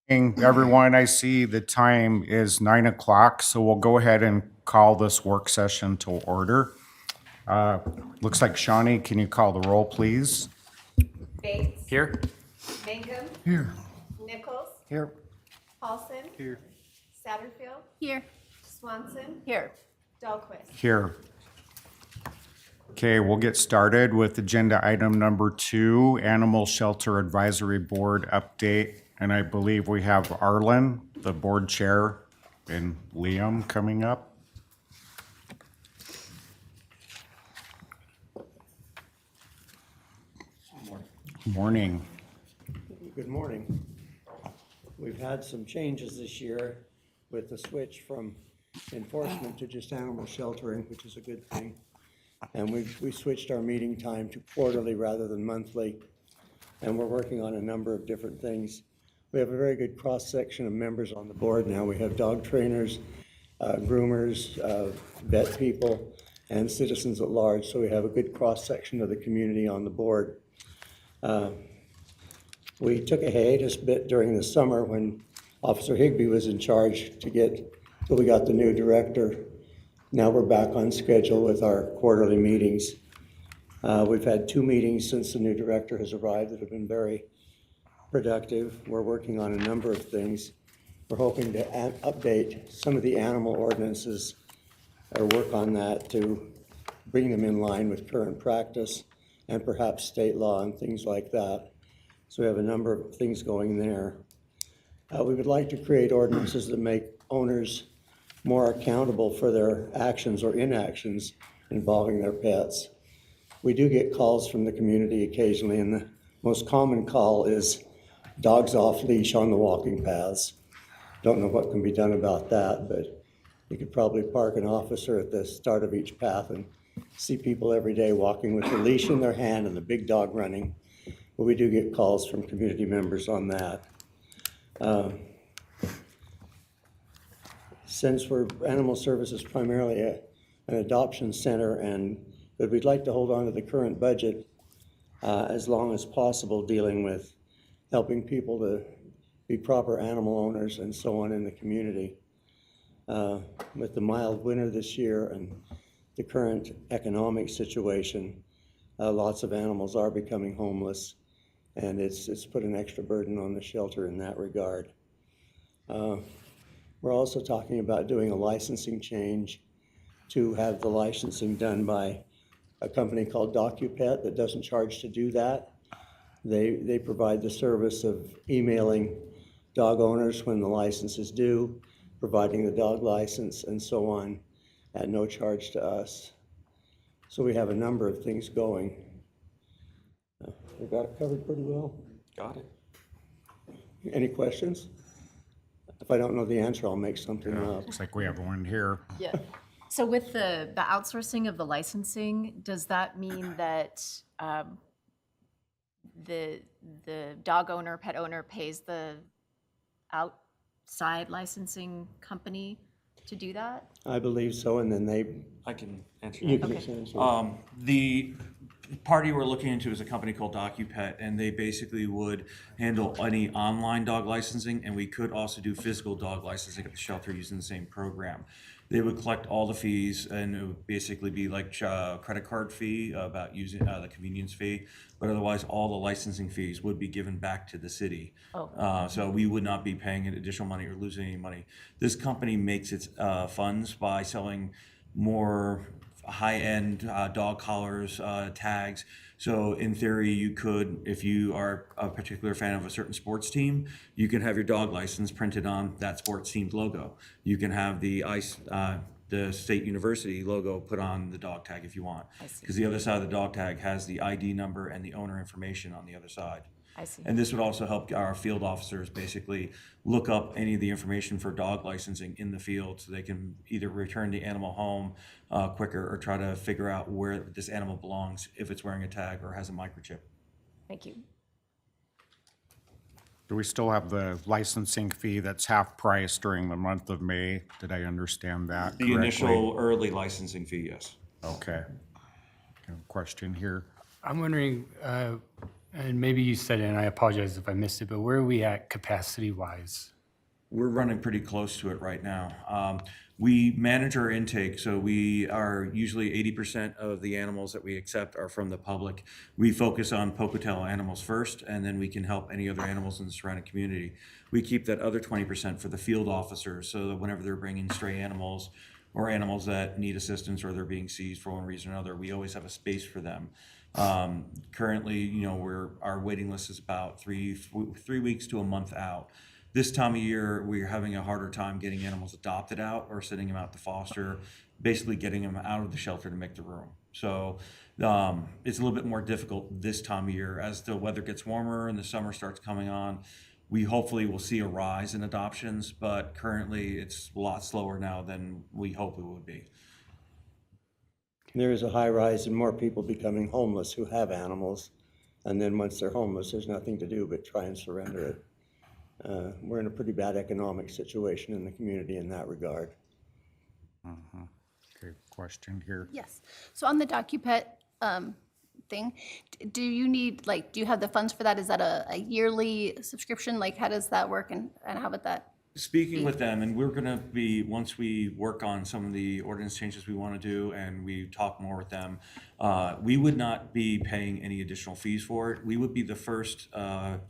Everyone, I see the time is 9 o'clock, so we'll go ahead and call this work session to order. Looks like Shawnee, can you call the roll, please? Bates. Here. Mangum. Here. Nichols. Here. Paulson. Here. Satterfield. Here. Swanson. Here. Dahlquist. Here. Okay, we'll get started with agenda item number 2, Animal Shelter Advisory Board update. And I believe we have Arlen, the board chair, and Liam coming up. Morning. Good morning. We've had some changes this year with the switch from enforcement to just animal sheltering, which is a good thing. And we switched our meeting time to quarterly rather than monthly. And we're working on a number of different things. We have a very good cross-section of members on the board now. We have dog trainers, groomers, vet people, and citizens at large. So we have a good cross-section of the community on the board. We took a hiatus bit during the summer when Officer Higbee was in charge till we got the new director. Now we're back on schedule with our quarterly meetings. We've had 2 meetings since the new director has arrived that have been very productive. We're working on a number of things. We're hoping to update some of the animal ordinances or work on that to bring them in line with current practice and perhaps state law and things like that. So we have a number of things going there. We would like to create ordinances that make owners more accountable for their actions or inactions involving their pets. We do get calls from the community occasionally, and the most common call is dogs off leash on the walking paths. Don't know what can be done about that, but you could probably park an officer at the start of each path and see people every day walking with the leash in their hand and the big dog running. But we do get calls from community members on that. Since we're animal services primarily an adoption center, but we'd like to hold on to the current budget as long as possible, dealing with helping people to be proper animal owners and so on in the community. With the mild winter this year and the current economic situation, lots of animals are becoming homeless, and it's put an extra burden on the shelter in that regard. We're also talking about doing a licensing change to have the licensing done by a company called DocuPet that doesn't charge to do that. They provide the service of emailing dog owners when the license is due, providing the dog license, and so on, at no charge to us. So we have a number of things going. We got it covered pretty well. Got it. Any questions? If I don't know the answer, I'll make something up. Looks like we have one here. Yeah. So with the outsourcing of the licensing, does that mean that the dog owner, pet owner pays the outside licensing company to do that? I believe so, and then I can answer you that. can answer. The party we're looking into is a company called DocuPet, and they basically would handle any online dog licensing, and we could also do physical dog licensing at the shelter using the same program. They would collect all the fees, and it would basically be like a credit card fee about using the convenience fee, but otherwise all the licensing fees would be given back to the city. So we would not be paying additional money or losing any money. This company makes its funds by selling more high-end dog collars, tags. So in theory, you could, if you are a particular fan of a certain sports team, you can have your dog license printed on that sports team's logo. You can have the State University logo put on the dog tag if you want. Because the other side of the dog tag has the ID number and the owner information on the other side. I see. And this would also help our field officers basically look up any of the information for dog licensing in the field so they can either return the animal home quicker or try to figure out where this animal belongs if it's wearing a tag or has a microchip. Thank you. Do we still have the licensing fee that's half price during the month of May? Did I understand that correctly? The initial early licensing fee, yes. Okay. Question here. I'm wondering, And maybe you said it, and I apologize if I missed it, but where are we at capacity-wise? We're running pretty close to it right now. We manage our intake, so we are usually 80% of the animals that we accept are from the public. We focus on Pocatello animals first, and then we can help any other animals in the surrounding community. We keep that other 20% for the field officers, so that whenever they're bringing stray animals or animals that need assistance or they're being seized for one reason or another, we always have a space for them. Currently, our waiting list is about 3 weeks to a month out. This time of year, we're having a harder time getting animals adopted out or sending them out to foster, basically getting them out of the shelter to make the room. So it's a little bit more difficult this time of year. As the weather gets warmer and the summer starts coming on, we hopefully will see a rise in adoptions, but currently it's a lot slower now than we hope it would be. There is a high rise in more people becoming homeless who have animals. And then once they're homeless, there's nothing to do but try and surrender it. We're in a pretty bad economic situation in the community in that regard. Okay, question here. Yes. So on the DocuPet thing, do you need, do you have the funds for that? Is that a yearly subscription? Like, how does that work and how about that? Speaking with them, and we're gonna be, once we work on some of the ordinance changes we wanna do and we talk more with them, we would not be paying any additional fees for it. We would be the first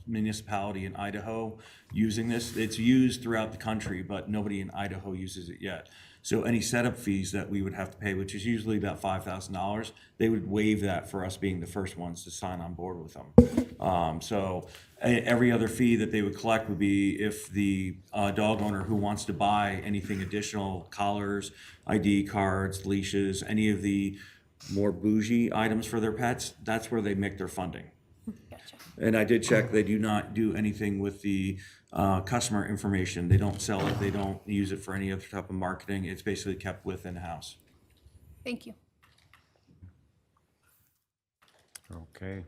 municipality in Idaho using this. It's used throughout the country, but nobody in Idaho uses it yet. So any setup fees that we would have to pay, which is usually about $5,000, they would waive that for us being the first ones to sign on board with them. So every other fee that they would collect would be if the dog owner who wants to buy anything additional, collars, ID cards, leashes, any of the more bougie items for their pets, that's where they make their funding. Gotcha. And I did check, they do not do anything with the customer information. They don't sell it, they don't use it for any other type of marketing. It's basically kept within house. Thank you. Okay,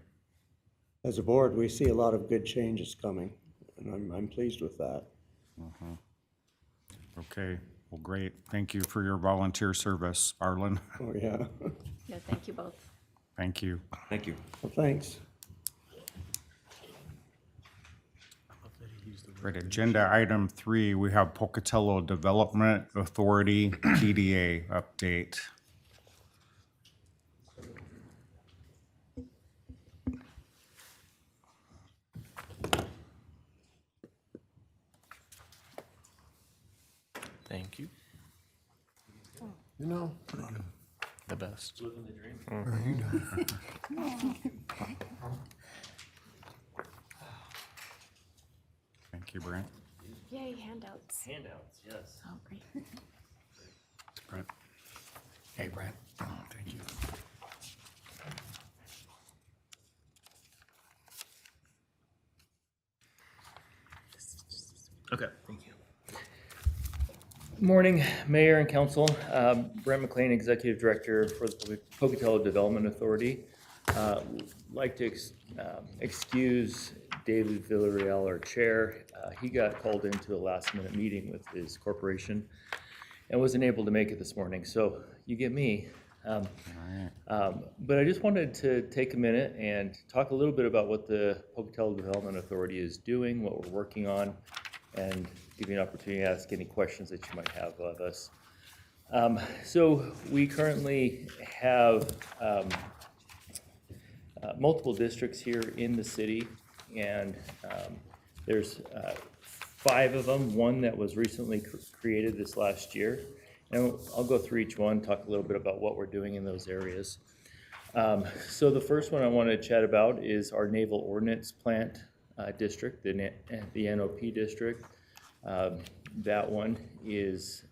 As a board, we see a lot of good changes coming, and I'm pleased with that. okay, well, great. Thank you for your volunteer service, Arlen. Oh, yeah. Yeah, thank you both. Thank you. Thank you. Well, thanks. Right, agenda item 3, we have Pocatello Development Authority PDA update. Thank you. The best. Thank you, Brent. Yay, handouts. Handouts, yes. Oh, great. Brent. Hey, Brent. Oh, thank you. Okay, thank you. Morning, Mayor and Council. Brent McLean, Executive Director for the Pocatello Development Authority. Like to excuse David Villarreal, our Chair. He got called into a last-minute meeting with his corporation and wasn't able to make it this morning, so you get me. But I just wanted to take a minute and talk a little bit about what the Pocatello Development Authority is doing, what we're working on, and give you an opportunity to ask any questions that you might have of us. So we currently have multiple districts here in the city, and there's 5 of them, one that was recently created this last year. And I'll go through each one, talk a little bit about what we're doing in those areas. So the first one I want to chat about is our Naval Ordnance Plant district, the NOP district. That one is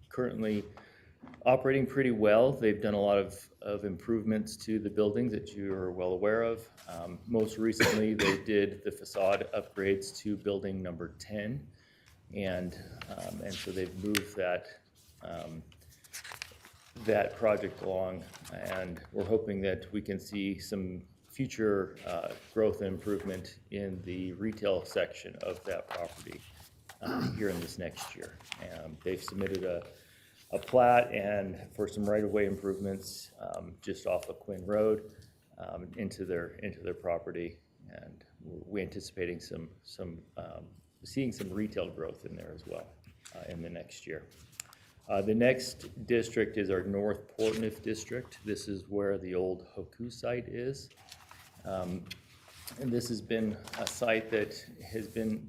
currently operating pretty well. They've done a lot of improvements to the buildings that you are well aware of. Most recently, they did the facade upgrades to building number 10. And so they've moved that project along, and we're hoping that we can see some future growth and improvement in the retail section of that property here in this next year. They've submitted a plat and for some right-of-way improvements just off of Quinn Road into their property, And we're anticipating seeing some retail growth in there as well in the next year. The next district is our North Portneuf district. This is where the old Hoku site is. And this has been a site that has been,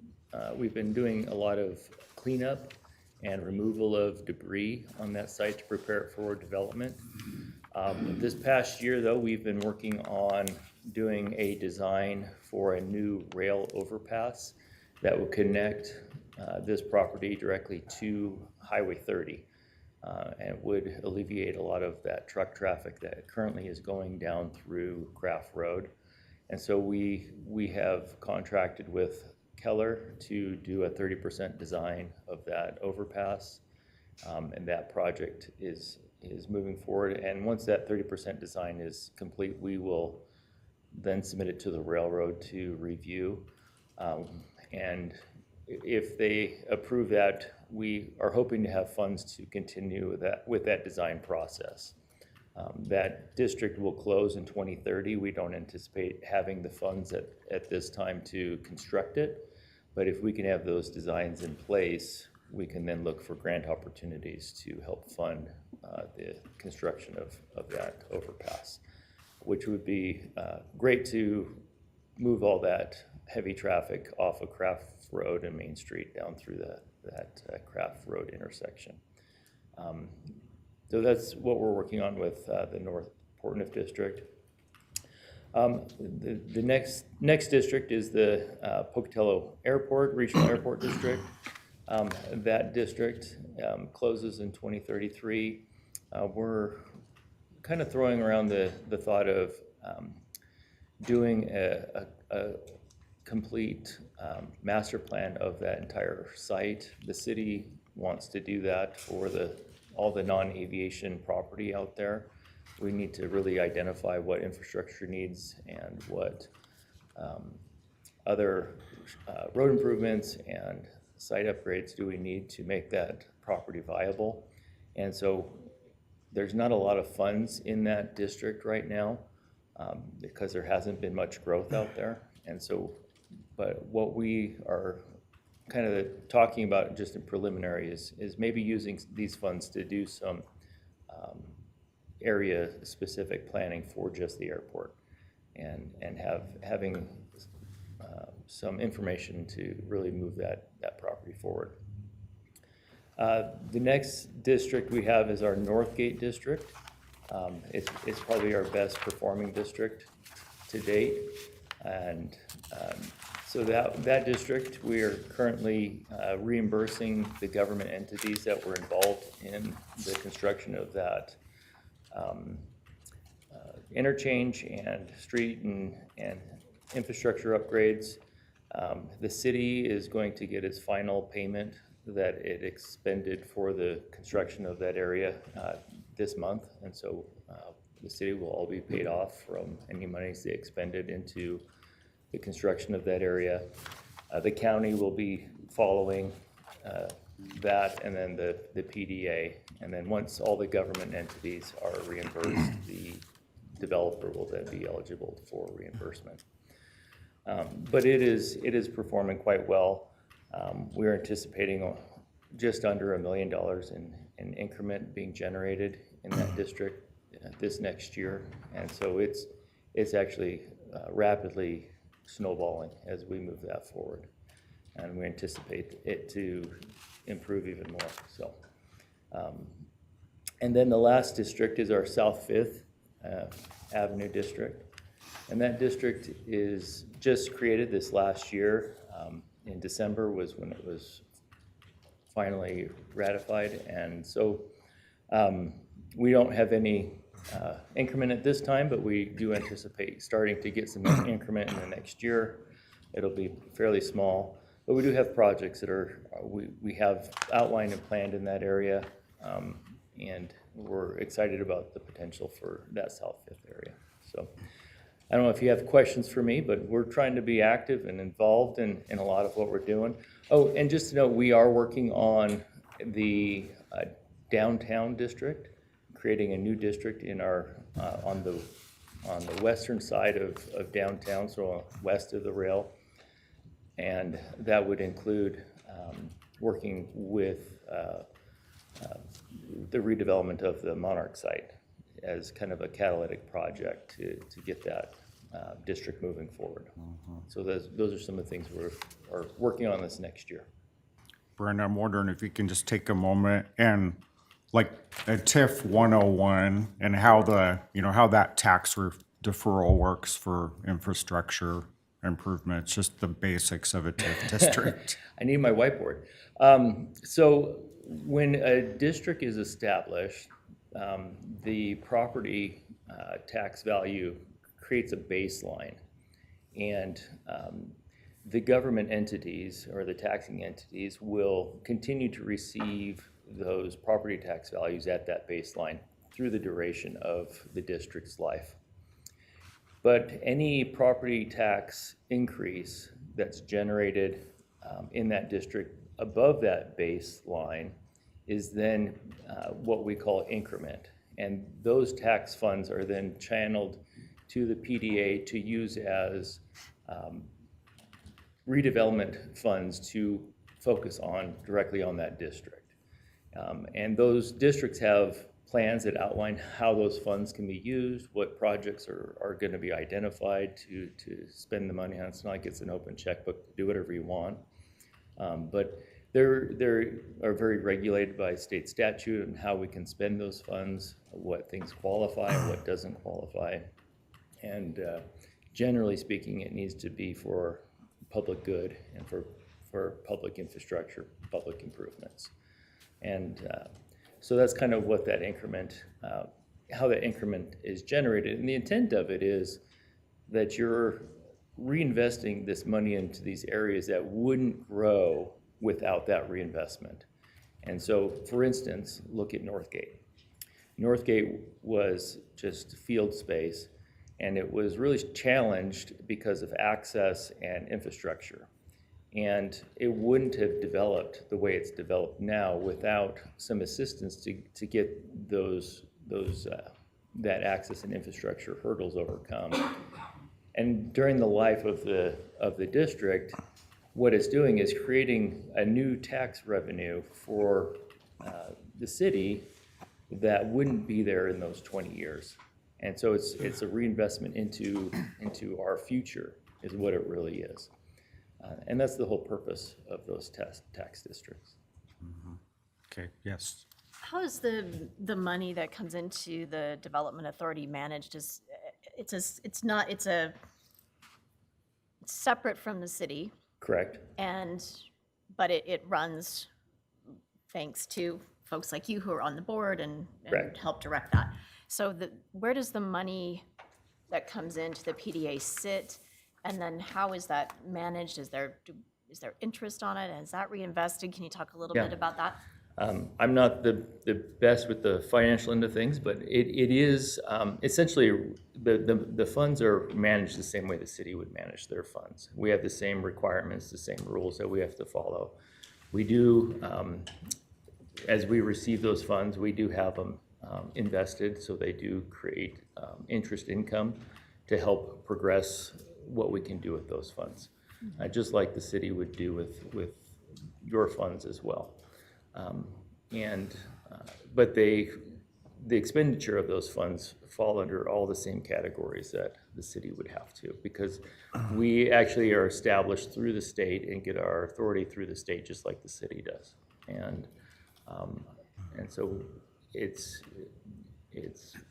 we've been doing a lot of cleanup and removal of debris on that site to prepare it for development. This past year, though, we've been working on doing a design for a new rail overpass that will connect this property directly to Highway 30. And would alleviate a lot of that truck traffic that currently is going down through Craft Road. And so we have contracted with Keller to do a 30% design of that overpass. And that project is moving forward. And once that 30% design is complete, we will then submit it to the railroad to review. And if they approve that, we are hoping to have funds to continue with that design process. That district will close in 2030. We don't anticipate having the funds at this time to construct it, but if we can have those designs in place, we can then look for grant opportunities to help fund the construction of that overpass, which would be great to move all that heavy traffic off of Craft Road and Main Street down through that Craft Road intersection. So that's what we're working on with the North Portneuf district. The next district is the Pocatello Airport, Regional Airport District. That district closes in 2033. We're kind of throwing around the thought of doing a complete master plan of that entire site. The city wants to do that for all the non-aviation property out there. We need to really identify what infrastructure needs and what other road improvements and site upgrades do we need to make that property viable. And so there's not a lot of funds in that district right now because there hasn't been much growth out there. And so, but what we are kind of talking about just in preliminary is maybe using these funds to do some area specific planning for just the airport and having some information to really move that property forward. The next district we have is our Northgate district. It's probably our best performing district to date. And so that district, we are currently reimbursing the government entities that were involved in the construction of that interchange and street and infrastructure upgrades. The city is going to get its final payment that it expended for the construction of that area this month. And so the city will all be paid off from any monies they expended into the construction of that area. The county will be following that, and then the PDA. And then once all the government entities are reimbursed, the developer will then be eligible for reimbursement. But it is performing quite well. We're anticipating just under $1 million in increment being generated in that district this next year. And so it's actually rapidly snowballing as we move that forward. And we anticipate it to improve even more. So, and then the last district is our South 5th Avenue district. And that district is just created this last year. In December was when it was finally ratified. And so we don't have any increment at this time, but we do anticipate starting to get some increment in the next year. It'll be fairly small, but we do have projects that are, we have outlined and planned in that area. And we're excited about the potential for that South 5th area. So I don't know if you have questions for me, but we're trying to be active and involved in a lot of what we're doing. Oh, and just to know, we are working on the downtown district, creating a new district in our on on the western side of downtown, so west of the rail. And that would include working with the redevelopment of the Monarch site as kind of a catalytic project to get that district moving forward. So those are some of the things we're working on this next year. Brenda, I'm wondering if you can just take a moment and like a TIF 101 and how how that tax deferral works for infrastructure improvements, just the basics of a TIF district. I need my whiteboard. So when a district is established, the property tax value creates a baseline. And the government entities or the taxing entities will continue to receive those property tax values at that baseline through the duration of the district's life. But any property tax increase that's generated in that district above that baseline is then what we call increment. And those tax funds are then channeled to the PDA to use as redevelopment funds to focus directly on that district. And those districts have plans that outline how those funds can be used, what projects are going to be identified to spend the money on. It's not like it's an open checkbook to do whatever you want. But they are very regulated by state statute and how we can spend those funds, what things qualify and what doesn't qualify. And generally speaking, it needs to be for public good and for public infrastructure, public improvements. And so that's kind of what that increment, how that increment is generated. And the intent of it is that you're reinvesting this money into these areas that wouldn't grow without that reinvestment. And so, for instance, look at Northgate. Northgate was just field space, and it was really challenged because of access and infrastructure. And it wouldn't have developed the way it's developed now without some assistance to get that access and infrastructure hurdles overcome. And during the life of the district, what it's doing is creating a new tax revenue for the city that wouldn't be there in those 20 years. And so it's a reinvestment into our future is what it really is. And that's the whole purpose of those tax districts. Okay, yes. How is the money that comes into the development authority managed? It's separate from the city, Correct. but it runs thanks to folks like you who are on the board and Correct. help direct that. So where does the money that comes into the PDA sit? And then how is that managed? Is there interest on it? Is that reinvested? Can you talk a little bit about that? I'm not the best with the financial end of things, but it is essentially the funds are managed the same way the city would manage their funds. We have the same requirements, the same rules that we have to follow. We do, as we receive those funds, we do have them invested, so they do create interest income to help progress what we can do with those funds, just like the city would do with your funds as well. But the expenditure of those funds fall under all the same categories that the city would have to, because we actually are established through the state and get our authority through the state just like the city does. And so it's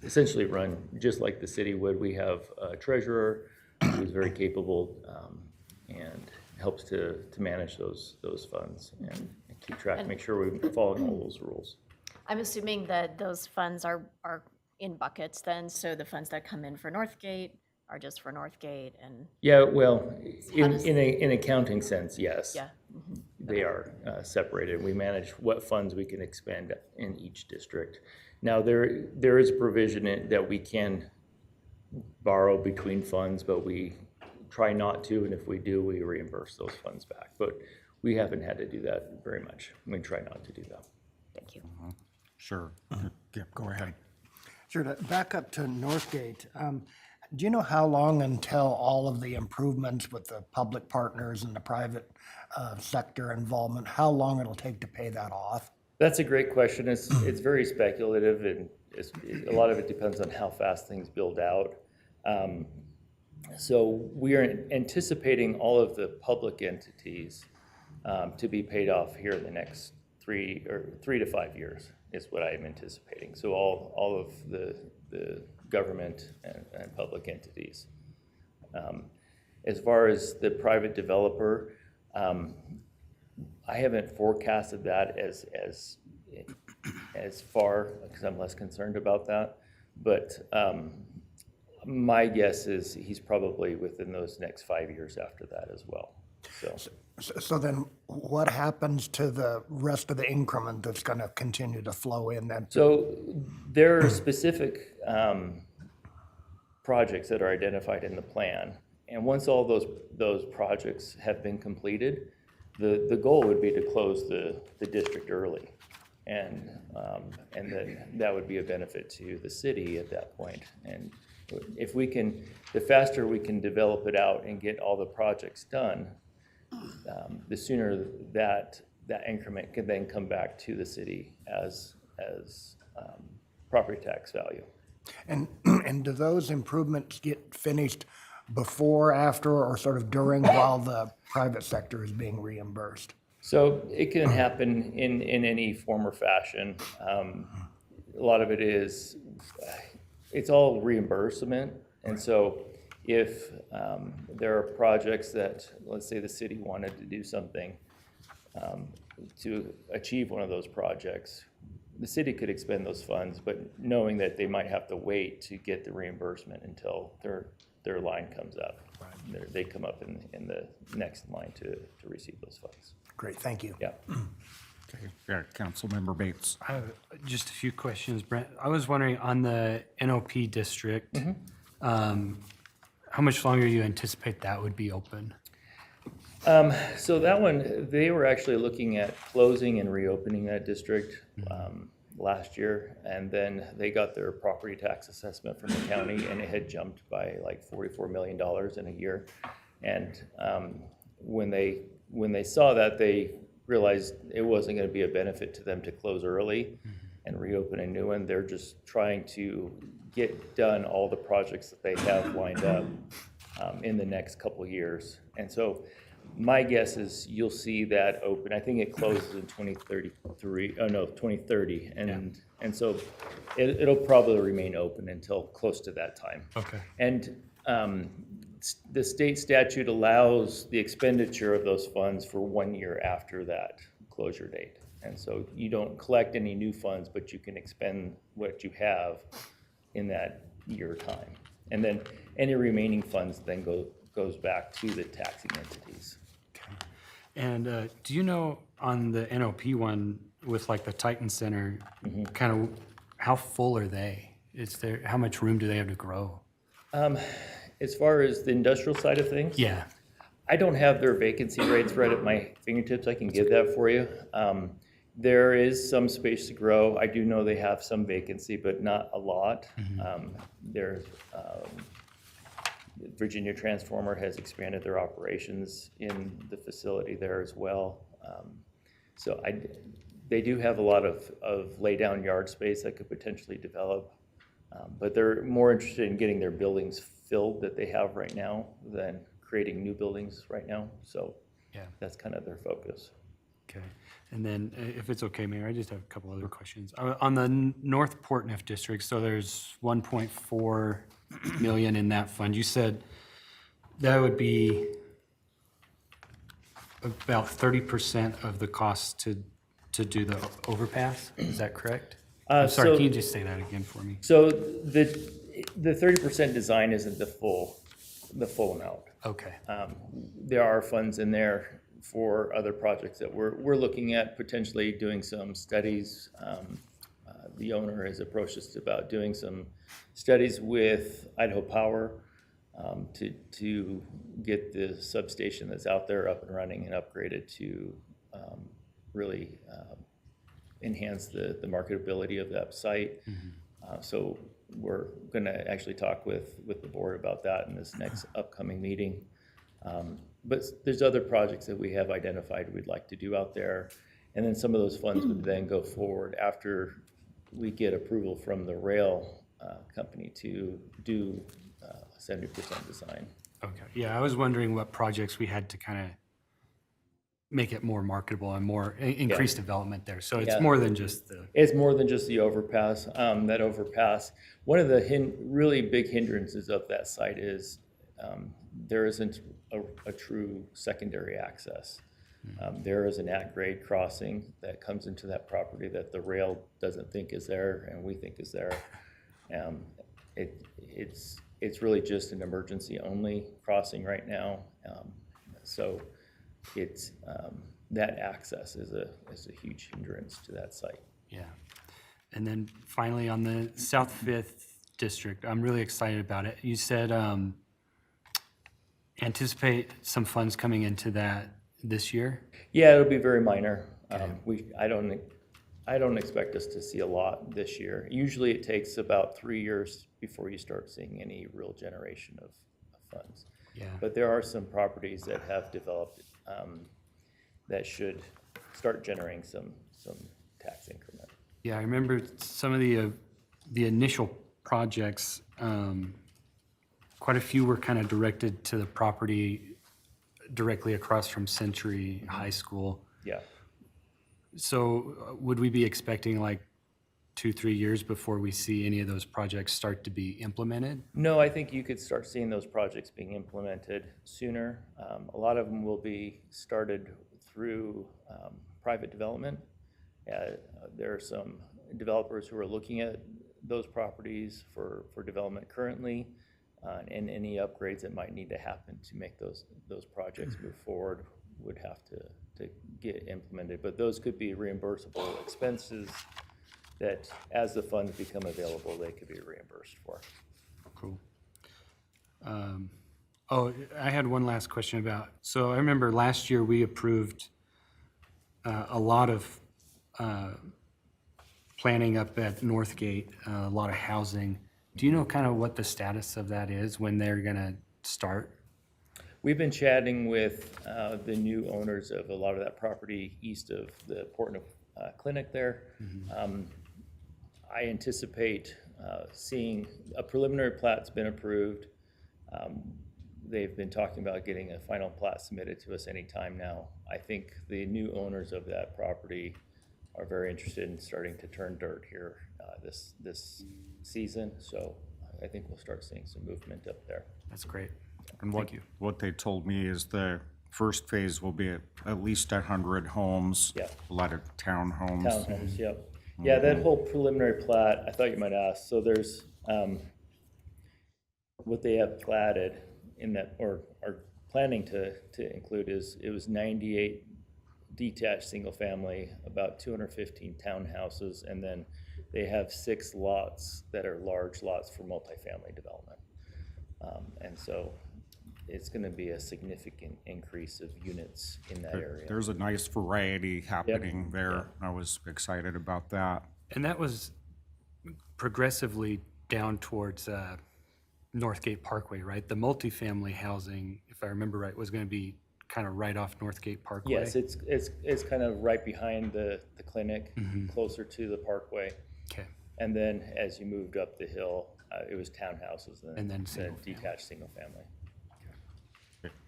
essentially run just like the city would. We have a treasurer who's very capable and helps to manage those funds and keep track, make sure we're following all those rules. I'm assuming that those funds are in buckets then, so the funds that come in for Northgate are just for Northgate and. Yeah, well, in accounting sense, yes. Yeah. They are separated. We manage what funds we can expend in each district. Now, there is a provision that we can borrow between funds, but we try not to, and if we do, we reimburse those funds back. But we haven't had to do that very much. We try not to do that. Thank you. Sure. Yeah, go ahead. Sure, to back up to Northgate, Do you know how long until all of the improvements with the public partners and the private sector involvement, how long it'll take to pay that off? That's a great question. It's very speculative, and a lot of it depends on how fast things build out. So we are anticipating all of the public entities to be paid off here in the next 3 to 5 years is what I am anticipating. So all of the government and public entities. As far as the private developer, I haven't forecasted that as far because I'm less concerned about that. But my guess is he's probably within those next 5 years after that as well. So then what happens to the rest of the increment that's going to continue to flow in then? So there are specific projects that are identified in the plan. And once all those projects have been completed, the goal would be to close the district early. And then that would be a benefit to the city at that point. And if we can, the faster we can develop it out and get all the projects done, the sooner that increment can then come back to the city as property tax value. And do those improvements get finished before, after, or sort of during while the private sector is being reimbursed? So it can happen in any form or fashion. A lot of it is, it's all reimbursement. And so if there are projects that, let's say the city wanted to do something to achieve one of those projects, the city could expend those funds, but knowing that they might have to wait to get the reimbursement until their line comes up. Right. They come up in the next line to receive those funds. Great, thank you. Yeah. Okay, yeah, Councilmember Bates. Just a few questions, Brent. I was wondering on the NOP district, how much longer do you anticipate that would be open? So that one, they were actually looking at closing and reopening that district last year, and then they got their property tax assessment from the county, and it had jumped by like $44 million in a year. And when they saw that, they realized it wasn't going to be a benefit to them to close early and reopen a new one. They're just trying to get done all the projects that they have lined up in the next couple of years. And so my guess is you'll see that open. I think it closes in 2030. And so it'll probably remain open until close to that time. Okay. And the state statute allows the expenditure of those funds for 1 year after that closure date. And so you don't collect any new funds, but you can expend what you have in that year time. And then any remaining funds then goes back to the taxing entities. Okay. And do you know on the NOP one with like the Titan Center, kind of how full are they? How much room do they have to grow? As far as the industrial side of things, Yeah. I don't have their vacancy rates right at my fingertips. I can give that for you. There is some space to grow. I do know they have some vacancy, but not a lot. There's Virginia Transformer has expanded their operations in the facility there as well. So they do have a lot of lay down yard space that could potentially develop, but they're more interested in getting their buildings filled that they have right now than creating new buildings right now. So Yeah. that's kind of their focus. Okay. And then if it's okay, Mayor, I just have a couple other questions. On the North Portneuf district, so there's 1.4 million in that fund. You said that would be about 30% of the cost to do the overpass. Is that correct? I'm sorry, so- can you just say that again for me? So the 30% design isn't the full amount. Okay. There are funds in there for other projects that we're looking at potentially doing some studies. The owner has approached us about doing some studies with Idaho Power to get the substation that's out there up and running and upgraded to really enhance the marketability of that site. So we're gonna actually talk with the board about that in this next upcoming meeting. But there's other projects that we have identified we'd like to do out there. And then some of those funds would then go forward after we get approval from the rail company to do 70% design. Okay, yeah, I was wondering what projects we had to kind of make it more marketable and more, increase development there. So it's Yeah. more than just the, It's more than just the overpass. That overpass, one of the really big hindrances of that site is there isn't a true secondary access. There is an at-grade crossing that comes into that property that the rail doesn't think is there, and we think is there. It's really just an emergency-only crossing right now. So it's that access is a huge hindrance to that site. yeah. And then finally, on the South Fifth District, I'm really excited about it. You said anticipate some funds coming into that this year? Yeah, it'll be very minor. I don't expect us to see a lot this year. Usually it takes about 3 years before you start seeing any real generation of funds. Yeah. But there are some properties that have developed that should start generating some tax increment. Yeah, I remember some of the initial projects, quite a few were kind of directed to the property directly across from Century High School. Yeah. So would we be expecting like 2-3 years before we see any of those projects start to be implemented? No, I think you could start seeing those projects being implemented sooner. A lot of them will be started through private development. There are some developers who are looking at those properties for development currently, and any upgrades that might need to happen to make those projects move forward would have to get implemented. But those could be reimbursable expenses that, as the funds become available, they could be reimbursed for. Cool. Oh, I had one last question about, so I remember last year we approved a lot of planning up at Northgate, a lot of housing. Do you know kind of what the status of that is, when they're gonna start? We've been chatting with the new owners of a lot of that property east of the Portland Clinic there. I anticipate seeing a preliminary plat's been approved. They've been talking about getting a final plat submitted to us anytime now. I think the new owners of that property are very interested in starting to turn dirt here this season. So I think we'll start seeing some movement up there. That's great. And Thank you. what they told me is the first phase will be at least 100 homes. Yeah. A lot of townhomes. Townhomes, yep. Yeah, that whole preliminary plat, I thought you might ask, so there's, what they have platted in that, or are planning to include is, it was 98 detached single-family, about 215 townhouses, and then they have 6 lots that are large lots for multifamily development. And so it's gonna be a significant increase of units in that area. There's a nice variety happening there. I was excited about that. And that was progressively down towards Northgate Parkway, right? The multifamily housing, if I remember right, was gonna be kind of right off Northgate Parkway? Yes, it's kind of right behind the clinic, closer to the parkway. Okay, And then as you moved up the hill, it was townhouses And then then single detached single family.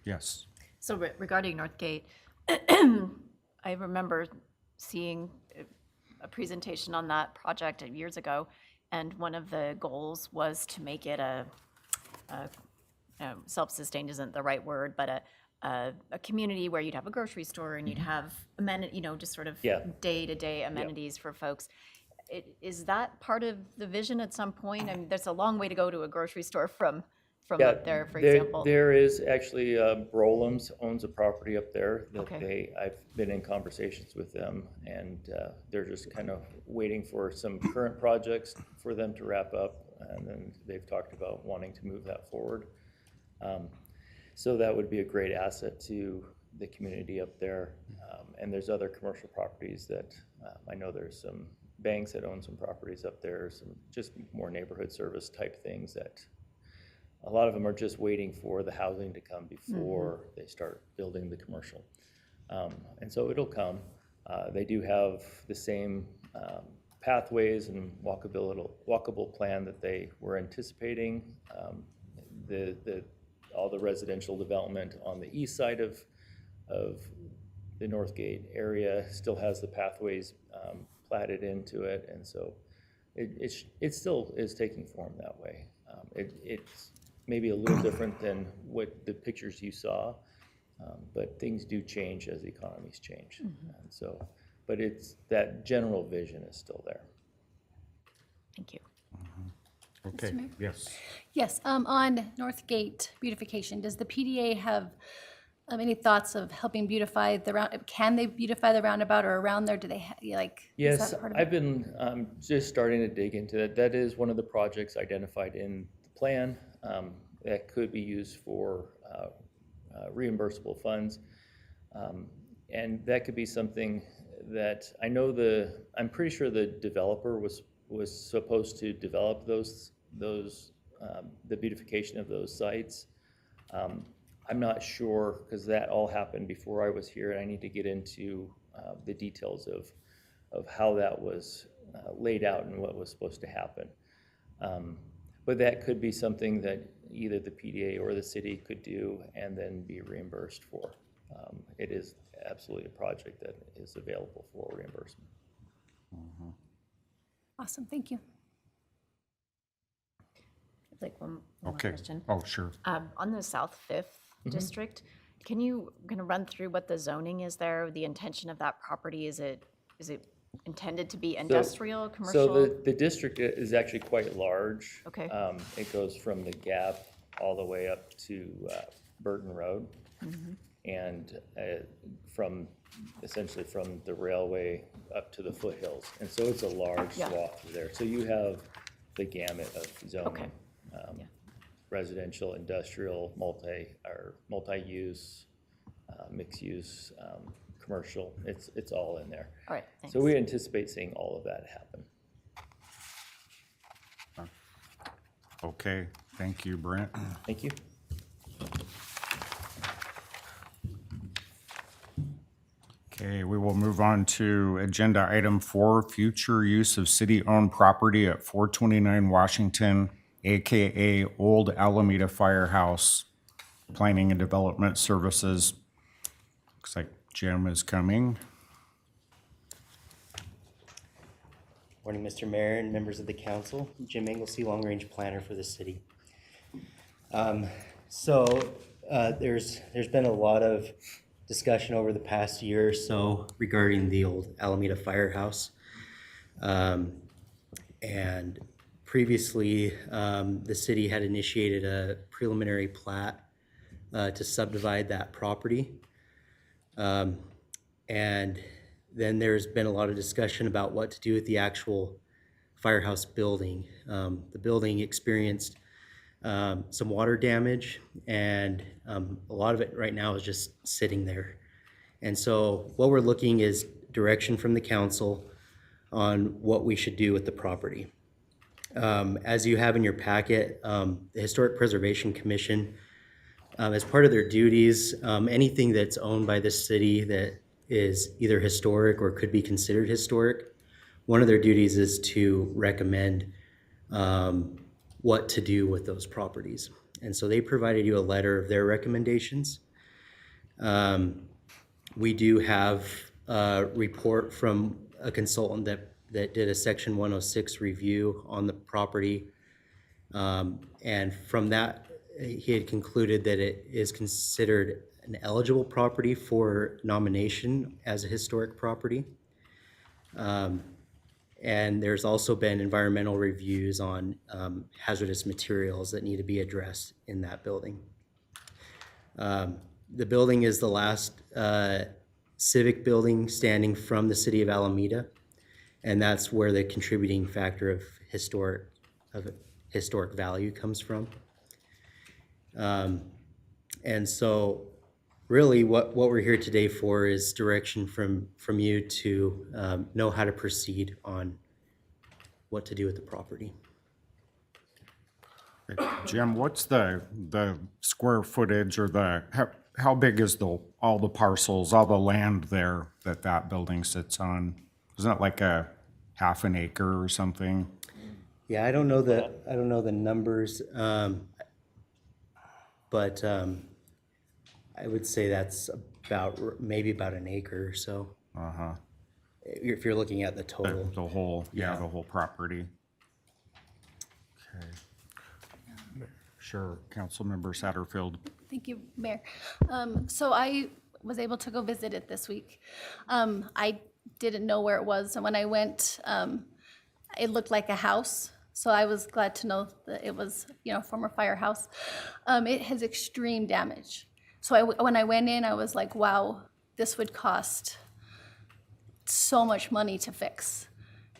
Yes. So regarding Northgate, I remember seeing a presentation on that project years ago, and one of the goals was to make it a self-sustained isn't the right word, but a community where you'd have a grocery store and you'd have amenity, just sort of Yeah. day-to-day amenities for folks. Is that part of the vision at some point? I mean, there's a long way to go to a grocery store from Yeah, up there, for example. There is actually, Brolam's owns a property up there that Okay. I've been in conversations with them, and they're just kind of waiting for some current projects for them to wrap up, and then they've talked about wanting to move that forward. So that would be a great asset to the community up there. And there's other commercial properties that I know there's some banks that own some properties up there, some just more neighborhood service type things that a lot of them are just waiting for the housing to come before they start building the commercial. And so it'll come. They do have the same pathways and walkable plan that they were anticipating. All the residential development on the east side of the Northgate area still has the pathways platted into it, and so it still is taking form that way. It's maybe a little different than what the pictures you saw, but things do change as economies change, and so. But it's that general vision is still there. Thank you. Okay, yes. Yes, on Northgate beautification, does the PDA have any thoughts of helping beautify the round? Can they beautify the roundabout or around there? Do they like? Is Yes, that part of I've it? been just starting to dig into that. That is one of the projects identified in the plan that could be used for reimbursable funds. And that could be something that I know I'm pretty sure the developer was supposed to develop the beautification of those sites. I'm not sure because that all happened before I was here, and I need to get into the details of how that was laid out and what was supposed to happen. But that could be something that either the PDA or the city could do and then be reimbursed for. It is absolutely a project that is available for reimbursement. Awesome, thank you. Like one more Okay. question. Oh, sure. On the South Fifth District, can you kind of run through what the zoning is there, the intention of that property? Is it intended to be industrial, commercial? So the district is actually quite large. Okay. It goes from the Gap all the way up to Burton Road. And essentially from the railway up to the foothills. And so it's a large swath through there. So you have the gamut of zoning. Okay. Residential, industrial, multi-use, mixed use, commercial. It's all in there. All right, thanks. So we anticipate seeing all of that happen. Okay, thank you, Brent. Thank you. Okay, we will move on to agenda item 4, future use of city-owned property at 429 Washington, AKA Old Alameda Firehouse, Planning and Development Services. Looks like Jim is coming. Morning, Mr. Mayor and members of the council. Jim Englesey, Long Range Planner for the city. There's been a lot of discussion over the past year or so regarding the old Alameda Firehouse. And previously, the city had initiated a preliminary plat to subdivide that property. And then there's been a lot of discussion about what to do with the actual firehouse building. The building experienced some water damage, and a lot of it right now is just sitting there. And so what we're looking is direction from the council on what we should do with the property. As you have in your packet, the Historic Preservation Commission, as part of their duties, anything that's owned by the city that is either historic or could be considered historic, one of their duties is to recommend what to do with those properties. And so they provided you a letter of their recommendations. We do have a report from a consultant that did a Section 106 review on the property. And from that, he had concluded that it is considered an eligible property for nomination as a historic property. And there's also been environmental reviews on hazardous materials that need to be addressed in that building. The building is the last civic building standing from the city of Alameda, and that's where the contributing factor of historic value comes from. And so really what we're here today for is direction from you to know how to proceed on what to do with the property. Jim, what's the square footage or how big is all the parcels, all the land there that building sits on? Isn't it like a half an acre or something? Yeah, I don't know the numbers, but I would say that's maybe about an acre or so. Uh-huh. If you're looking at the total. The whole, the whole property. Okay. Sure, Councilmember Satterfield. Thank you, Mayor. So I was able to go visit it this week. I didn't know where it was, and when I went, it looked like a house. So I was glad to know that it was, former firehouse. It has extreme damage. So when I went in, I was like, wow, this would cost so much money to fix.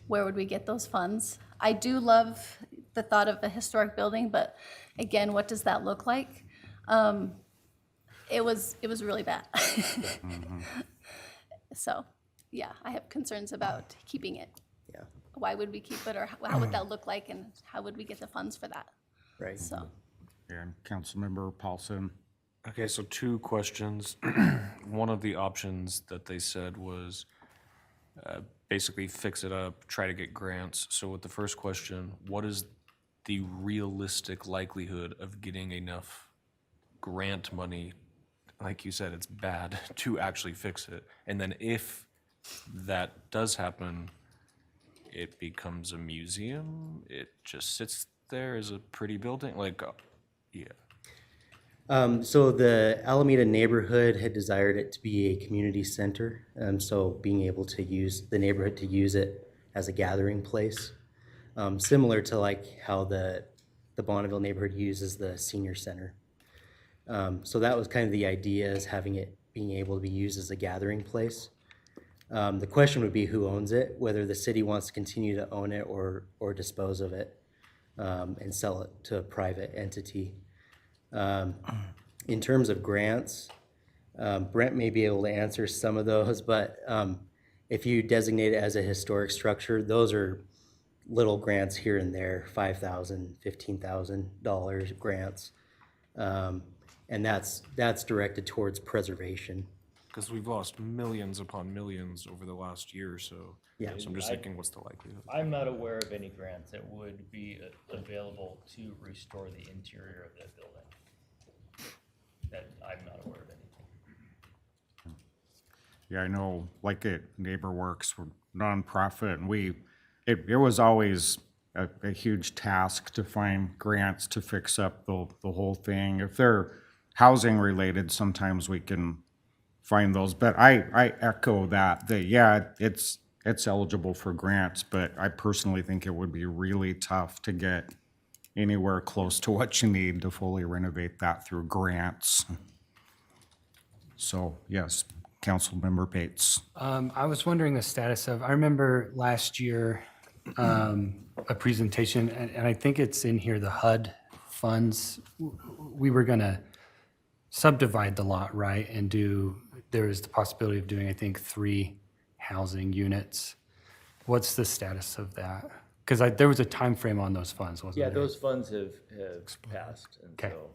Where would we get those funds? I do love the thought of a historic building, but again, what does that look like? It was really bad. So, yeah, I have concerns about keeping it. Yeah, Why would we keep it, or how would that look like, and how would we get the funds for that? right. So, And Councilmember Paulson. Okay, so two questions. One of the options that they said was basically fix it up, try to get grants. So with the first question, what is the realistic likelihood of getting enough grant money, like you said, it's bad, to actually fix it? And then if that does happen, it becomes a museum? It just sits there as a pretty building? Yeah. So the Alameda neighborhood had desired it to be a community center. So being able to use the neighborhood to use it as a gathering place, similar to like how the Bonneville neighborhood uses the senior center. So that was kind of the idea, is having it being able to be used as a gathering place. The question would be who owns it, whether the city wants to continue to own it or dispose of it and sell it to a private entity. In terms of grants, Brent may be able to answer some of those, but if you designate it as a historic structure, those are little grants here and there, $5,000, $15,000 grants. And that's directed towards preservation. Because we've lost millions upon millions over the last year or so. Yeah. So I'm just thinking, what's the likelihood? I'm not aware of any grants that would be available to restore the interior of that building. That I'm not aware of anything. Yeah, I know, like at NeighborWorks, we're nonprofit, and it was always a huge task to find grants to fix up the whole thing. If they're housing related, sometimes we can find those, but I echo that yeah, it's eligible for grants, but I personally think it would be really tough to get anywhere close to what you need to fully renovate that through grants. So, yes, Councilmember Bates. I was wondering the status of, I remember last year, a presentation, and I think it's in here, the HUD funds. We were gonna subdivide the lot, right? And there was the possibility of doing, I think, 3 housing units. What's the status of that? Because there was a time frame on those funds, wasn't there? Yeah, those funds have passed, and Okay. so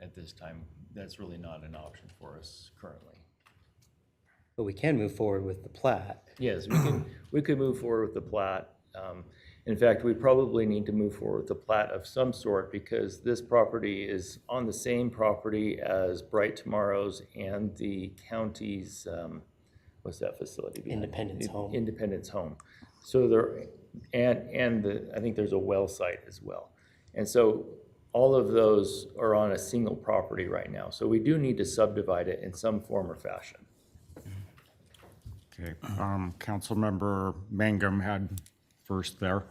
at this time, that's really not an option for us currently. But we can move forward with the plat. Yes, we could move forward with the plat. In fact, we probably need to move forward with a plat of some sort, because this property is on the same property as Bright Tomorrow's and the county's, what's that facility? Independence Home. Independence Home. So there, and I think there's a well site as well. And so all of those are on a single property right now. So we do need to subdivide it in some form or fashion. Okay, Councilmember Mangum had first there.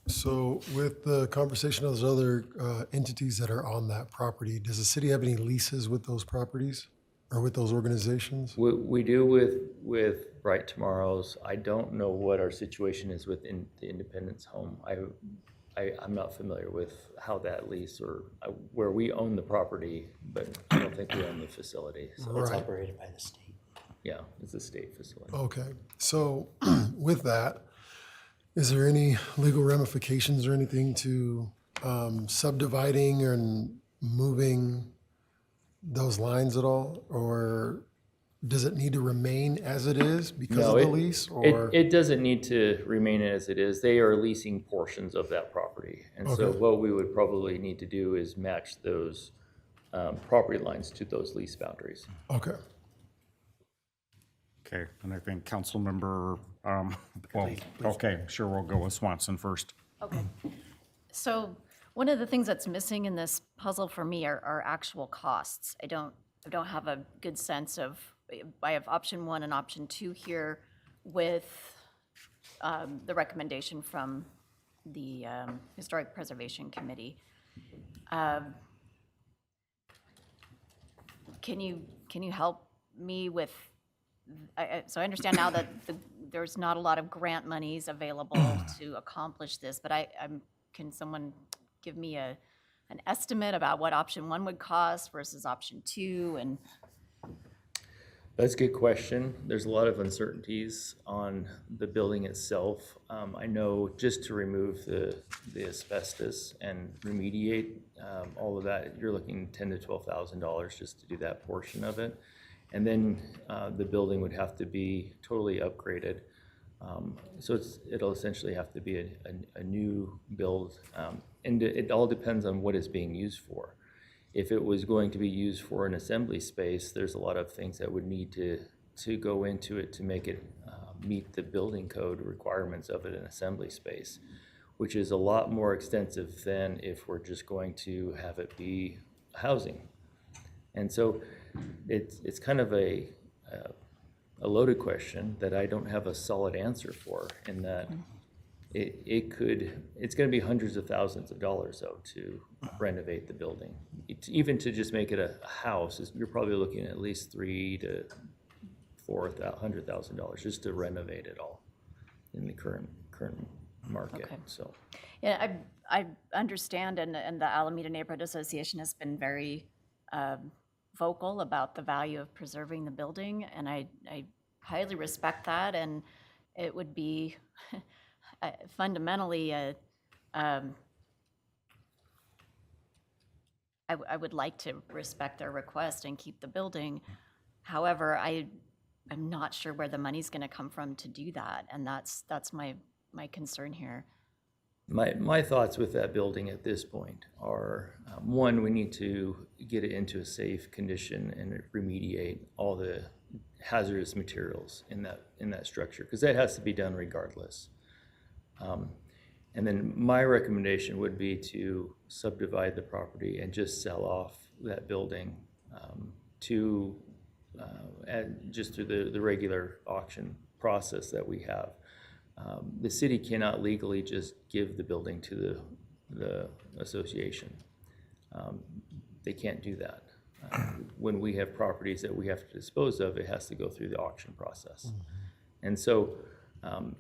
So with the conversation of those other entities that are on that property, does the city have any leases with those properties or with those organizations? We do with Bright Tomorrow's. I don't know what our situation is with the Independence Home. I'm not familiar with how that lease or where we own the property, but I don't think we own the facility. So It's Right. operated by the state. yeah, it's a state facility. Okay, so with that, Is there any legal ramifications or anything to subdividing and moving those lines at all? Or does it need to remain as it is because No, of the it- lease? Or It doesn't need to remain as it is. They are leasing portions of that property. And so Okay. what we would probably need to do is match those property lines to those lease boundaries. okay. Okay, and I think Councilmember, well, okay, sure, we'll go with Swanson first. Okay. So one of the things that's missing in this puzzle for me are actual costs. I don't have a good sense of, I have option 1 and option 2 here with the recommendation from the Historic Preservation Committee. Can you help me with, so I understand now that there's not a lot of grant monies available to accomplish this, but can someone give me an estimate about what option 1 would cost versus option 2? And That's a good question. There's a lot of uncertainties on the building itself. I know just to remove the asbestos and remediate all of that, you're looking $10,000 to $12,000 just to do that portion of it. And then the building would have to be totally upgraded. So it'll essentially have to be a new build. And it all depends on what it's being used for. If it was going to be used for an assembly space, there's a lot of things that would need to go into it to make it meet the building code requirements of an assembly space, which is a lot more extensive than if we're just going to have it be housing. And so it's kind of a loaded question that I don't have a solid answer for, in that it's going to be hundreds of thousands of dollars though to renovate the building. Even to just make it a house, you're probably looking at least $300,000 to $400,000 just to renovate it all in the current market. Okay. So yeah, I understand, and the Alameda Neighborhood Association has been very vocal about the value of preserving the building, and I highly respect that, and it would be fundamentally I would like to respect their request and keep the building. However, I'm not sure where the money's going to come from to do that, and that's my concern here. my thoughts with that building at this point are, one, we need to get it into a safe condition and remediate all the hazardous materials in that structure, because that has to be done regardless. And then my recommendation would be to subdivide the property and just sell off that building just through the regular auction process that we have. The city cannot legally just give the building to the association. They can't do that. When we have properties that we have to dispose of, it has to go through the auction process. And so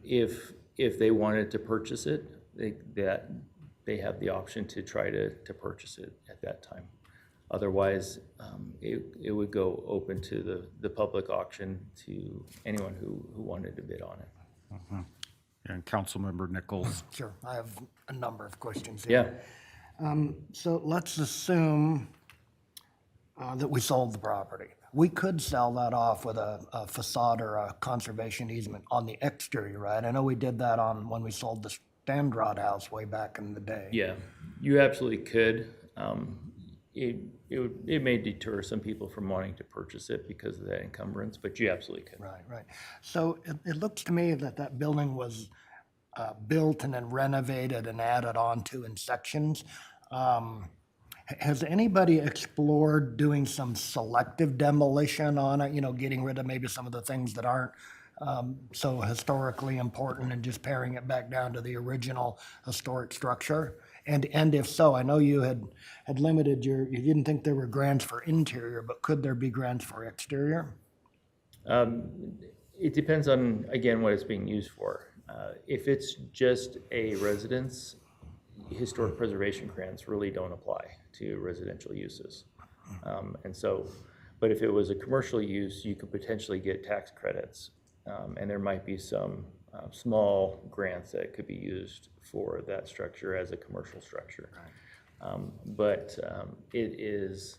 if they wanted to purchase it, they have the option to try to purchase it at that time. Otherwise, it would go open to the public auction to anyone who wanted to bid on it. And Councilmember Nichols. Sure, I have a number of questions here. Yeah. So let's assume that we sold the property. We could sell that off with a facade or a conservation easement on the exterior, right? I know we did that when we sold the Standrod House way back in the day. Yeah, you absolutely could. It may deter some people from wanting to purchase it because of that encumbrance, but you absolutely could. Right. So it looks to me that building was built and then renovated and added onto in sections. Has anybody explored doing some selective demolition on it, getting rid of maybe some of the things that aren't so historically important and just paring it back down to the original historic structure? And if so, I know you had limited you didn't think there were grants for interior, but could there be grants for exterior? It depends on, again, what it's being used for. If it's just a residence, historic preservation grants really don't apply to residential uses. But if it was a commercial use, you could potentially get tax credits, and there might be some small grants that could be used for that structure as a commercial structure. But it is,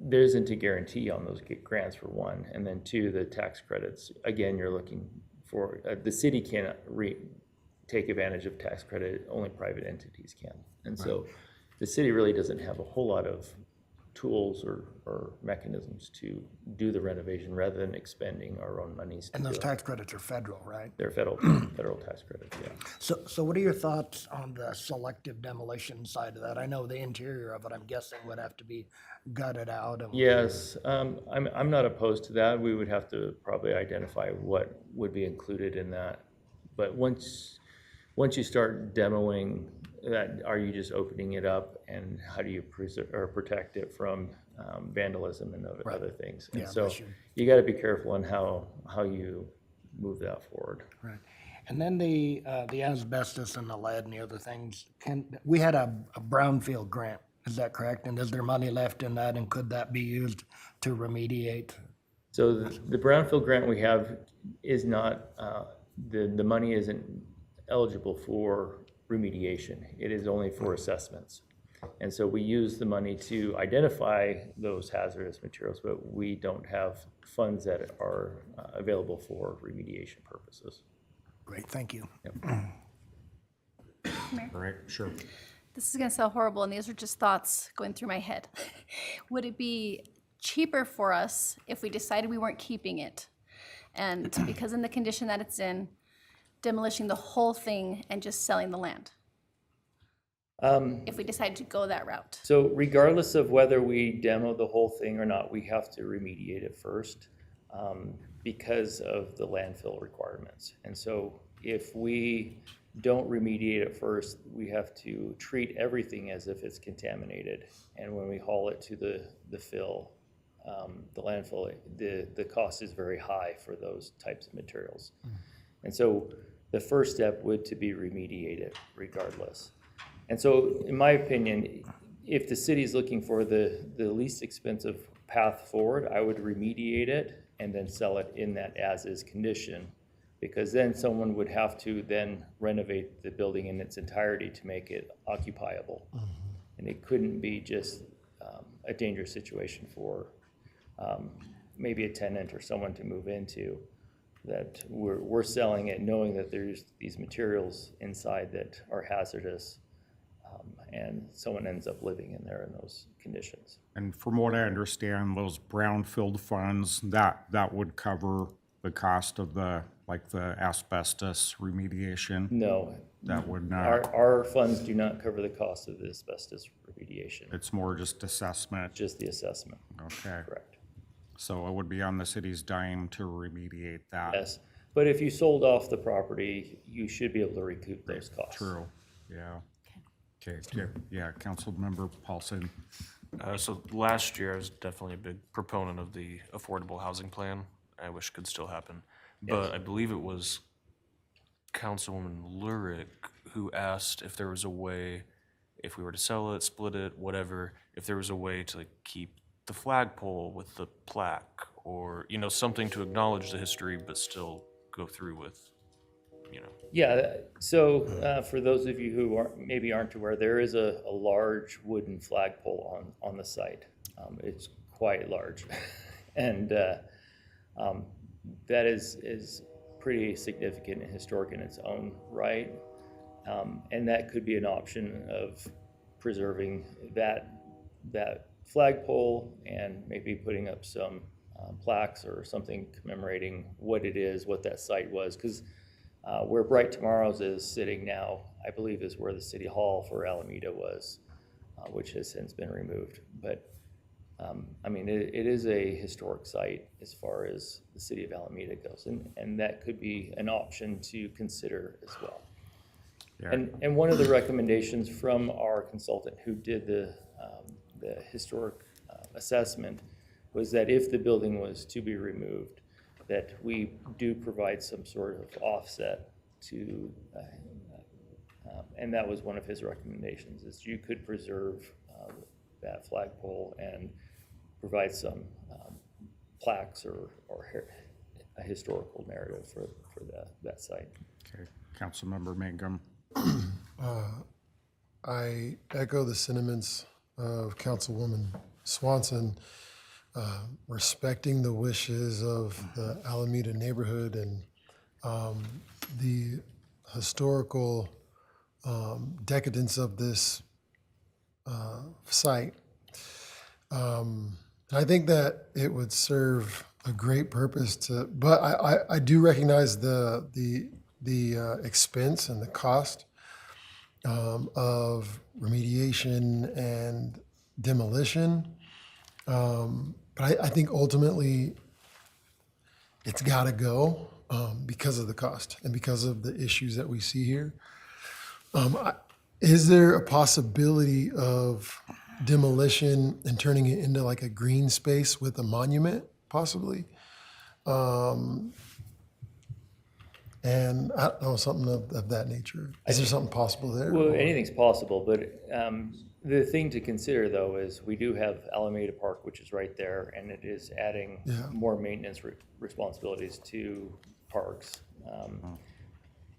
there isn't a guarantee on those grants, for one, and then two, the tax credits, again, you're looking for, the city can't take advantage of tax credit, only private entities can. And so the city really doesn't have a whole lot of tools or mechanisms to do the renovation rather than expending our own monies. And those tax credits are federal, right? They're federal tax credits, yeah. So what are your thoughts on the selective demolition side of that? I know the interior of it, I'm guessing, would have to be gutted out. Yes, I'm not opposed to that. We would have to probably identify what would be included in that. But once you start demoing that, are you just opening it up, and how do you preserve or protect it from vandalism and other things? And Yeah, so bless you. you got to be careful on how you move that forward. Right. And then the asbestos and the lead and the other things, we had a brownfield grant, is that correct? And is there money left in that, and could that be used to remediate? So the brownfield grant we have is not, the money isn't eligible for remediation. It is only for assessments. And so we use the money to identify those hazardous materials, but we don't have funds that are available for remediation purposes. Great, thank you. All right, sure. This is gonna sound horrible, and these are just thoughts going through my head. Would it be cheaper for us if we decided we weren't keeping it? And because in the condition that it's in, demolishing the whole thing and just selling the land? If we decide to go that route? So regardless of whether we demo the whole thing or not, we have to remediate it first because of the landfill requirements. And so if we don't remediate it first, we have to treat everything as if it's contaminated. And when we haul it to the fill, the landfill, the cost is very high for those types of materials. And so the first step would to be remediated regardless. And so in my opinion, if the city is looking for the least expensive path forward, I would remediate it and then sell it in that as-is condition, because then someone would have to then renovate the building in its entirety to make it occupiable. And it couldn't be just a dangerous situation for maybe a tenant or someone to move into, that we're selling it knowing that there's these materials inside that are hazardous, and someone ends up living in there in those conditions. And from what I understand, those brownfield funds, that would cover the cost of the asbestos remediation? No. That would not? Our funds do not cover the cost of the asbestos remediation, It's more just assessment? just the assessment, Okay. correct? So it would be on the city's dime to remediate that? Yes, but if you sold off the property, you should be able to recoup those costs. True, yeah. Okay, yeah, Councilmember Paulson. So last year, I was definitely a big proponent of the affordable housing plan. I wish it could still happen. But I believe it was Councilwoman Lurick who asked if there was a way, if we were to sell it, split it, whatever, if there was a way to keep the flagpole with the plaque, or, something to acknowledge the history, but still go through with, Yeah, so for those of you who maybe aren't aware, there is a large wooden flagpole on the site. It's quite large. And that is pretty significant and historic in its own right. And that could be an option of preserving that flagpole and maybe putting up some plaques or something commemorating what it is, what that site was. Because where Bright Tomorrows is sitting now, I believe is where the city hall for Alameda was, which has since been removed. But it is a historic site as far as the city of Alameda goes, and that could be an option to consider as well. Yeah. And one of the recommendations from our consultant who did the historic assessment was that if the building was to be removed, that we do provide some sort of offset to, and that was one of his recommendations, is you could preserve that flagpole and provide some plaques or a historical narrative for that site. Okay, Councilmember Mangum. I echo the sentiments of Councilwoman Swanson, respecting the wishes of the Alameda neighborhood and the historical decadence of this site. I think that it would serve a great purpose to, but I do recognize the expense and the cost of remediation and demolition. But I think ultimately it's got to go because of the cost and because of the issues that we see here. Is there a possibility of demolition and turning it into like a green space with a monument, possibly? And I don't know, something of that nature. Is there something possible there? Well, anything's possible, but the thing to consider though is we do have Alameda Park, which is right there, and it is adding more maintenance responsibilities to parks.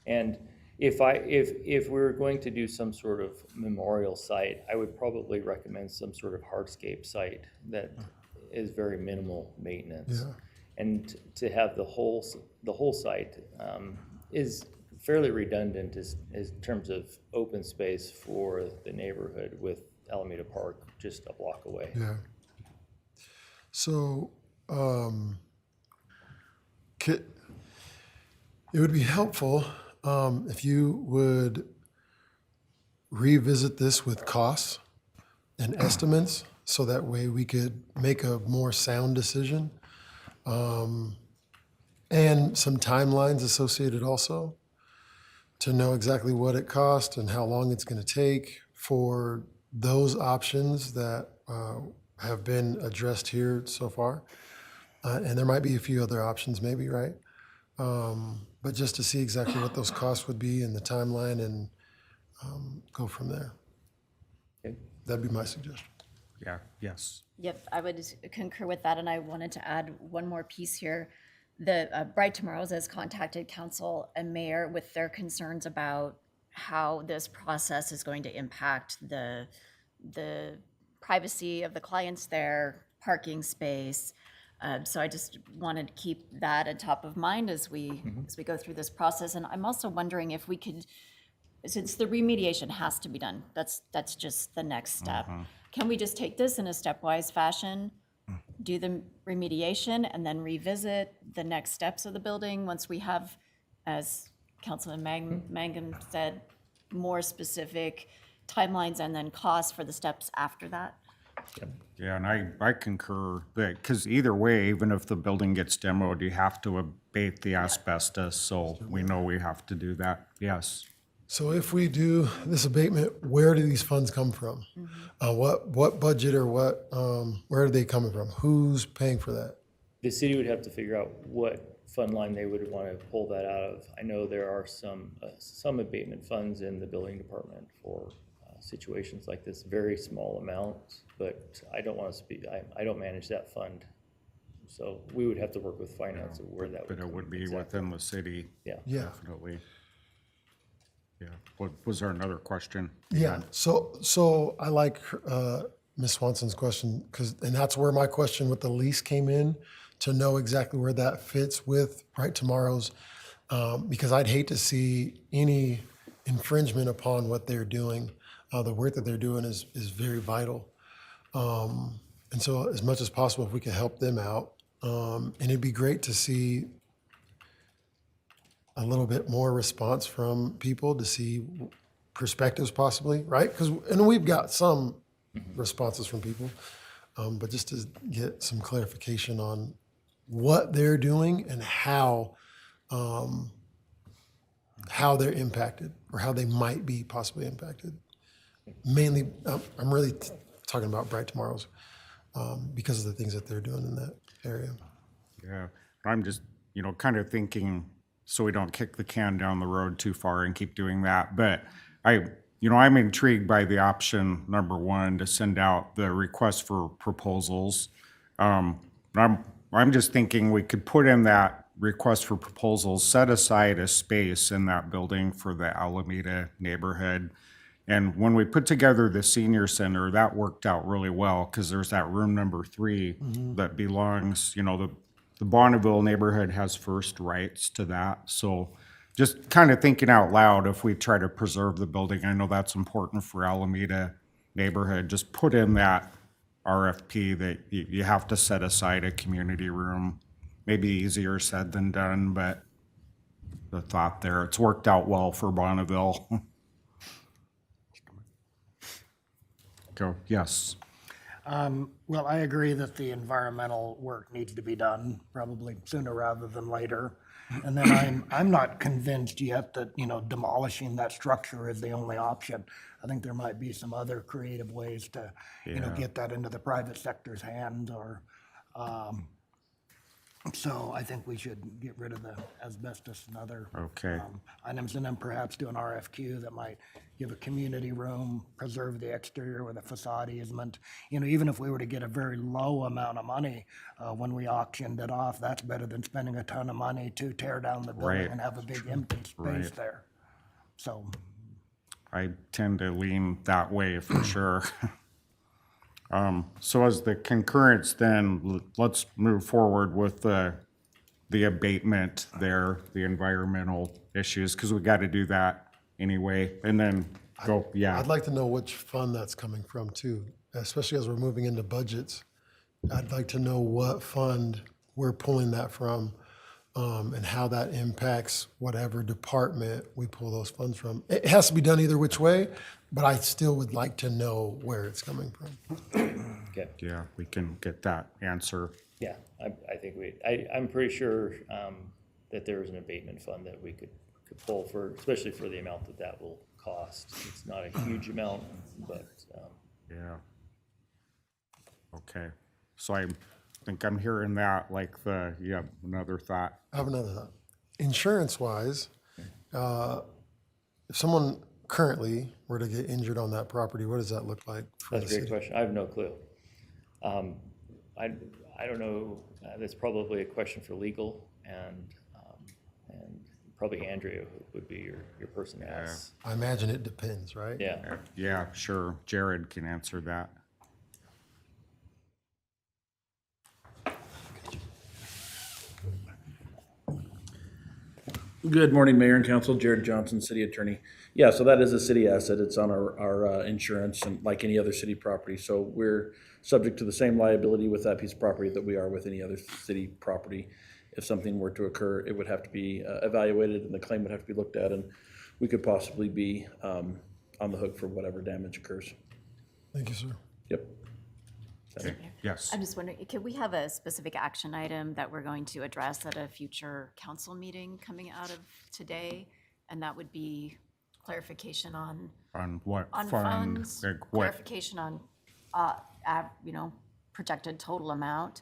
And if we're going to do some sort of memorial site, I would probably recommend some sort of hardscape site that is very minimal maintenance. Yeah. And to have the whole site is fairly redundant in terms of open space for the neighborhood with Alameda Park just a block away. Yeah. So, it would be helpful if you would revisit this with costs and estimates, so that way we could make a more sound decision. And some timelines associated also, to know exactly what it costs and how long it's going to take for those options that have been addressed here so far. And there might be a few other options maybe, right? But just to see exactly what those costs would be and the timeline, and go from there. Okay. That'd be my suggestion. Yeah, yes. Yep, I would concur with that, and I wanted to add one more piece here. The Bright Tomorrows has contacted council and mayor with their concerns about how this process is going to impact the privacy of the clients there, parking space. So I just wanted to keep that at top of mind as we go through this process. And I'm also wondering if we could, since the remediation has to be done, that's just the next step. Can we just take this in a stepwise fashion, do the remediation, and then revisit the next steps of the building once we have, as Councilman Mangum said, more specific timelines and then costs for the steps after that? Yeah, and I concur that, because either way, even if the building gets demoed, you have to abate the asbestos, so we know we have to do that, yes. So if we do this abatement, where do these funds come from? What budget or where are they coming from? Who's paying for that? The city would have to figure out what fund line they would want to pull that out of. I know there are some abatement funds in the building department for situations like this, very small amounts, but I don't want to speak, I don't manage that fund. So we would have to work with finance of where that would But come it would be exactly. within the city, Yeah. Yeah. definitely. Yeah, was there another question? Yeah, so I like Ms. Swanson's question, and that's where my question with the lease came in, to know exactly where that fits with Bright Tomorrow's, because I'd hate to see any infringement upon what they're doing. The work that they're doing is very vital. And so as much as possible, if we could help them out, and it'd be great to see a little bit more response from people, to see perspectives possibly, right? And we've got some responses from people, but just to get some clarification on what they're doing and how they're impacted, or how they might be possibly impacted. Mainly, I'm really talking about Bright Tomorrow's, because of the things that they're doing in that area. Yeah, I'm just, kind of thinking, so we don't kick the can down the road too far and keep doing that. But I'm intrigued by the option number one, to send out the request for proposals. I'm just thinking we could put in that request for proposals, set aside a space in that building for the Alameda neighborhood. And when we put together the senior center, that worked out really well because there's that room number 3 that belongs, the Bonneville neighborhood has first rights to that. So just kind of thinking out loud, if we try to preserve the building, I know that's important for Alameda neighborhood, just put in that RFP that you have to set aside a community room. Maybe easier said than done, but the thought there, it's worked out well for Bonneville. Go, yes. Well, I agree that the environmental work needs to be done probably sooner rather than later. And then I'm not convinced yet that, demolishing that structure is the only option. I think there might be some other creative ways to, get that into the private sector's hands or, so I think we should get rid of the asbestos and other Okay. items, and then perhaps do an RFQ that might give a community room, preserve the exterior with a facade easement. Even if we were to get a very low amount of money when we auctioned it off, that's better than spending a ton of money to tear down the building Right. and have a big empty space Right. there. So, I tend to lean that way for sure. So as the concurrence, then let's move forward with the abatement there, the environmental issues, because we got to do that anyway. And then go, yeah. I'd like to know which fund that's coming from too, especially as we're moving into budgets. I'd like to know what fund we're pulling that from, and how that impacts whatever department we pull those funds from. It has to be done either which way, but I still would like to know where it's coming from. Okay. Yeah, we can get that answer. Yeah, I think I'm pretty sure that there is an abatement fund that we could pull for, especially for the amount that will cost. It's not a huge amount, but Yeah. Okay. So I think I'm hearing that, like you have another thought. I have another thought. Insurance-wise, if someone currently were to get injured on that property, what does that look like for the that's a great city? question. I have no clue. I don't know. That's probably a question for legal, and probably Andrea would be your person to ask. I imagine it depends, right? Yeah. Yeah, sure. Jared can answer that. Good morning, Mayor and Council. Jared Johnson, City Attorney. Yeah, so that is a city asset. It's on our insurance and like any other city property. So we're subject to the same liability with that piece of property that we are with any other city property. If something were to occur, it would have to be evaluated and the claim would have to be looked at, and we could possibly be on the hook for whatever damage occurs. Thank you, sir. Yep. Yes. I'm just wondering, could we have a specific action item that we're going to address at a future council meeting coming out of today? And that would be clarification on what on fund? funds, Like what? clarification on, projected total amount,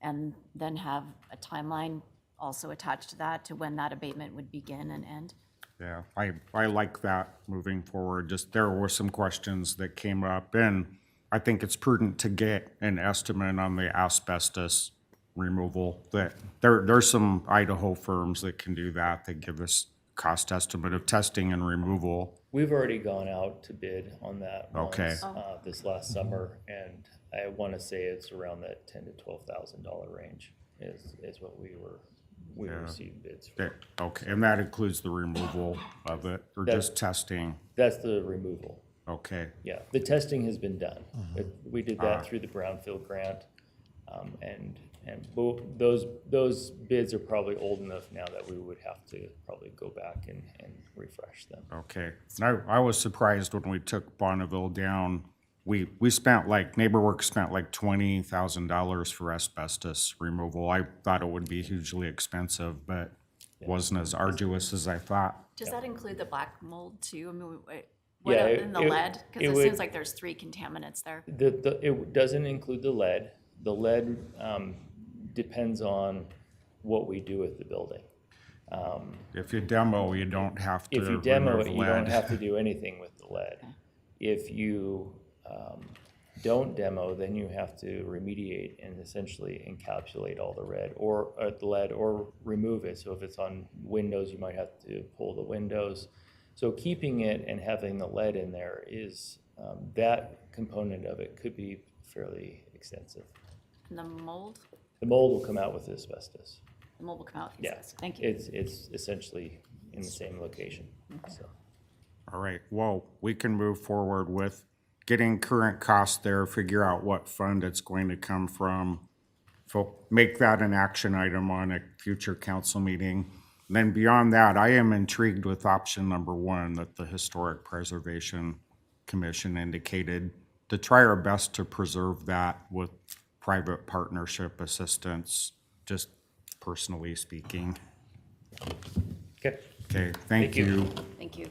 and then have a timeline also attached to that, to when that abatement would begin and end. Yeah, I like that moving forward. Just there were some questions that came up, and I think it's prudent to get an estimate on the asbestos removal. That there's some Idaho firms that can do that. They give us cost estimate of testing and removal. We've already gone out to bid on that Okay. once, this last summer, and I want to say it's around that $10,000 to $12,000 range is what we received bids for. Okay, and that includes the removal of it, or just testing? That's the removal. Okay, Yeah, the testing has been done. We did that through the Brownfield grant, and those bids are probably old enough now that we would have to probably go back and refresh them. okay. And I was surprised when we took Bonneville down. We spent NeighborWorks spent like $20,000 for asbestos removal. I thought it would be hugely expensive, but wasn't as arduous as I thought. Does that include the black mold too? I mean, Yeah, what, and the lead? Because it it would- seems like there's 3 contaminants there. It doesn't include the lead. The lead depends on what we do with the building. If you demo, you don't have to If you demo remove it, you don't lead. have to do anything with the lead. If you don't demo, then you have to remediate and essentially encapsulate all the lead or remove it. So if it's on windows, you might have to pull the windows. So keeping it and having the lead in there is, that component of it could be fairly extensive. And the mold? The mold will come out with asbestos. The mold will come out with Yeah, asbestos. Thank you. it's essentially in the same location, so. All right, well, we can move forward with getting current costs there, figure out what fund it's going to come from. Make that an action item on a future council meeting. Then beyond that, I am intrigued with option number 1 that the Historic Preservation Commission indicated, to try our best to preserve that with private partnership assistance, just personally speaking. Okay. Okay, thank you. Thank you.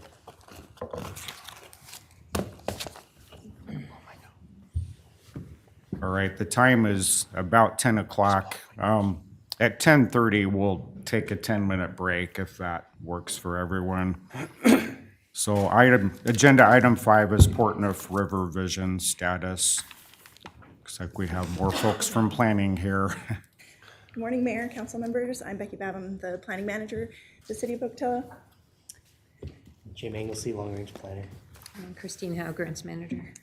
All right, the time is about 10 o'clock. At 10:30, we'll take a 10-minute break if that works for everyone. So agenda item 5 is Portneuf River Vision status. Looks like we have more folks from planning here. Good morning, Mayor and council members. I'm Becky Babham, the planning manager for the city of Pocatello. Jim Anglesey, Long Range Planner. And Christine Howe, grants manager.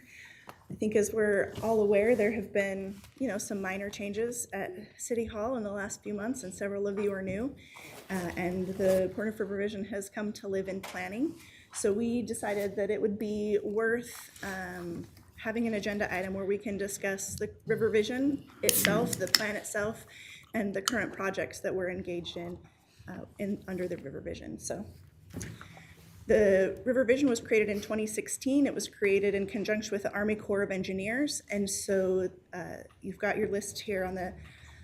I think as we're all aware, there have been, some minor changes at City Hall in the last few months, and several of you are new. And the Portneuf River Vision has come to live in planning. So we decided that it would be worth having an agenda item where we can discuss the River Vision itself, the plan itself, and the current projects that we're engaged in, under the River Vision. So the River Vision was created in 2016. It was created in conjunction with the Army Corps of Engineers. And so you've got your list here on the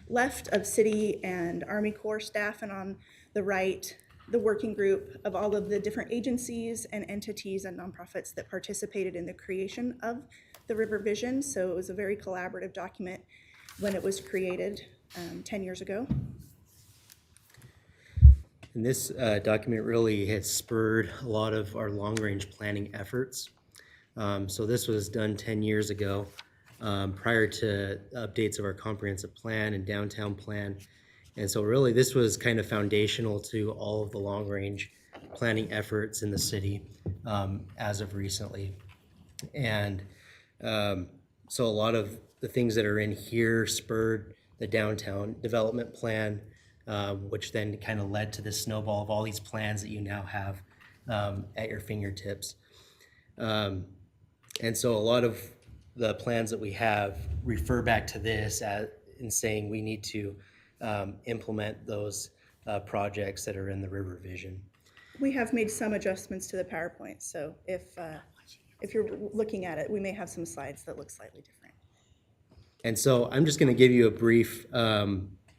left of city and Army Corps staff, and on the right, the working group of all of the different agencies and entities and nonprofits that participated in the creation of the River Vision. So it was a very collaborative document when it was created 10 years ago. And this document really has spurred a lot of our long-range planning efforts. So this was done 10 years ago, prior to updates of our comprehensive plan and downtown plan. And so really this was kind of foundational to all of the long-range planning efforts in the city as of recently. And so a lot of the things that are in here spurred the downtown development plan, which then kind of led to this snowball of all these plans that you now have at your fingertips. And so a lot of the plans that we have refer back to this in saying we need to implement those projects that are in the River Vision. We have made some adjustments to the PowerPoint, so if you're looking at it, we may have some slides that look slightly different. And so I'm just going to give you a brief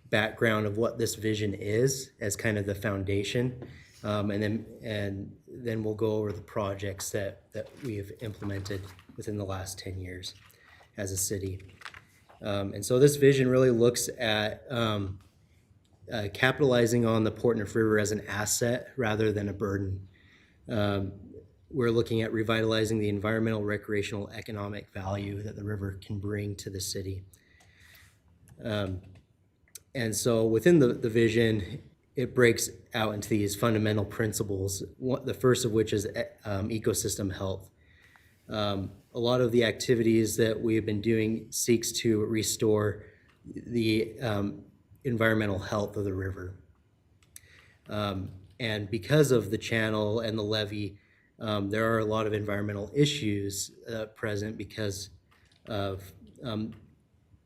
background of what this vision is as kind of the foundation, and then we'll go over the projects that we have implemented within the last 10 years as a city. And so this vision really looks at capitalizing on the Portneuf River as an asset rather than a burden. We're looking at revitalizing the environmental, recreational, economic value that the river can bring to the city. And so within the vision, it breaks out into these fundamental principles, the first of which is ecosystem health. A lot of the activities that we have been doing seeks to restore the environmental health of the river. And because of the channel and the levee, there are a lot of environmental issues present because of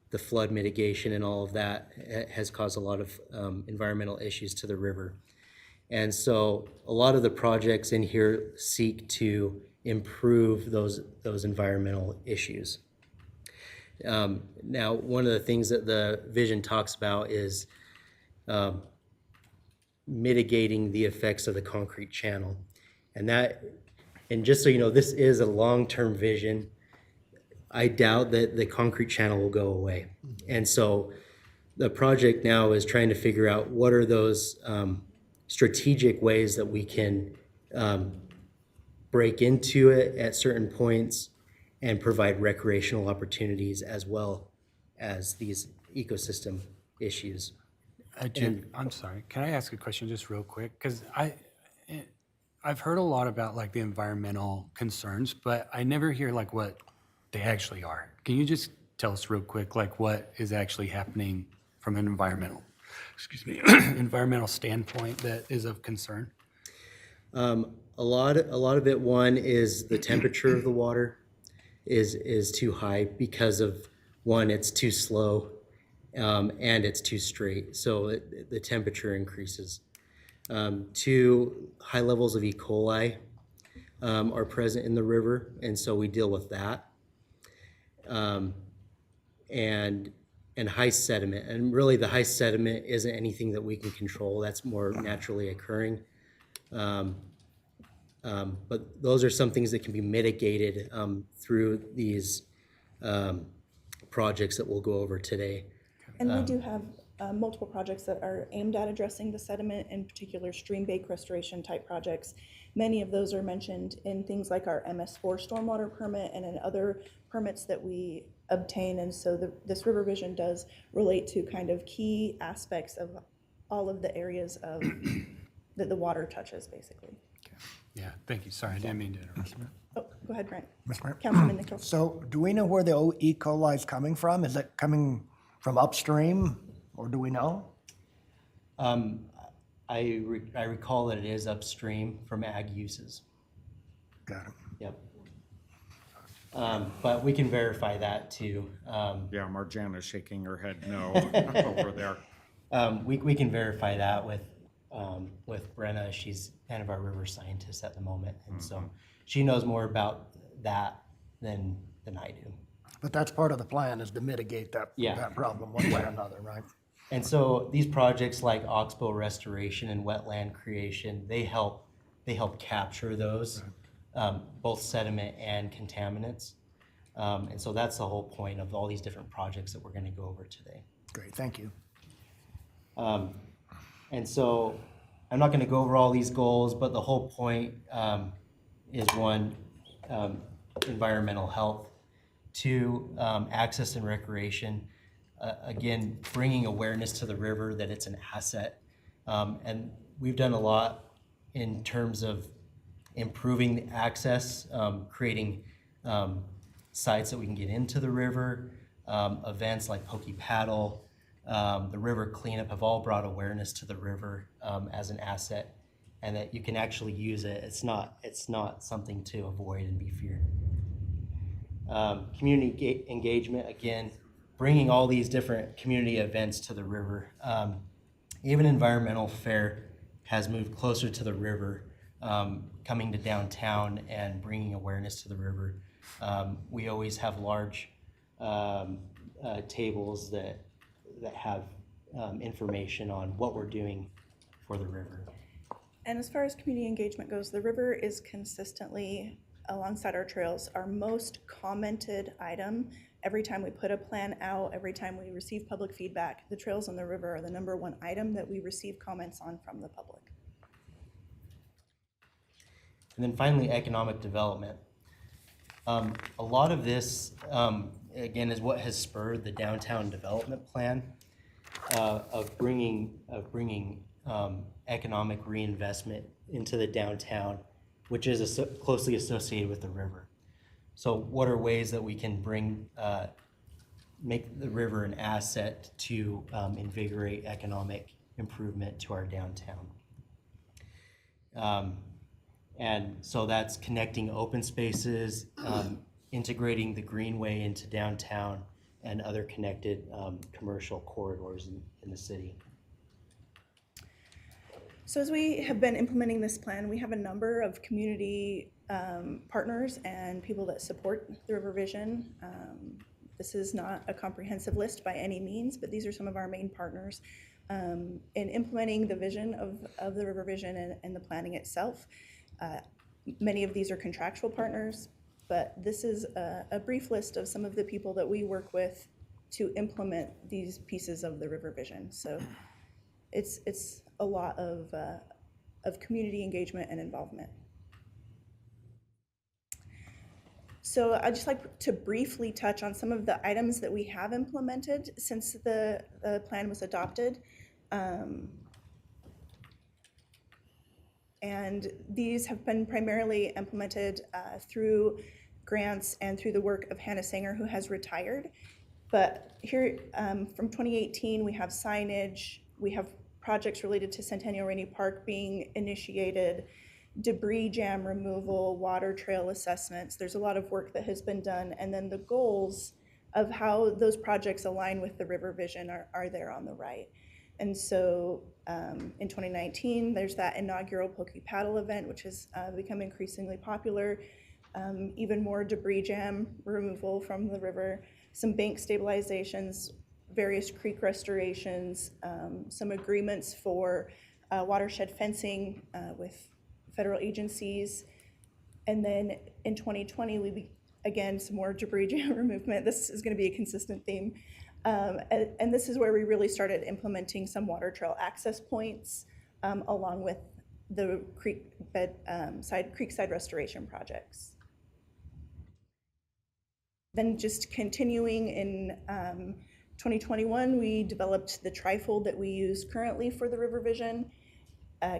the flood mitigation, and all of that has caused a lot of environmental issues to the river. And so a lot of the projects in here seek to improve those environmental issues. Now, one of the things that the vision talks about is mitigating the effects of the concrete channel. And just so you know, this is a long-term vision. I doubt that the concrete channel will go away. And so the project now is trying to figure out what are those strategic ways that we can break into it at certain points and provide recreational opportunities as well as these ecosystem issues. Jim, I'm sorry, can I ask a question just real quick? Because I've heard a lot about like the environmental concerns, but I never hear like what they actually are. Can you just tell us real quick, like what is actually happening from an environmental standpoint that is of concern? A lot of it, one, is the temperature of the water is too high because of, one, it's too slow, and it's too straight, so the temperature increases. Two, high levels of E. coli are present in the river, and so we deal with that. And high sediment, and really the high sediment isn't anything that we can control. That's more naturally occurring. But those are some things that can be mitigated through these projects that we'll go over today. And we do have multiple projects that are aimed at addressing the sediment, in particular stream bank restoration type projects. Many of those are mentioned in things like our MS4 stormwater permit and in other permits that we obtain. And so this river vision does relate to kind of key aspects of all of the areas of that the water touches, basically. Yeah, thank you. Sorry, I didn't mean to interrupt. Oh, go ahead, Brent. Mr. Mayor? Councilman Nichols. So do we know where the E. coli is coming from? Is it coming from upstream, or do we know? I recall that it is upstream from ag uses. Got it. Yep. But we can verify that too. Yeah, Marjana's shaking her head no over there. We can verify that with Brenna. She's kind of our river scientist at the moment, and so she knows more about that than I do. But that's part of the plan, is to mitigate that, Yeah. that problem one way or another, right? And so these projects like oxbow restoration and wetland creation, they help capture those, both sediment and contaminants. And so that's the whole point of all these different projects that we're going to go over today. Great, thank you. And so I'm not going to go over all these goals, but the whole point is, one, environmental health, two, access and recreation. Again, bringing awareness to the river that it's an asset. And we've done a lot in terms of improving the access, creating sites that we can get into the river, events like Pocatello, the river cleanup have all brought awareness to the river as an asset, and that you can actually use it. It's not something to avoid and be feared. Community engagement, again, bringing all these different community events to the river. Even Environmental Fair has moved closer to the river, coming to downtown and bringing awareness to the river. We always have large tables that have information on what we're doing for the river. And as far as community engagement goes, the river is consistently, alongside our trails, our most commented item. Every time we put a plan out, every time we receive public feedback, the trails on the river are the #1 item that we receive comments on from the public. And then finally, economic development. A lot of this, again, is what has spurred the downtown development plan of bringing economic reinvestment into the downtown, which is closely associated with the river. So what are ways that we can make the river an asset to invigorate economic improvement to our downtown? And so that's connecting open spaces, integrating the greenway into downtown, and other connected commercial corridors in the city. So as we have been implementing this plan, we have a number of community partners and people that support the River Vision. This is not a comprehensive list by any means, but these are some of our main partners in implementing the vision of the River Vision and the planning itself. Many of these are contractual partners, but this is a brief list of some of the people that we work with to implement these pieces of the River Vision. So it's a lot of community engagement and involvement. So I'd just like to briefly touch on some of the items that we have implemented since the plan was adopted. And these have been primarily implemented through grants and through the work of Hannah Sanger, who has retired. But here, from 2018, we have signage, we have projects related to Centennial Rainy Park being initiated, debris jam removal, water trail assessments. There's a lot of work that has been done. And then the goals of how those projects align with the river vision are there on the right. And so in 2019, there's that inaugural Pocatello event, which has become increasingly popular. Even more debris jam removal from the river, some bank stabilizations, various creek restorations, some agreements for watershed fencing with federal agencies. And then in 2020, again, some more debris jam removal. This is going to be a consistent theme. And this is where we really started implementing some water trail access points along with the creekside restoration projects. Then just continuing in 2021, we developed the trifold that we use currently for the river vision,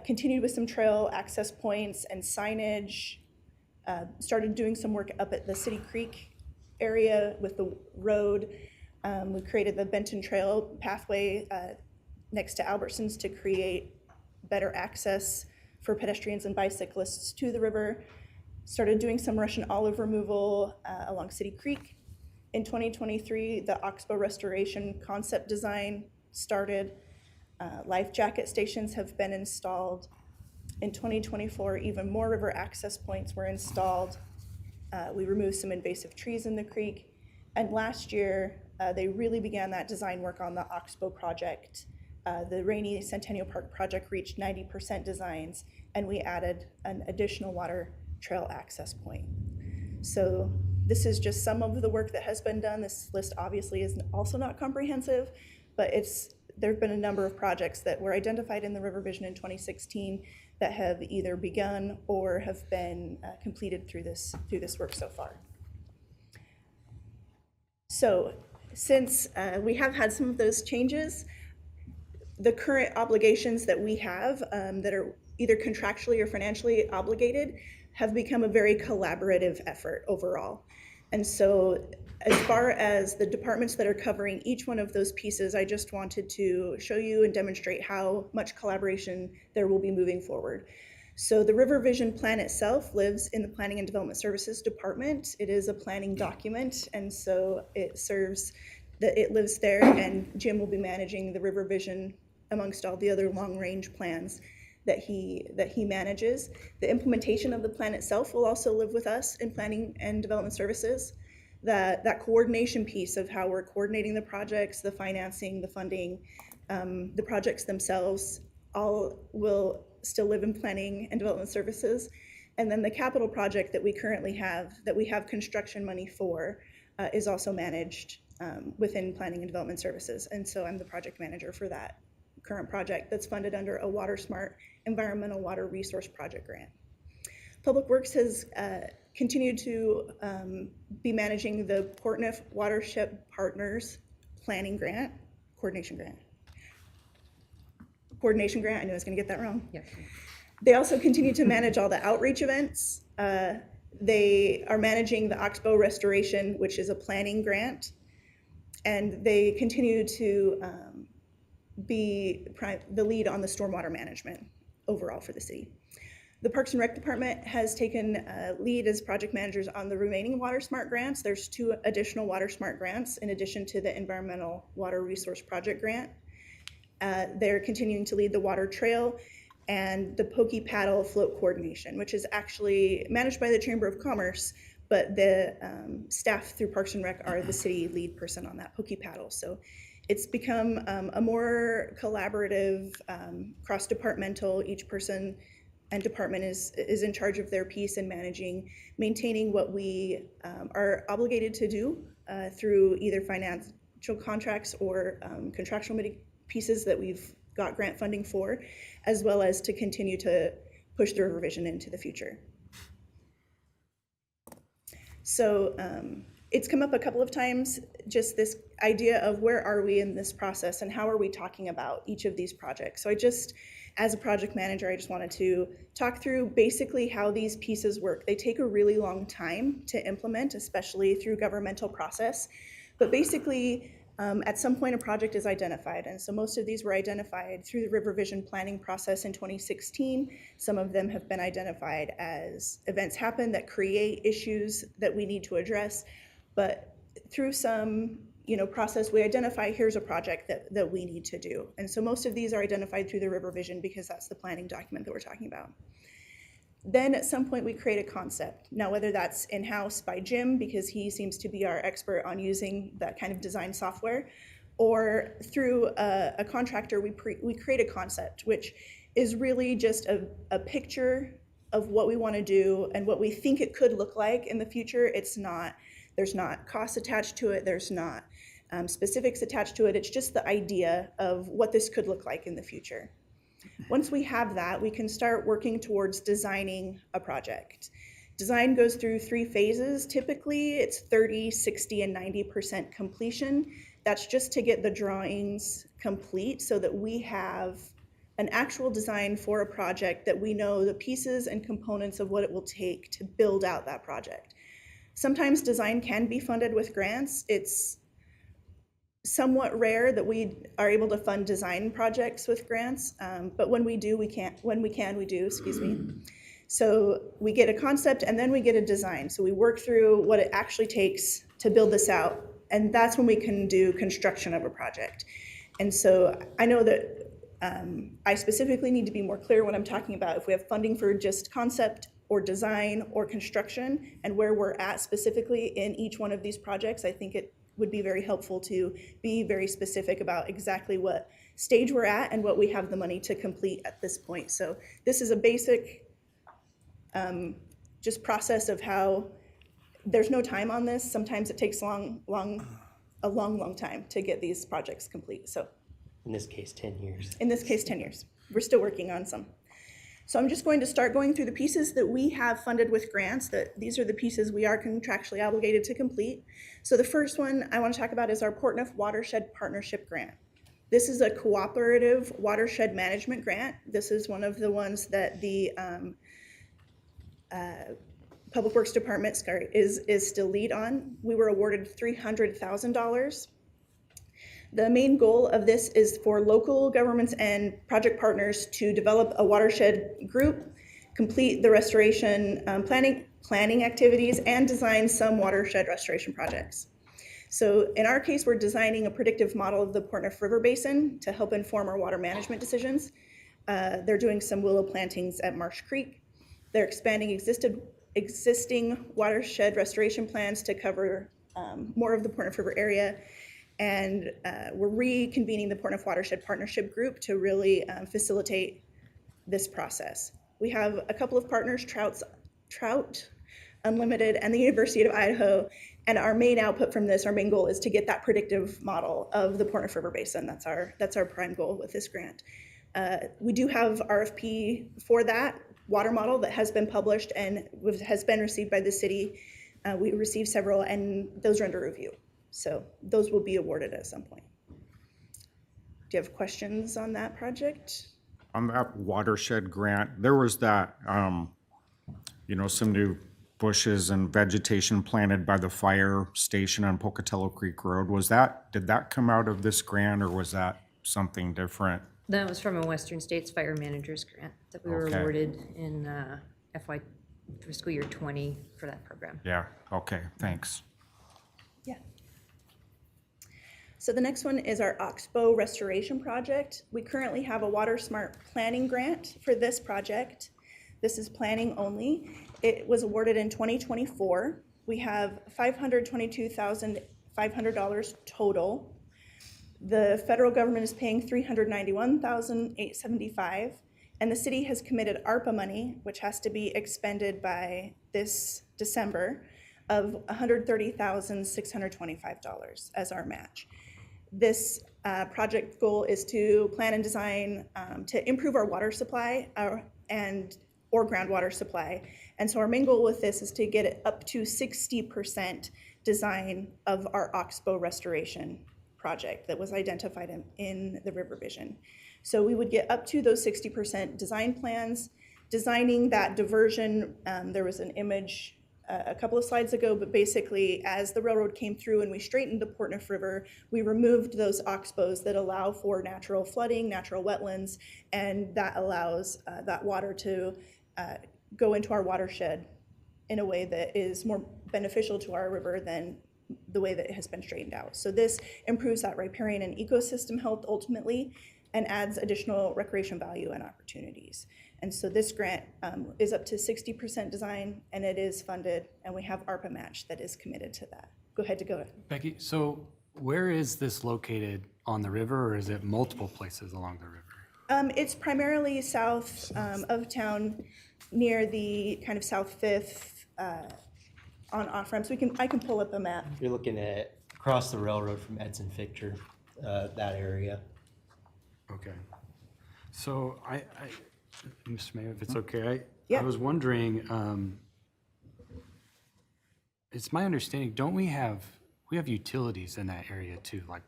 continued with some trail access points and signage, started doing some work up at the City Creek area with the road. We created the Benton Trail pathway next to Albertsons to create better access for pedestrians and bicyclists to the river. Started doing some Russian olive removal along City Creek. In 2023, the Oxbow restoration concept design started. Life jacket stations have been installed. In 2024, even more river access points were installed. We removed some invasive trees in the creek. And last year, they really began that design work on the Oxbow project. The Rainy Centennial Park project reached 90% designs, and we added an additional water trail access point. So this is just some of the work that has been done. This list obviously is also not comprehensive, but there have been a number of projects that were identified in the River Vision in 2016 that have either begun or have been completed through this work so far. So since we have had some of those changes, the current obligations that we have that are either contractually or financially obligated have become a very collaborative effort overall. And so as far as the departments that are covering each one of those pieces, I just wanted to show you and demonstrate how much collaboration there will be moving forward. So the River Vision Plan itself lives in the Planning and Development Services Department. It is a planning document, and so it lives there, and Jim will be managing the River Vision amongst all the other long-range plans that he manages. The implementation of the plan itself will also live with us in Planning and Development Services. That coordination piece of how we're coordinating the projects, the financing, the funding, the projects themselves, all will still live in Planning and Development Services. And then the capital project that we currently have, that we have construction money for, is also managed within Planning and Development Services. And so I'm the project manager for that current project that's funded under a WaterSmart Environmental Water Resource Project grant. Public Works has continued to be managing the Portneuf Watershed Partners Planning Grant, Coordination Grant, I knew I was gonna get that wrong. Yep. They also continue to manage all the outreach events. They are managing the Oxbow Restoration, which is a planning grant, and they continue to be the lead on the stormwater management overall for the city. The Parks and Rec Department has taken lead as project managers on the remaining WaterSmart grants. There's 2 additional WaterSmart grants in addition to the Environmental Water Resource Project grant. They're continuing to lead the water trail and the Pokey Paddle float coordination, which is actually managed by the Chamber of Commerce, but the staff through Parks and Rec are the city lead person on that Pokey Paddle. So it's become a more collaborative, cross-departmental. Each person and department is in charge of their piece and maintaining what we are obligated to do through either financial contracts or contractual pieces that we've got grant funding for, as well as to continue to push the River Vision into the future. So it's come up a couple of times, just this idea of where are we in this process and how are we talking about each of these projects. So as a project manager, I just wanted to talk through basically how these pieces work. They take a really long time to implement, especially through governmental process. But basically, at some point a project is identified. And so most of these were identified through the River Vision planning process in 2016. Some of them have been identified as events happen that create issues that we need to address. But through some process, we identify here's a project that we need to do. And so most of these are identified through the River Vision because that's the planning document that we're talking about. Then at some point we create a concept. Now, whether that's in-house by Jim, because he seems to be our expert on using that kind of design software, or through a contractor, we create a concept, which is really just a picture of what we want to do and what we think it could look like in the future. There's not costs attached to it. There's not specifics attached to it. It's just the idea of what this could look like in the future. Once we have that, we can start working towards designing a project. Design goes through 3 phases. Typically, it's 30, 60, and 90% completion. That's just to get the drawings complete so that we have an actual design for a project that we know the pieces and components of what it will take to build out that project. Sometimes design can be funded with grants. It's somewhat rare that we are able to fund design projects with grants, but when we do, we do, excuse me. So we get a concept and then we get a design. So we work through what it actually takes to build this out, and that's when we can do construction of a project. And so I know that I specifically need to be more clear when I'm talking about if we have funding for just concept or design or construction and where we're at specifically in each one of these projects. I think it would be very helpful to be very specific about exactly what stage we're at and what we have the money to complete at this point. So this is a basic just process of how there's no time on this. Sometimes it takes a long time to get these projects complete. So In this case, 10 years. in this case, 10 years. We're still working on some. So I'm just going to start going through the pieces that we have funded with grants, that these are the pieces we are contractually obligated to complete. So the first one I want to talk about is our Portneuf Watershed Partnership Grant. This is a cooperative watershed management grant. This is one of the ones that the Public Works Department is still lead on. We were awarded $300,000. The main goal of this is for local governments and project partners to develop a watershed group, complete the restoration planning activities, and design some watershed restoration projects. So in our case, we're designing a predictive model of the Portneuf River Basin to help inform our water management decisions. They're doing some willow plantings at Marsh Creek. They're expanding existing watershed restoration plans to cover more of the Portneuf River area. And we're reconvening the Portneuf Watershed Partnership Group to really facilitate this process. We have a couple of partners, Trout Unlimited and the University of Idaho, and our main output from this, our main goal is to get that predictive model of the Portneuf River Basin. That's our prime goal with this grant. We do have RFP for that water model that has been published and has been received by the city. We received several, and those are under review. So those will be awarded at some point. Do you have questions on that project? On that watershed grant, there was that, some new bushes and vegetation planted by the fire station on Pocatello Creek Road. Did that come out of this grant, or was that something different? That was from a Western States Fire Managers Grant that we were Okay. awarded in FY fiscal year 20 for that program. Yeah, okay, thanks. Yeah. So the next one is our Oxbow Restoration Project. We currently have a Water Smart Planning Grant for this project. This is planning only. It was awarded in 2024. We have $522,500 total. The federal government is paying $391,875, and the city has committed ARPA money, which has to be expended by this December, of $130,625 as our match. This project goal is to plan and design to improve our water supply or groundwater supply, And so our main goal with this is to get it up to 60% design of our oxbow restoration project that was identified in the River Vision. So we would get up to those 60% design plans, designing that diversion. There was an image a couple of slides ago, but basically as the railroad came through and we straightened the Portneuf River, we removed those oxbows that allow for natural flooding, natural wetlands, and that allows that water to go into our watershed in a way that is more beneficial to our river than the way that it has been straightened out. So this improves that riparian and ecosystem health ultimately and adds additional recreation value and opportunities. And so this grant is up to 60% design, and it is funded, and we have ARPA match that is committed to that. Go ahead. Becky, so where is this located on the river, or is it multiple places along the river? It's primarily south of town, near the kind of South Fifth on off ramps. I can pull up a map. You're looking at across the railroad from Edson Victor, that area. Okay. So Mr. Mayor, if it's okay, Yeah. I was wondering, it's my understanding, we have utilities in that area too, like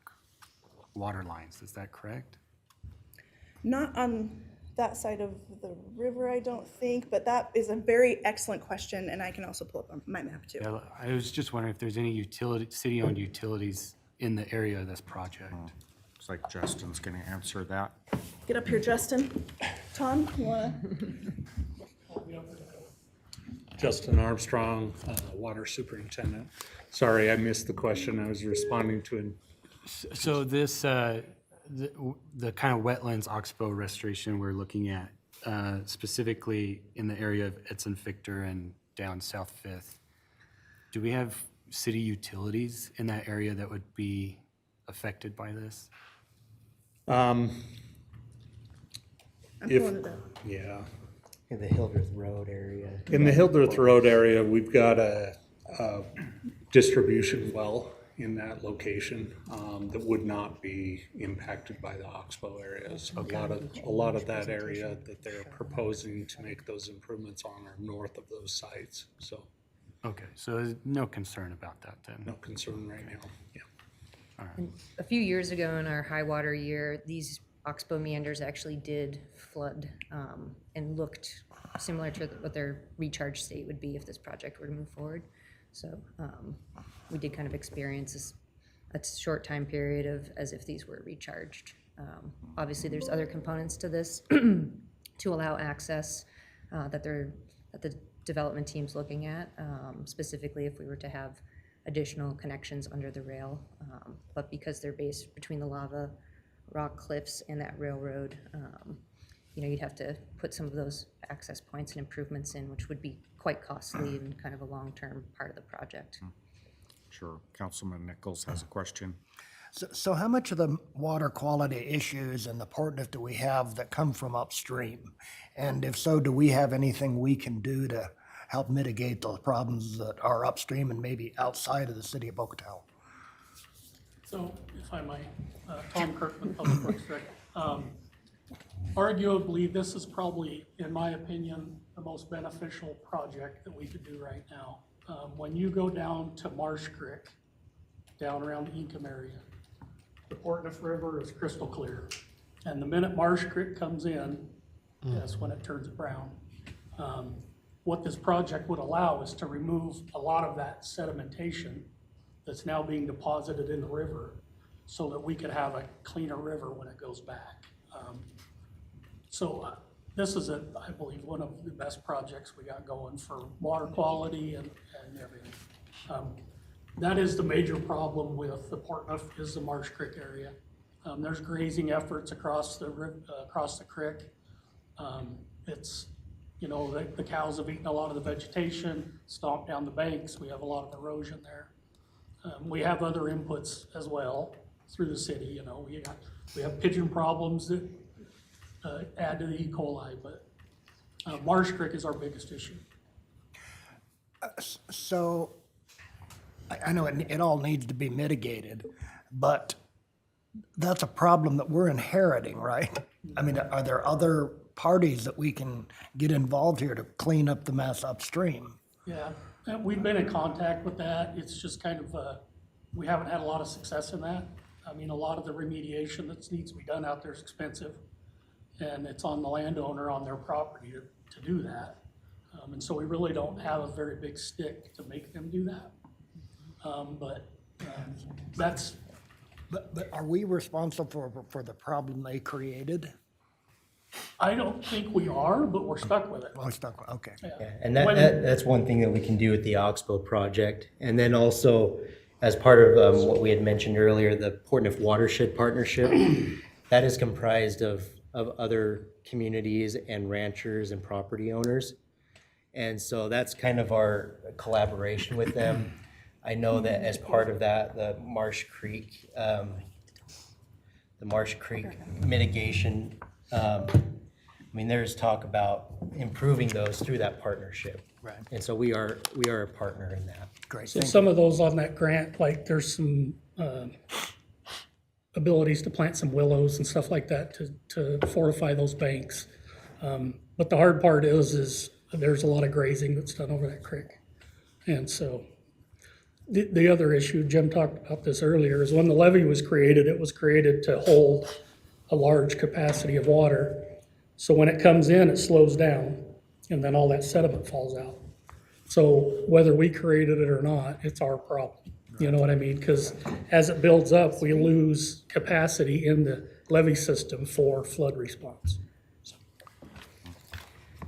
water lines, is that correct? Not on that side of the river, I don't think, but that is a very excellent question, and I can also pull up my map too. Yeah, I was just wondering if there's any city-owned utilities in the area of this project. Looks like Justin's gonna answer that. Get up here, Justin. Tom, you wanna? Justin Armstrong, Water Superintendent. Sorry, I missed the question. I was responding to an. So this, the kind of wetlands oxbow restoration we're looking at, specifically in the area of Edson Victor and down South Fifth, do we have city utilities in that area that would be affected by this? I'm If- pulling it up. Yeah. In the Hildreth Road area. In the Hildreth Road area, we've got a distribution well in that location that would not be impacted by the oxbow areas. A lot of that area that they're proposing to make those improvements on are north of those sites. So Okay, so there's no concern about that then? no concern right now. Yeah. A few years ago in our high water year, these oxbow meanders actually did flood and looked similar to what their recharge state would be if this project were to move forward. So we did kind of experience a short time period of as if these were recharged. Obviously, there's other components to this to allow access that the development team's looking at, specifically if we were to have additional connections under the rail. But because they're based between the lava rock cliffs and that railroad, you'd have to put some of those access points and improvements in, which would be quite costly and kind of a long-term part of the project. Sure. Councilman Nichols has a question. So how much of the water quality issues in the Portneuf do we have that come from upstream? And if so, do we have anything we can do to help mitigate those problems that are upstream and maybe outside of the city of Pocatello? So, if I might, Tom Kirkman, Public Works Director. Arguably, this is probably, in my opinion, the most beneficial project that we could do right now. When you go down to Marsh Creek, down around the Inkom area, the Portneuf River is crystal clear. And the minute Marsh Creek comes in, that's when it turns brown. What this project would allow is to remove a lot of that sedimentation that's now being deposited in the river so that we could have a cleaner river when it goes back. This is, I believe, one of the best projects we got going for water quality and everything. That is the major problem with the Portneuf is the Marsh Creek area. There's grazing efforts across the creek. It's, the cows have eaten a lot of the vegetation, stomped down the banks. We have a lot of erosion there. We have other inputs as well through the city. We have pigeon problems that add to the E. coli, but Marsh Creek is our biggest issue. So I know it all needs to be mitigated, but that's a problem that we're inheriting, right? I mean, are there other parties that we can get involved here to clean up the mess upstream. Yeah, and we've been in contact with that. It's just kind of, we haven't had a lot of success in that. I mean, a lot of the remediation that needs to be done out there is expensive, and it's on the landowner on their property to do that. And so we really don't have a very big stick to make them do that. That's, But are we responsible for the problem they created? I don't think we are, but we're stuck with it. Well, stuck, okay. Yeah, and that's one thing that we can do with the Oxbow project. And then also, as part of what we had mentioned earlier, the Portneuf Watershed Partnership, that is comprised of other communities and ranchers and property owners. And so that's kind of our collaboration with them. I know that as part of that, the Marsh Creek mitigation, I mean, there's talk about improving those through that partnership. Right. And so we are a partner in that. Great. So some of those on that grant, like there's some abilities to plant some willows and stuff like that to fortify those banks. But the hard part is there's a lot of grazing that's done over that creek. And so the other issue, Jim talked about this earlier, is when the levee was created, it was created to hold a large capacity of water. So when it comes in, it slows down, and then all that sediment falls out. So whether we created it or not, it's our problem. You know what I mean? Because as it builds up, we lose capacity in the levee system for flood response.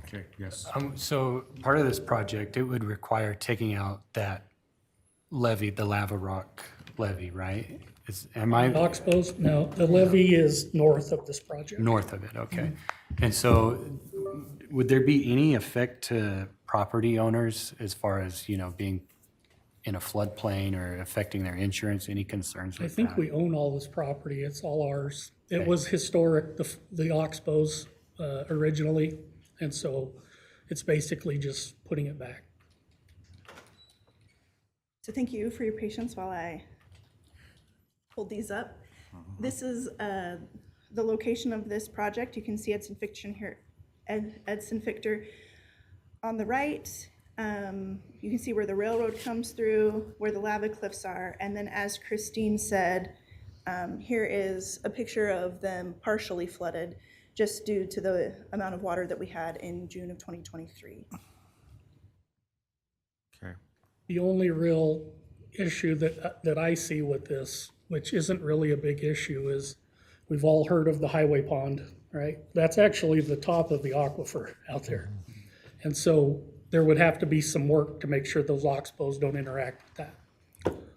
Okay, yes. So part of this project, it would require taking out that levee, the lava rock levee, right? Am I Oxbows, no, the levee is north of this project. north of it? Okay. And so would there be any effect to property owners as far as, being in a floodplain or affecting their insurance? Any concerns I with think that? we own all this property, it's all ours. It was historic, the Oxbows originally, and so it's basically just putting it back. So thank you for your patience while I hold these up. This is the location of this project. You can see Edson Fichter here, Edson Fichter on the right. You can see where the railroad comes through, where the lava cliffs are, and then as Christine said, here is a picture of them partially flooded just due to the amount of water that we had in June of 2023. Okay. The only real issue that I see with this, which isn't really a big issue, is we've all heard of the highway pond, right? That's actually the top of the aquifer out there. And so there would have to be some work to make sure those oxbows don't interact with that,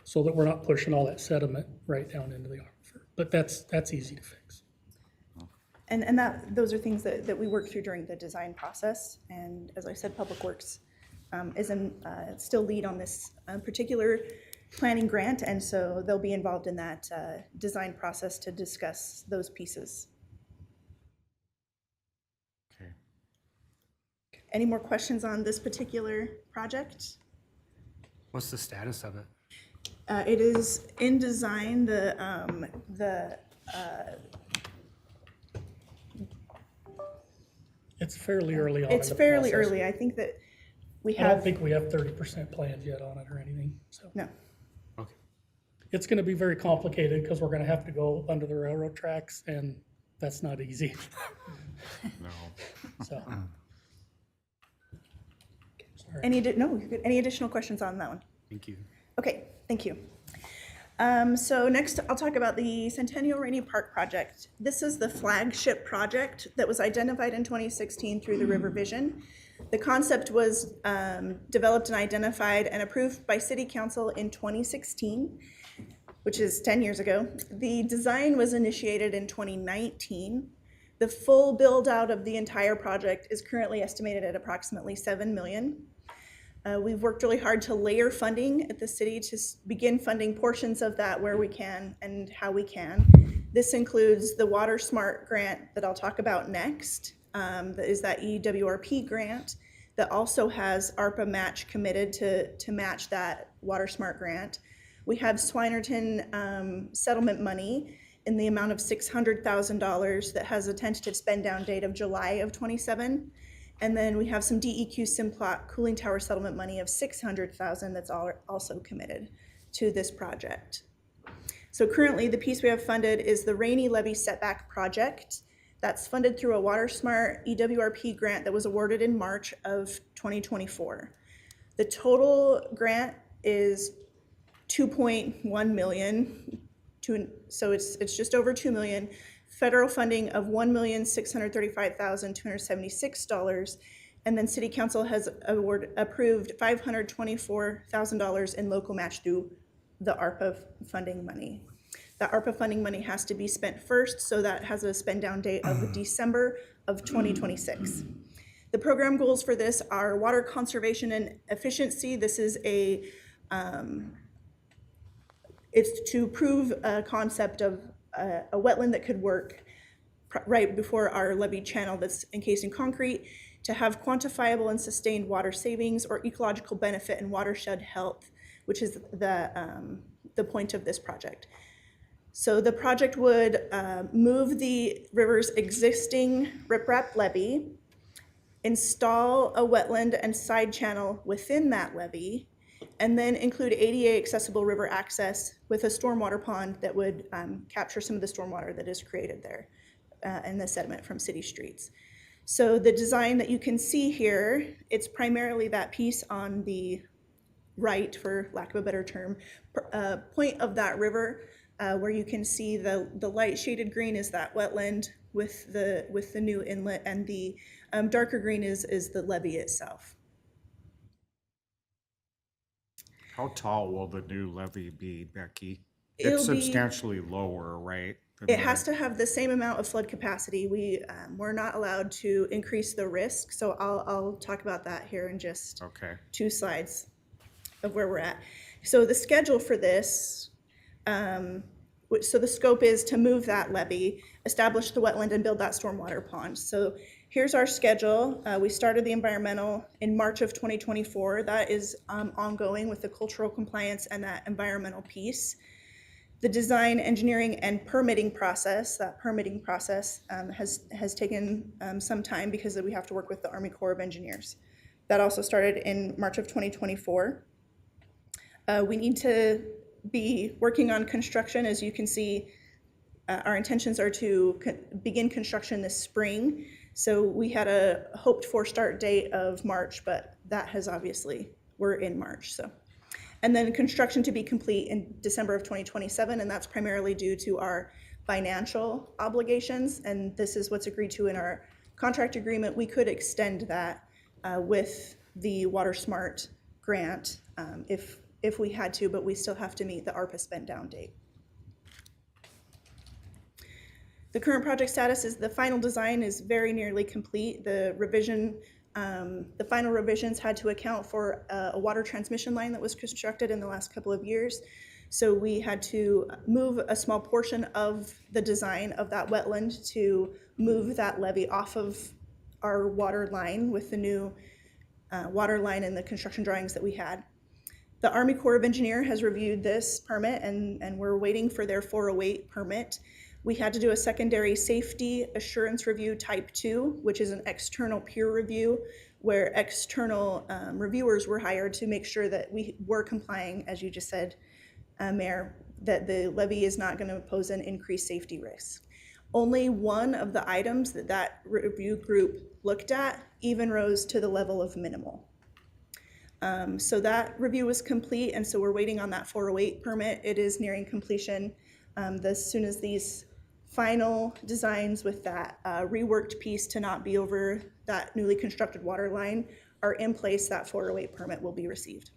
so that we're not pushing all that sediment right down into the aquifer. But that's easy to fix. And those are things that we work through during the design process. And as I said, Public Works is still lead on this particular planning grant, and so they'll be involved in that design process to discuss those pieces. Okay. Any more questions on this particular project? What's the status of it? It is in design. It's fairly early on. It's in the fairly process. early. I think that we I don't have, think we have 30% planned yet on it or anything, so. no. Okay. It's gonna be very complicated because we're gonna have to go under the railroad tracks, and that's not easy, No. so. Sorry. No, you're good. Any additional questions on that one? Thank you. Okay, thank you. So next, I'll talk about the Centennial Rainy Park project. This is the flagship project that was identified in 2016 through the River Vision. The concept was developed and identified and approved by City Council in 2016, which is 10 years ago. The design was initiated in 2019. The full build out of the entire project is currently estimated at approximately $7 million. We've worked really hard to layer funding at the city to begin funding portions of that where we can and how we can. This includes the Water Smart grant that I'll talk about next. That is that EWRP grant that also has ARPA match committed to match that Water Smart grant. We have Swinerton settlement money, in the amount of $600,000 that has a tentative spend down date of July of '27. And then we have some DEQ Simplot cooling tower settlement money of $600,000 that's also committed to this project. So currently, the piece we have funded is the Rainy Levee Setback Project. That's funded through a WaterSmart EWRP grant that was awarded in March of 2024. The total grant is 2.1 million, so it's just over 2 million. Federal funding of $1,635,276, and then City Council has approved $524,000 in local match through the ARPA funding money. The ARPA funding money has to be spent first, so that has a spend down date of December of 2026. The program goals for this are water conservation and efficiency. This is it's to prove a concept of a wetland that could work right before our levee channel that's encased in concrete, to have quantifiable and sustained water savings or ecological benefit and watershed health, which is the point of this project. So the project would move the river's existing riprap levee, install a wetland and side channel within that levee, and then include ADA accessible river access with a stormwater pond that would capture some of the stormwater that is created there and the sediment from city streets. So the design that you can see here, it's primarily that piece on the right, for lack of a better term, point of that river, where you can see the light shaded green is that wetland with the new inlet, and the darker green is the levee itself. How tall will the new levee be, Becky? It'll It's be- substantially lower, right? than It the- has to have the same amount of flood capacity. We're not allowed to increase the risk, so I'll talk about that here in just Okay. 2 slides of where we're at. So the schedule for this, so the scope is to move that levee, establish the wetland, and build that stormwater pond. So here's our schedule. We started the environmental in March of 2024. That is ongoing with the cultural compliance and that environmental piece. The design, engineering, and permitting process, has taken some time because we have to work with the Army Corps of Engineers. That also started in March of 2024. We need to be working on construction. As you can see, our intentions are to begin construction this spring. So we had a hoped for start date of March, but that has we're in March, so. And then construction to be complete in December of 2027, and that's primarily due to our financial obligations, and this is what's agreed to in our contract agreement. We could extend that with the WaterSmart grant if we had to, but we still have to meet the ARPA spend down date. The current project status is the final design is very nearly complete. The final revisions had to account for a water transmission line that was constructed in the last couple of years. So we had to move a small portion of the design of that wetland to move that levee off of our water line with the new water line and the construction drawings that we had. The Army Corps of Engineers has reviewed this permit, and we're waiting for their 408 permit. We had to do a secondary safety assurance review type 2, which is an external peer review, where external reviewers were hired to make sure that we were complying, as you just said, Mayor, that the levee is not going to pose an increased safety risk. Only one of the items that review group looked at even rose to the level of minimal. So that review was complete, and so we're waiting on that 408 permit. It is nearing completion. As soon as these final designs with that reworked piece to not be over that newly constructed water line are in place, that 408 permit will be received.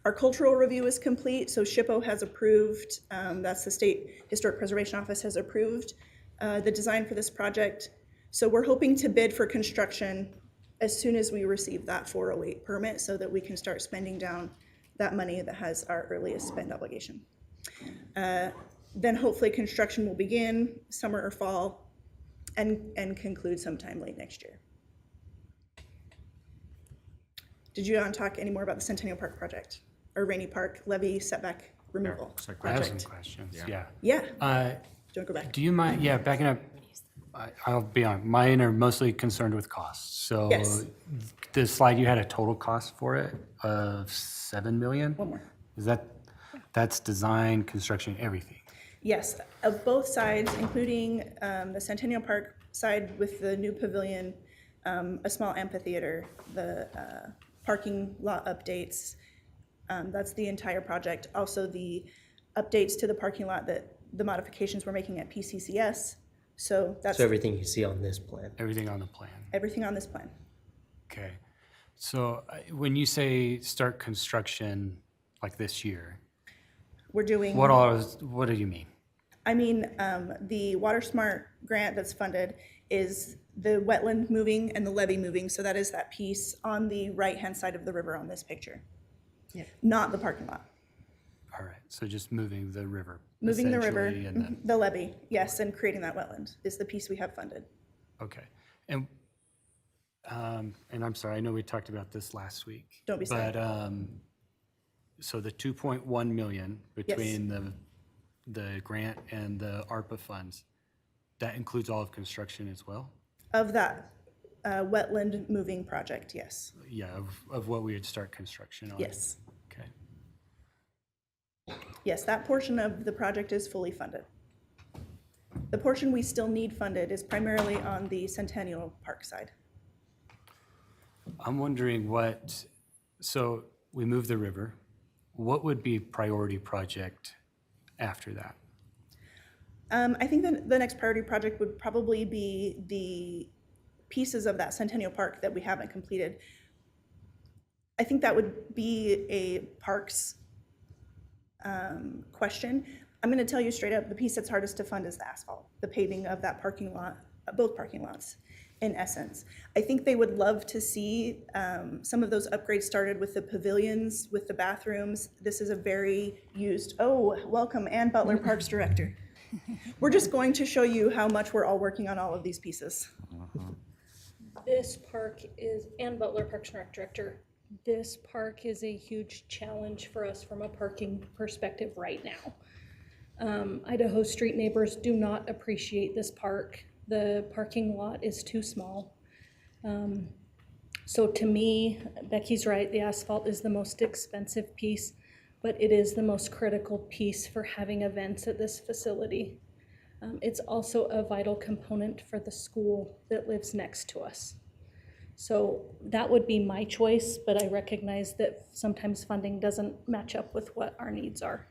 Our cultural review is complete, so SHPO has approved, that's the State Historic Preservation Office has approved the design for this project. So we're hoping to bid for construction as soon as we receive that 408 permit so that we can start spending down that money that has our earliest spend obligation. Then hopefully construction will begin summer or fall and conclude sometime late next year. Did you want to talk any more about the Centennial Park project or Rainy Park levee setback removal I have some project? questions, Yeah. yeah. Yeah. Do you want to go back? Do you mind, yeah, backing up, I'll be honest, mine are mostly concerned with costs. So Yes. the slide, you had a total cost for it of 7 million? One more. Is that's design, construction, everything? Yes, of both sides, including the Centennial Park side with the new pavilion, a small amphitheater, the parking lot updates. That's the entire project. Also the updates to the parking lot that the modifications we're making at PCCS. So that's So everything you see on this plan. Everything on the plan? everything on this plan. Okay. So when you say start construction like this year, We're doing. what do you mean? I mean, the Water Smart grant that's funded is the wetland moving and the levee moving. So that is that piece on the right-hand side of the river on this picture. Not the parking lot. All right, so just moving the river. Moving the river, essentially, and then- the levee, yes, and creating that wetland is the piece we have funded. Okay. And I'm sorry, I know we talked about this last week. Don't be sorry. But, so the 2.1 million between the grant and the ARPA funds, that includes all of construction as well? Of that wetland moving project, yes. Yeah, of what we would start construction on? Yes. Okay. Yes, that portion of the project is fully funded. The portion we still need funded is primarily on the Centennial Park side. I'm wondering so we move the river, what would be priority project after that? I think the next priority project would probably be the pieces of that Centennial Park that we haven't completed. I think that would be a parks question. I'm going to tell you straight up, the piece that's hardest to fund is the asphalt, the paving of that parking lot, both parking lots, in essence. I think they would love to see some of those upgrades started with the pavilions, with the bathrooms. This is a very used, welcome, Ann Butler, Parks Director. We're just going to show you how much we're all working on all of these pieces. This park is, Ann Butler, Parks and Rec Director. This park is a huge challenge for us from a parking perspective right now. Idaho street neighbors do not appreciate this park. The parking lot is too small. So to me, Becky's right, the asphalt is the most expensive piece, but it is the most critical piece for having events at this facility. It's also a vital component for the school that lives next to us. So that would be my choice, but I recognize that sometimes funding doesn't match up with what our needs are.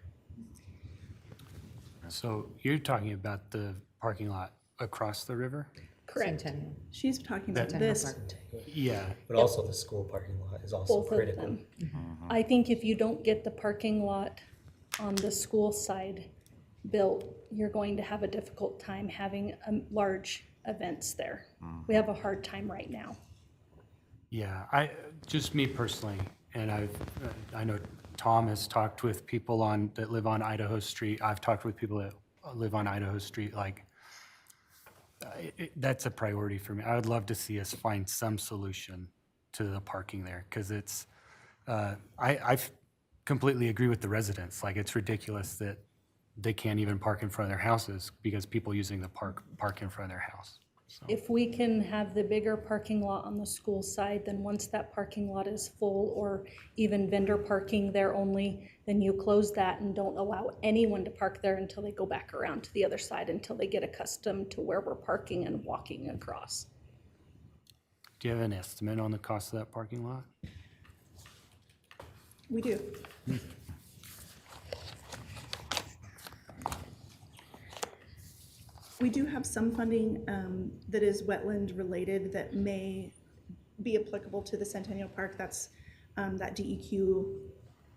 So you're talking about the parking lot across the river? Correct. Centennial. She's talking about Centennial this. Park. Yeah. But also the school parking lot is also Both of critical. them. I think if you don't get the parking lot on the school side built, you're going to have a difficult time having large events there. We have a hard time right now. Yeah, just me personally, and I know Tom has talked with people that live on Idaho Street. I've talked with people that live on Idaho Street. Like, that's a priority for me. I would love to see us find some solution to the parking there, because it's, I completely agree with the residents. Like, it's ridiculous that they can't even park in front of their houses because people using the park in front of their house. So. If we can have the bigger parking lot on the school side, then once that parking lot is full or even vendor parking there only, then you close that and don't allow anyone to park there until they go back around to the other side, until they get accustomed to where we're parking and walking across. Do you have an estimate on the cost of that parking lot? We do. We do have some funding that is wetland related that may be applicable to the Centennial Park. That's that DEQ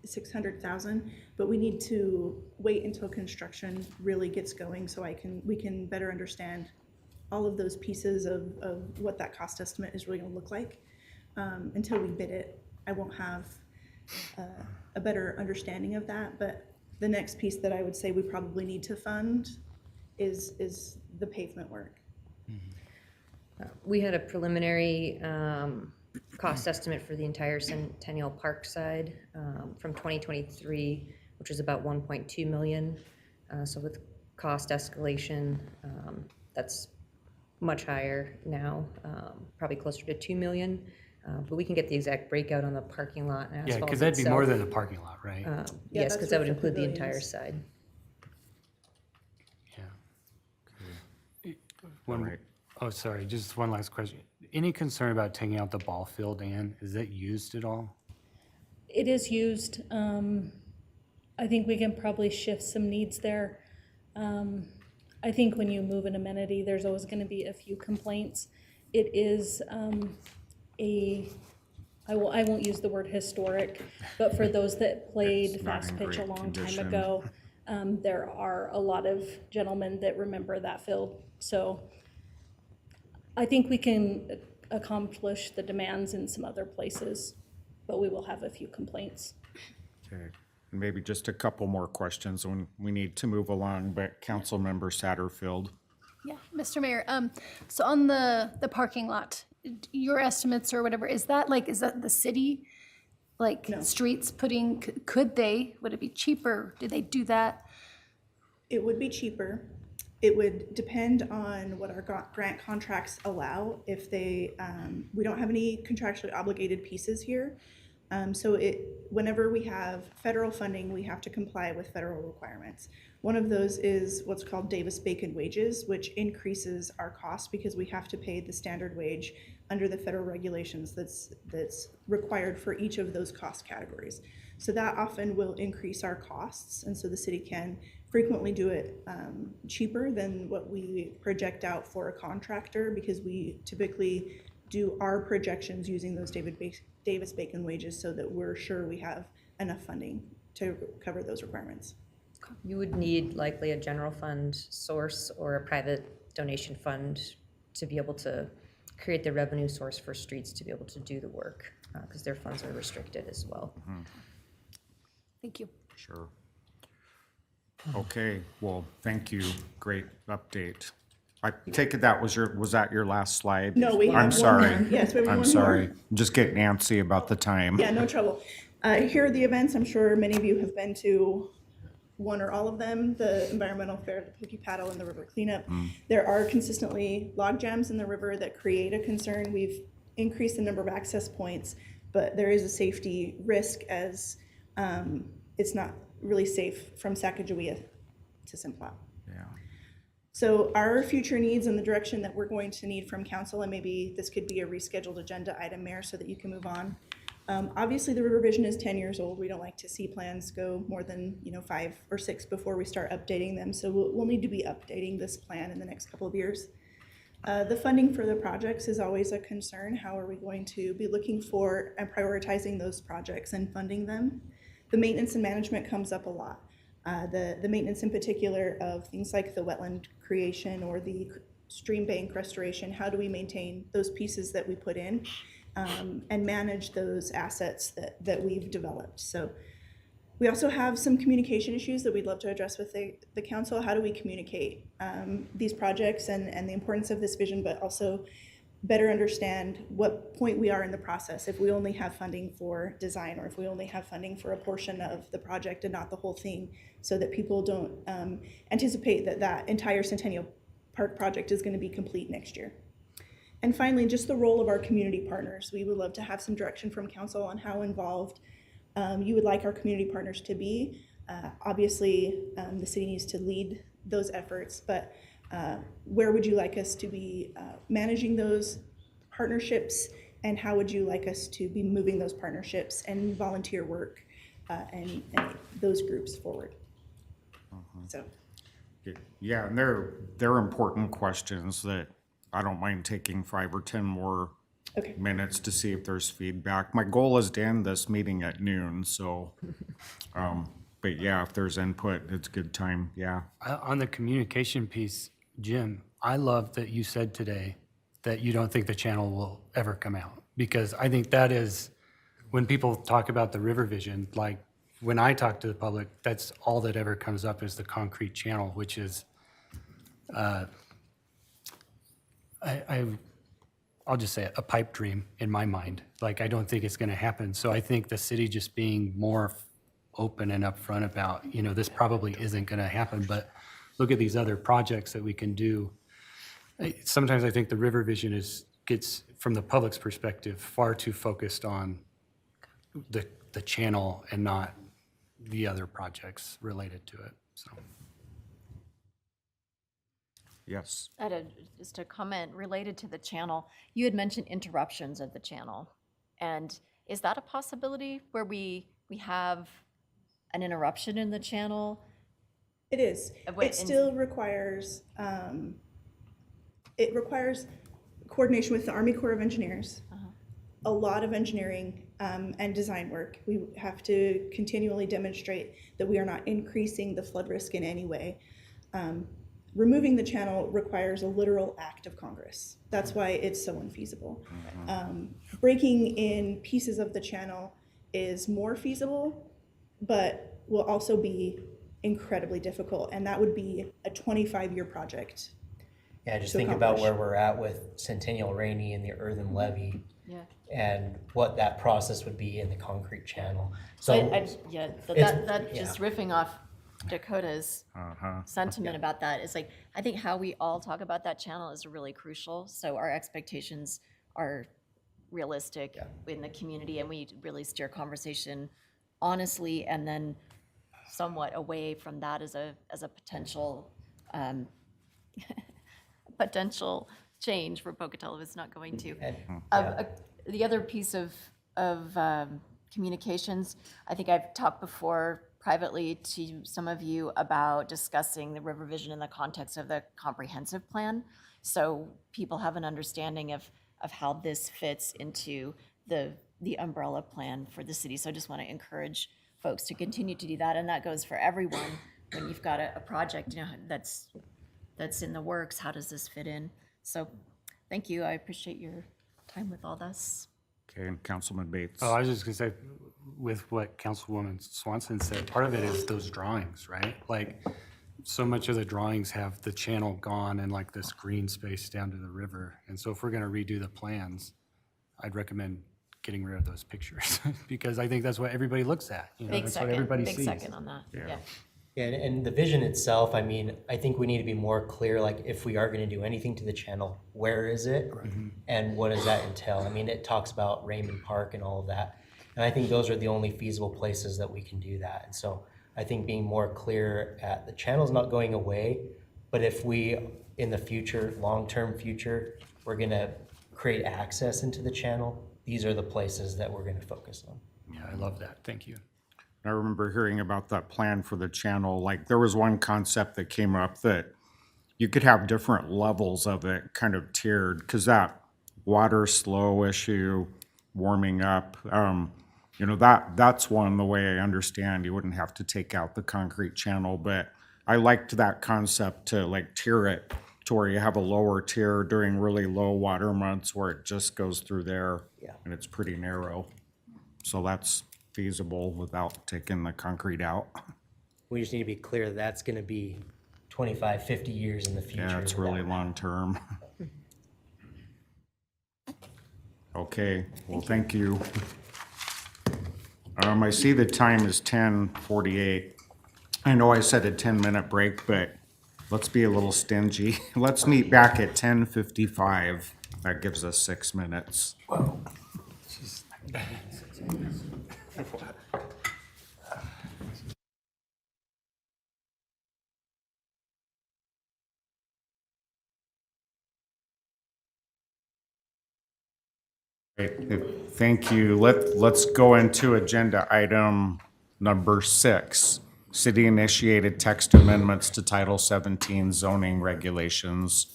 600,000, but we need to wait until construction really gets going so we can better understand all of those pieces of what that cost estimate is really going to look like. Until we bid it, I won't have a better understanding of that, but the next piece that I would say we probably need to fund is the pavement work. We had a preliminary cost estimate for the entire Centennial Park side from 2023, which was about 1.2 million. So with cost escalation. That's much higher now, probably closer to 2 million. But we can get the exact breakout on the parking lot and asphalt Yeah, itself. because that'd be more than a parking lot, right? Yes, that's because that with would the include the entire pavilions. side. Yeah. Oh, sorry, just one last question. Any concern about taking out the ball field, Ann? Is that used at all? It is used. I think we can probably shift some needs there. I think when you move an amenity, there's always going to be a few complaints. It is I won't use the word historic, but for those that played It's not fast in pitch a great long condition. time ago, there are a lot of gentlemen that remember that field. So I think we can accomplish the demands in some other places, but we will have a few complaints. Okay. And maybe just a couple more questions when we need to move along, but Councilmember Satterfield. Yeah, Mr. Mayor, so on the parking lot, your estimates or whatever, is that the city, streets putting, would it be cheaper? Do they do that? It would be cheaper. It would depend on what our grant contracts allow. If they, we don't have any contractually obligated pieces here. So whenever we have federal funding, we have to comply with federal requirements. One of those is what's called Davis-Bacon wages, which increases our cost because we have to pay the standard wage under the federal regulations that's required for each of those cost categories. So that often will increase our costs, and so the city can frequently do it cheaper than what we project out for a contractor, because we typically do our projections using those Davis-Bacon wages so that we're sure we have enough funding to cover those requirements. You would need likely a general fund source or a private donation fund to be able to create the revenue source for streets to be able to do the work, because their funds are restricted as well. Thank you. Sure. Okay, well, thank you. Great update. I take it that was that your last slide? No, we have I'm one sorry. more. Yes, we have I'm one sorry. more. Just getting antsy about the time. Yeah, no trouble. Here are the events. I'm sure many of you have been to one or all of them. The environmental fair, the Pocatello, and the river cleanup. There are consistently log jams in the river that create a concern. We've increased the number of access points, but there is a safety risk as it's not really safe from Sacagawea to Simplot. Yeah. So our future needs and the direction that we're going to need from council, and maybe this could be a rescheduled agenda item, Mayor, so that you can move on. Obviously, the river vision is 10 years old. We don't like to see plans go more than 5 or 6 before we start updating them. So we'll need to be updating this plan in the next couple of years. The funding for the projects is always a concern. How are we going to be looking for and prioritizing those projects and funding them? The maintenance and management comes up a lot. The maintenance in particular of things like the wetland creation or the stream bank restoration. How do we maintain those pieces that we put in and manage those assets that we've developed? So we also have some communication issues that we'd love to address with the council. How do we communicate these projects and the importance of this vision, but also better understand what point we are in the process, if we only have funding for design or if we only have funding for a portion of the project and not the whole thing, so that people don't anticipate that entire Centennial Park project is going to be complete next year. And finally, just the role of our community partners. We would love to have some direction from council on how involved you would like our community partners to be. Obviously, the city needs to lead those efforts, but where would you like us to be managing those partnerships, and how would you like us to be moving those partnerships and volunteer work and those groups forward? So. Yeah, and they're important questions that I don't mind taking 5 or 10 more minutes to see if there's feedback. My goal is to end this meeting at noon, so, but yeah, if there's input, it's a good time, yeah. On the communication piece, Jim, I love that you said today that you don't think the channel will ever come out, because I think that is, when people talk about the river vision, like when I talk to the public, that's all that ever comes up is the concrete channel, which is, I'll just say it, a pipe dream in my mind. Like, I don't think it's going to happen. So I think the city just being more open and upfront about, this probably isn't going to happen, but look at these other projects that we can do. Sometimes I think the river vision gets, from the public's perspective, far too focused on the channel and not the other projects related to it, so. Yes. Just a comment related to the channel. You had mentioned interruptions of the channel. And is that a possibility where we have an interruption in the channel? It is. What- It still requires, it requires coordination with the Army Corps of Engineers, a lot of engineering and design work. We have to continually demonstrate that we are not increasing the flood risk in any way. Removing the channel requires a literal act of Congress. That's why it's so unfeasible. Breaking in pieces of the channel is more feasible, but will also be incredibly difficult, and that would be a 25-year project. Yeah, just to think about accomplish. where we're at with Centennial Rainy and the earthen levee Yeah. and what that process would be in the concrete channel. So Yeah, it's- that yeah. just riffing off Dakota's sentiment about that is like, I think how we all talk about that channel is really crucial. So our expectations are realistic in the community, and we really steer conversation honestly, and then somewhat away from that as a potential potential change for Pocatello. It's not going to. The other piece of communications, I think I've talked before privately to some of you about discussing the river vision in the context of the comprehensive plan. So people have an understanding of how this fits into the umbrella plan for the city. So I just want to encourage folks to continue to do that. And that goes for everyone. When you've got a project, you know, that's in the works, how does this fit in? So thank you. I appreciate your time with all this. Okay, and Councilman Bates. Oh, I was just gonna say, with what Councilwoman Swanson said, part of it is those drawings, right? Like, so much of the drawings have the channel gone and like this green space down to the river. And so if we're gonna redo the plans, I'd recommend getting rid of those pictures because I think that's what everybody looks at. You know, Big that's what second, everybody big sees. second on that. Yeah. And the vision itself, I mean, I think we need to be more clear, like if we are going to do anything to the channel, where is it? And what does that entail? I mean, it talks about Raymond Park and all of that. And I think those are the only feasible places that we can do that. And so I think being more clear at the channel's not going away, but if we, in the future, long-term future, we're going to create access into the channel, these are the places that we're going to focus on. Yeah, I love that. Thank you. I remember hearing about that plan for the channel. Like, there was one concept that came up that you could have different levels of it kind of tiered, because that water slow issue, warming up, you know, that's one, the way I understand, you wouldn't have to take out the concrete channel, but I liked that concept to like tier it to where you have a lower tier during really low water months where it just goes through there. Yeah. And it's pretty narrow. So that's feasible without taking the concrete out. We just need to be clear that that's going to be 25, 50 years in the future. Yeah, it's really long term. Okay, well, thank you. I see the time is 10:48. I know I said a 10-minute break, but let's be a little stingy. Let's meet back at 10:55. That gives us 6 minutes. Great, thank you. Let's go into agenda item number 6. City-initiated text amendments to Title 17 zoning regulations.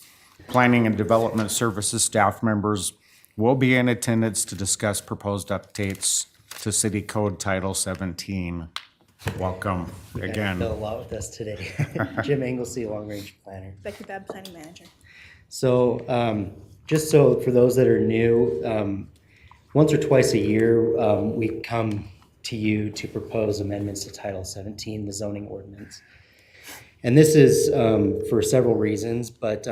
Planning and Development Services staff members will be in attendance to discuss proposed updates to City Code Title 17. Welcome again. Feel a lot with us today. Jim Anglesey, Long Range Planner. Becky Babb, Planning Manager. So just so for those that are new, once or twice a year, we come to you to propose amendments to Title 17, the zoning ordinance. And this is for several reasons, but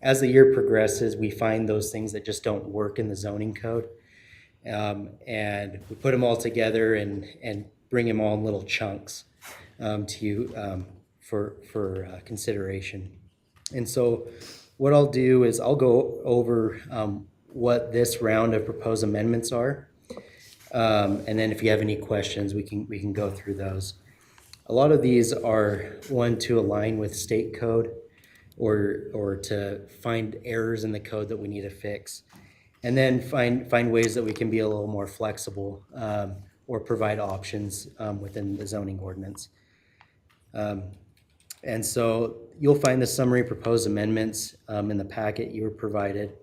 as the year progresses, we find those things that just don't work in the zoning code. And we put them all together and bring them all in little chunks to you for consideration. And so what I'll do is I'll go over what this round of proposed amendments are. And then if you have any questions, we can go through those. A lot of these are, one, to align with state code or to find errors in the code that we need to fix. And then find ways that we can be a little more flexible or provide options within the zoning ordinance. And so you'll find the summary proposed amendments in the packet you were provided.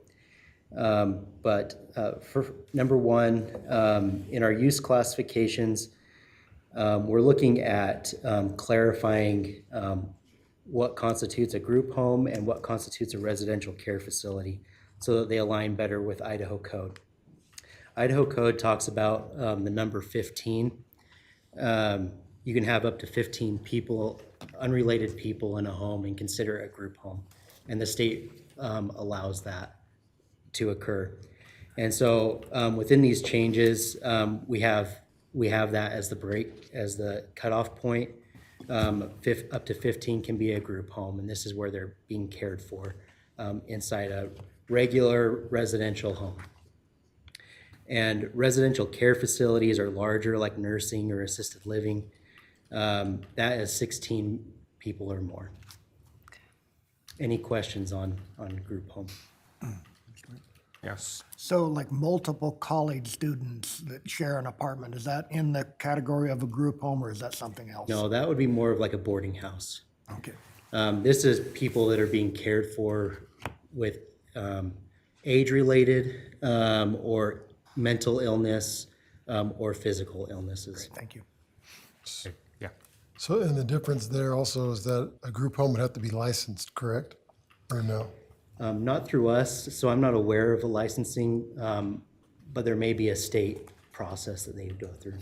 But for number one, in our use classifications, we're looking at clarifying what constitutes a group home and what constitutes a residential care facility so that they align better with Idaho code. Idaho code talks about the number 15. You can have up to 15 people, unrelated people in a home and consider it a group home. And the state allows that to occur. And so within these changes, we have that as the cutoff point. Up to 15 can be a group home, and this is where they're being cared for inside a regular residential home. And residential care facilities are larger, like nursing or assisted living. That is 16 people or more. Any questions on group home? Yes. So like multiple college students that share an apartment, is that in the category of a group home or is that something else? No, that would be more of like a boarding house. Okay. This is people that are being cared for with age-related or mental illness or physical illnesses. Thank you. Yeah. So, and the difference there also is that a group home would have to be licensed, correct? Or no? Not through us, so I'm not aware of a licensing, but there may be a state process that they go through.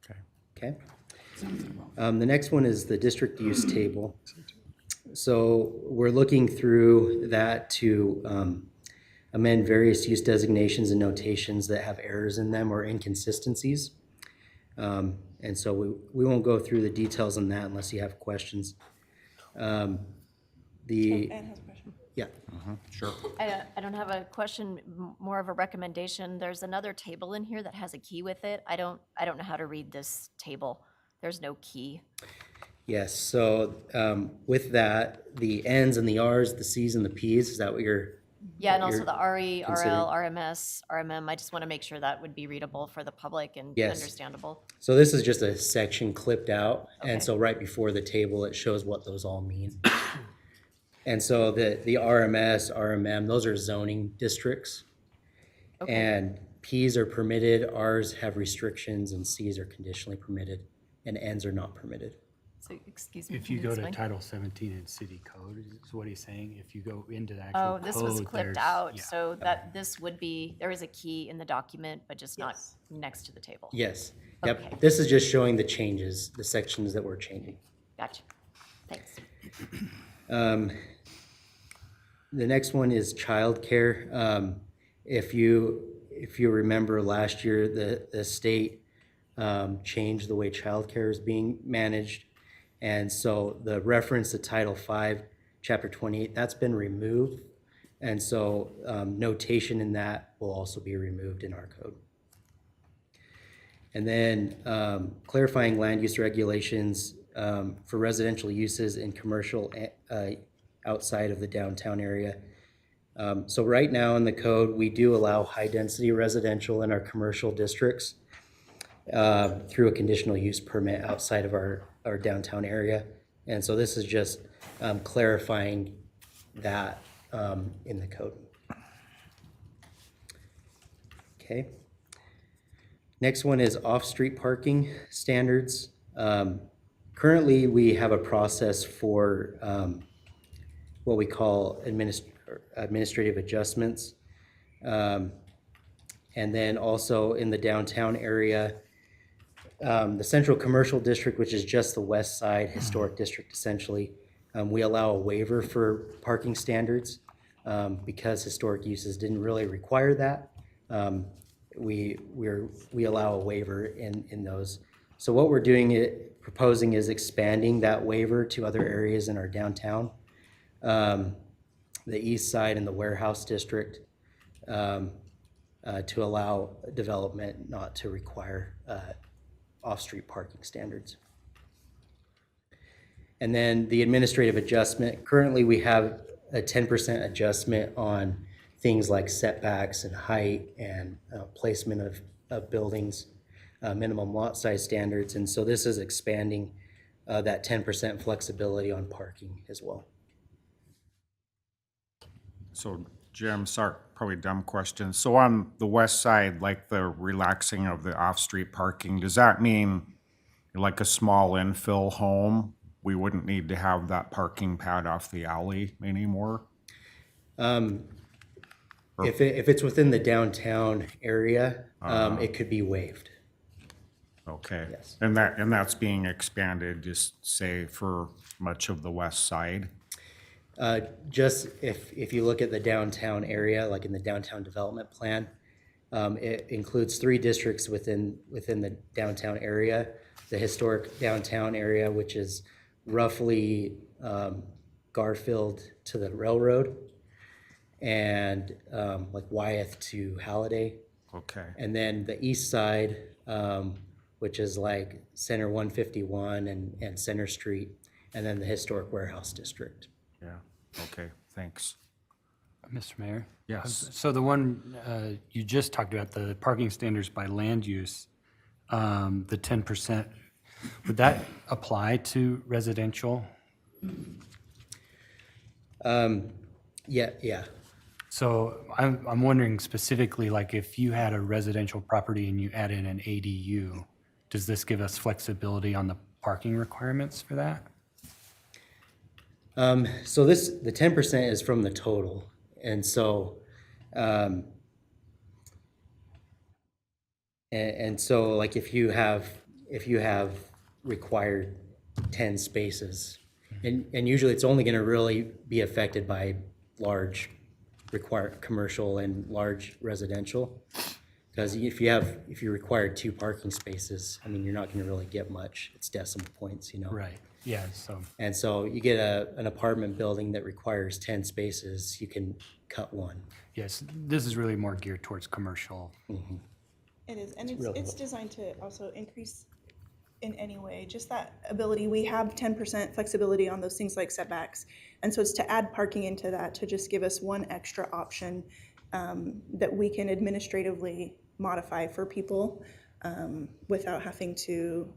Okay. Okay. The next one is the district use table. So we're looking through that to amend various use designations and notations that have errors in them or inconsistencies. And so we won't go through the details on that unless you have questions. Anne has a question. Yeah. Sure. I don't have a question, more of a recommendation. There's another table in here that has a key with it. I don't know how to read this table. There's no key. Yes, so with that, the N's and the R's, the C's and the P's, is that what you're? Yeah, and also you're the RE, considering? RL, RMS, RMM. I just want to make sure that would be readable for the public and Yes. understandable. So this is just a section clipped out, and Okay. so right before the table, it shows what those all mean. And so the RMS, RMM, those are zoning districts. Okay. And Ps are permitted, Rs have restrictions, and Cs are conditionally permitted, and Ns are not permitted. So, excuse me. If can you go to explain? Title 17 in city code, is what he's saying, if you go into the actual Oh, code, this was clipped there's- out, yeah. so that this would be, there is a key in the document, but just not next to the table. Yes, Okay. yep, this is just showing the changes, the sections that we're changing. Gotcha. Thanks. The next one is childcare. If you remember last year, the state changed the way childcare is being managed. And so the reference to Title V, Chapter 28, that's been removed. And so notation in that will also be removed in our code. And then clarifying land use regulations for residential uses in commercial outside of the downtown area. So right now in the code, we do allow high-density residential in our commercial districts through a conditional use permit outside of our downtown area. And so this is just clarifying that in the code. Okay. Next one is off-street parking standards. Currently, we have a process for what we call administrative adjustments. And then also in the downtown area, the central commercial district, which is just the west side historic district essentially, we allow a waiver for parking standards because historic uses didn't really require that. We allow a waiver in those So what we're proposing is expanding that waiver to other areas in our downtown, the east side and the warehouse district, to allow development not to require off-street parking standards. And then the administrative adjustment, currently we have a 10% adjustment on things like setbacks and height and placement of buildings, minimum lot size standards. And so this is expanding that 10% flexibility on parking as well. So Jim, sorry, probably dumb question. So on the west side, like the relaxing of the off-street parking, does that mean like a small infill home, we wouldn't need to have that parking pad off the alley anymore? If it's within the downtown area, it could be waived. Okay. Yes. And that's being expanded, just say for much of the west side? Just if you look at the downtown area, like in the downtown development plan, it includes 3 districts within the downtown area. The historic downtown area, which is roughly Garfield to the railroad, and like Wyeth to Halliday. Okay. And then the east side, which is like Center 151 and Center Street, and then the historic warehouse district. Yeah, okay, thanks. Mr. Mayor? Yes. So the one you just talked about, the parking standards by land use, the 10%, would that apply to residential? Yeah. So I'm wondering specifically, like if you had a residential property and you add in an ADU, does this give us flexibility on the parking requirements for that? So the 10% is from the total, and so and so like if you have required 10 spaces, and usually it's only going to really be affected by large commercial and large residential, because if you require 2 parking spaces, I mean, you're not going to really get much. It's decimal points, you know. Right. Yeah. So. And so you get an apartment building that requires 10 spaces, you can cut 1. Yes, this is really more geared towards commercial. Mm-hmm. It is, and it's designed to also increase in any way, just that ability. We have 10% flexibility on those things like setbacks. And so it's to add parking into that, to just give us one extra option that we can administratively modify for people without having to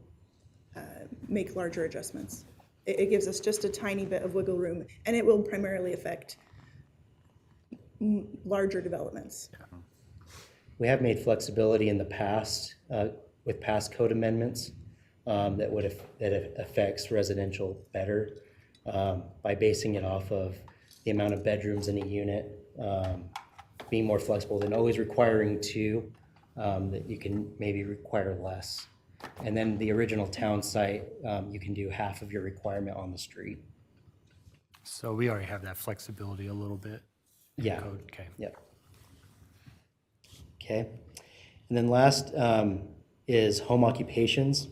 make larger adjustments. It gives us just a tiny bit of wiggle room, and it will primarily affect larger developments. We have made flexibility in the past with past code amendments that affects residential better by basing it off of the amount of bedrooms in a unit, being more flexible than always requiring 2, that you can maybe require less. And then the original town site, you can do half of your requirement on the street. So we already have that flexibility a little bit. in the Yeah. code. Okay. Yep. Okay. And then last is home occupations.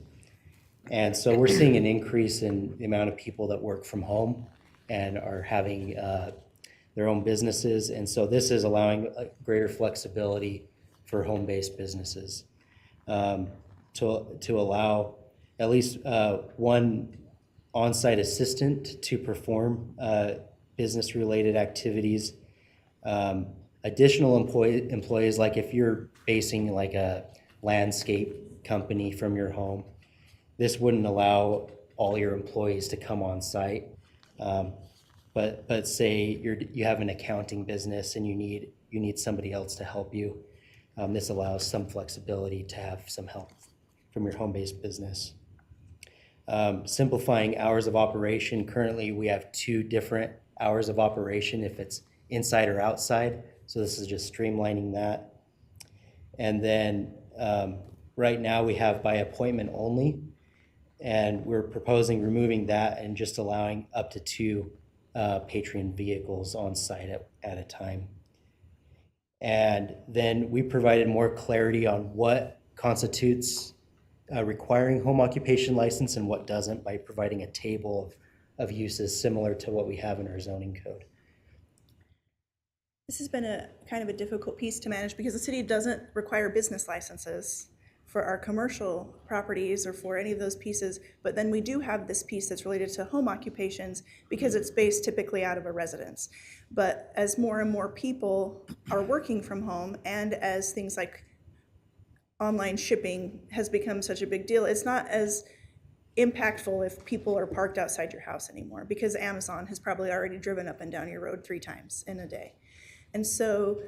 And so we're seeing an increase in the amount of people that work from home and are having their own businesses. And so this is allowing greater flexibility for home-based businesses to allow at least one on-site assistant to perform business-related activities. Additional employees, like if you're basing like a landscape company from your home, this wouldn't allow all your employees to come on site. But say you have an accounting business and you need somebody else to help you. This allows some flexibility to have some help from your home-based business. Simplifying hours of operation. Currently, we have 2 different hours of operation if it's inside or outside. So this is just streamlining that. And then right now we have by appointment only, and we're proposing removing that and just allowing up to 2 Patreon vehicles on site at a time. And then we provided more clarity on what constitutes requiring home occupation license and what doesn't by providing a table of uses similar to what we have in our zoning code. This has been a kind of a difficult piece to manage because the city doesn't require business licenses for our commercial properties or for any of those pieces, but then we do have this piece that's related to home occupations because it's based typically out of a residence. But as more and more people are working from home and as things like online shipping has become such a big deal, it's not as impactful if people are parked outside your house anymore because Amazon has probably already driven up and down your road 3 times in a day. And so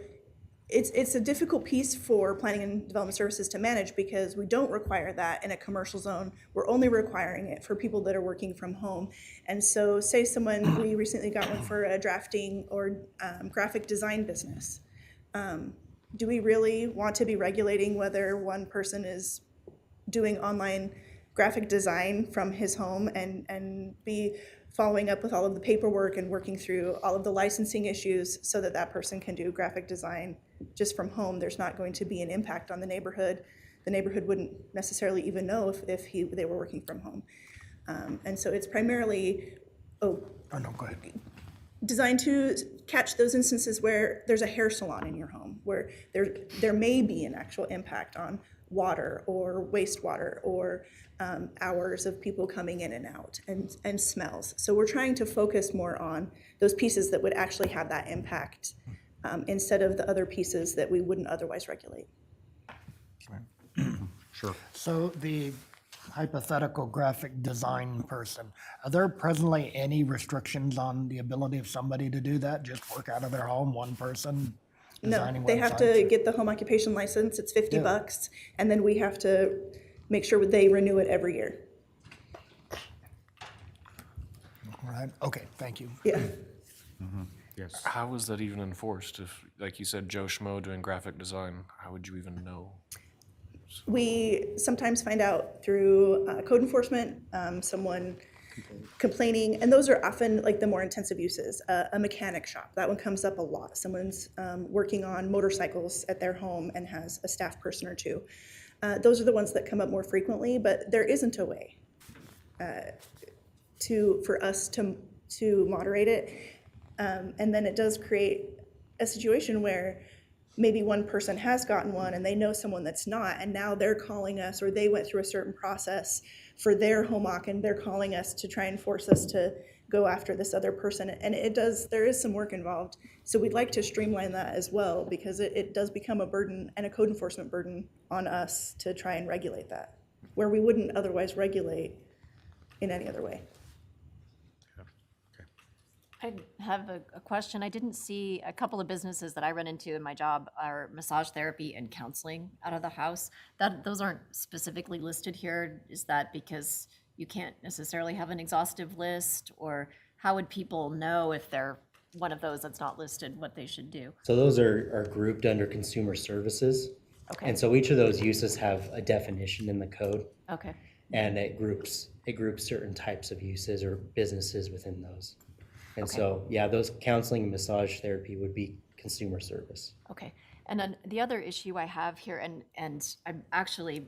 it's a difficult piece for planning and development services to manage because we don't require that in a commercial zone. We're only requiring it for people that are working from home. And so say we recently got one for a drafting or graphic design business. Do we really want to be regulating whether one person is doing online graphic design from his home and be following up with all of the paperwork and working through all of the licensing issues so that that person can do graphic design just from home? There's not going to be an impact on the neighborhood. The neighborhood wouldn't necessarily even know if they were working from home. And so it's primarily Oh, no, go ahead. designed to catch those instances where there's a hair salon in your home, where there may be an actual impact on water or wastewater or hours of people coming in and out and smells. So we're trying to focus more on those pieces that would actually have that impact instead of the other pieces that we wouldn't otherwise regulate. Sure. So the hypothetical graphic design person, are there presently any restrictions on the ability of somebody to do that? Just work out of their home, one person designing No, they have to websites? get the home occupation license. It's $50, and then we have to make sure they renew it every year. All right, okay, thank you. Yeah. Yes. How is that even enforced? If, like you said, Joe Schmo doing graphic design, how would you even know? We sometimes find out through code enforcement, someone complaining, and those are often like the more intensive uses. A mechanic shop, that one comes up a lot. Someone's working on motorcycles at their home and has a staff person or two. Those are the ones that come up more frequently, but there isn't a way for us to moderate it. And then it does create a situation where maybe one person has gotten one and they know someone that's not, and now they're calling us, or they went through a certain process for their home occ and they're calling us to try and force us to go after this other person. And there is some work involved. So we'd like to streamline that as well, because it does become a burden and a code enforcement burden on us to try and regulate that, where we wouldn't otherwise regulate in any other way. I have a question. I didn't see a couple of businesses that I run into in my job are massage therapy and counseling out of the house. Those aren't specifically listed here. Is that because you can't necessarily have an exhaustive list, or how would people know if they're one of those that's not listed, what they should do? So those are grouped under consumer services. Okay. And so each of those uses have a definition in the code, Okay. and it groups certain types of uses or businesses within those. And Okay. so, yeah, those counseling and massage therapy would be consumer service. Okay. And then the other issue I have here, and I actually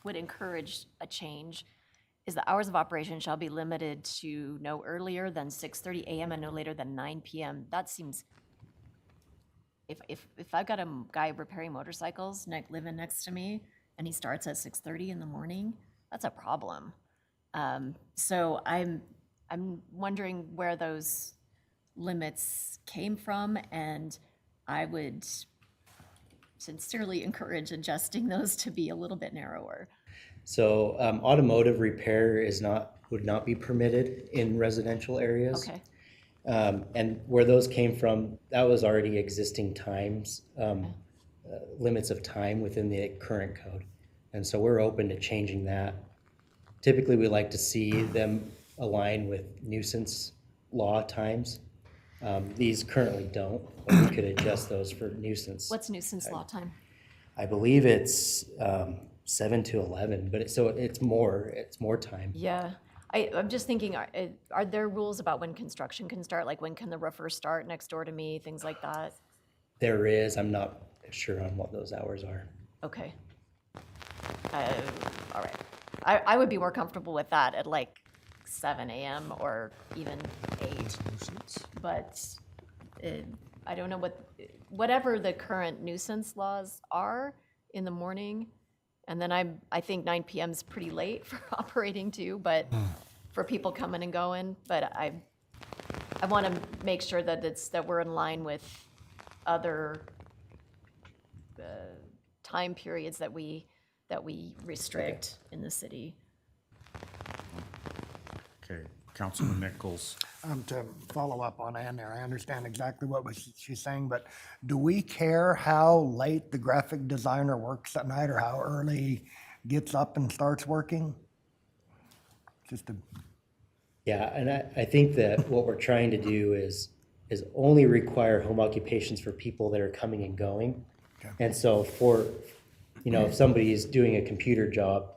would encourage a change, is the hours of operation shall be limited to no earlier than 6:30 a.m. and no later than 9 p.m. That seems, if I've got a guy repairing motorcycles living next to me and he starts at 6:30 in the morning, that's a problem. So I'm wondering where those limits came from, and I would sincerely encourage adjusting those to be a little bit narrower. So automotive repair would not be permitted in residential areas. Okay. And where those came from, that was already existing limits of time within the current code. And so we're open to changing that. Typically, we like to see them align with nuisance law times. These currently don't, but we could adjust those for nuisance. What's nuisance law time? I believe it's 7 to 11, but it's more time. Yeah. I'm just thinking, are there rules about when construction can start? Like when can the roofer start next door to me, things like that? There is, I'm not sure on what those hours are. Okay. All right. I would be more comfortable with that at like 7 a.m. or even 8. But I don't know whatever the current nuisance laws are in the morning. And then I think 9 p.m. is pretty late for operating too, but for people coming and going. But I want to make sure that we're in line with other time periods that we restrict in the city. Okay, Councilman Nichols. To follow up on Ann there, I understand exactly what she's saying, but do we care how late the graphic designer works at night or how early he gets up and starts working? Just a Yeah, and I think that what we're trying to do is only require home occupations for people that are coming and going. Okay. And so if somebody is doing a computer job,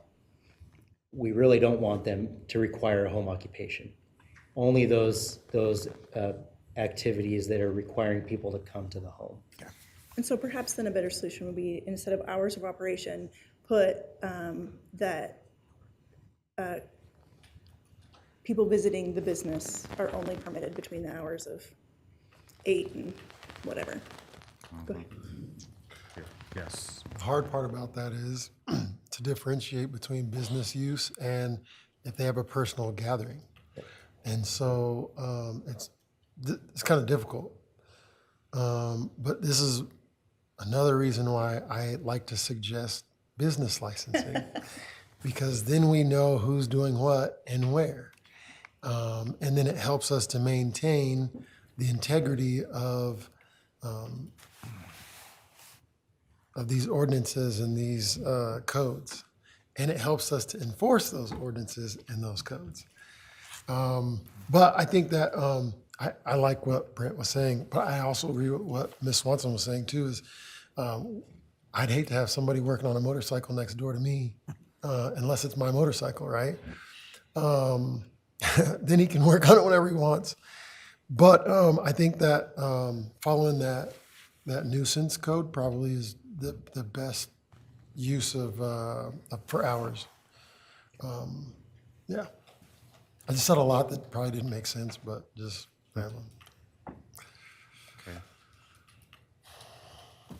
we really don't want them to require a home occupation. Only those activities that are requiring people to come to the home. And so perhaps then a better solution would be, instead of hours of operation, put that people visiting the business are only permitted between the hours of 8 and whatever. Go ahead. Yes. The hard part about that is to differentiate between business use and if they have a personal gathering. And so it's kind of difficult. But this is another reason why I like to suggest business licensing, because then we know who's doing what and where. And then it helps us to maintain the integrity of these ordinances and these codes. And it helps us to enforce those ordinances and those codes. But I think that I like what Brent was saying, but I also agree with what Ms. Swanson was saying too, is I'd hate to have somebody working on a motorcycle next door to me, unless it's my motorcycle, right? Then he can work on it whenever he wants. But I think that following that nuisance code probably is the best use of for hours. Yeah. I just said a lot that probably didn't make sense, but just rambling. Okay.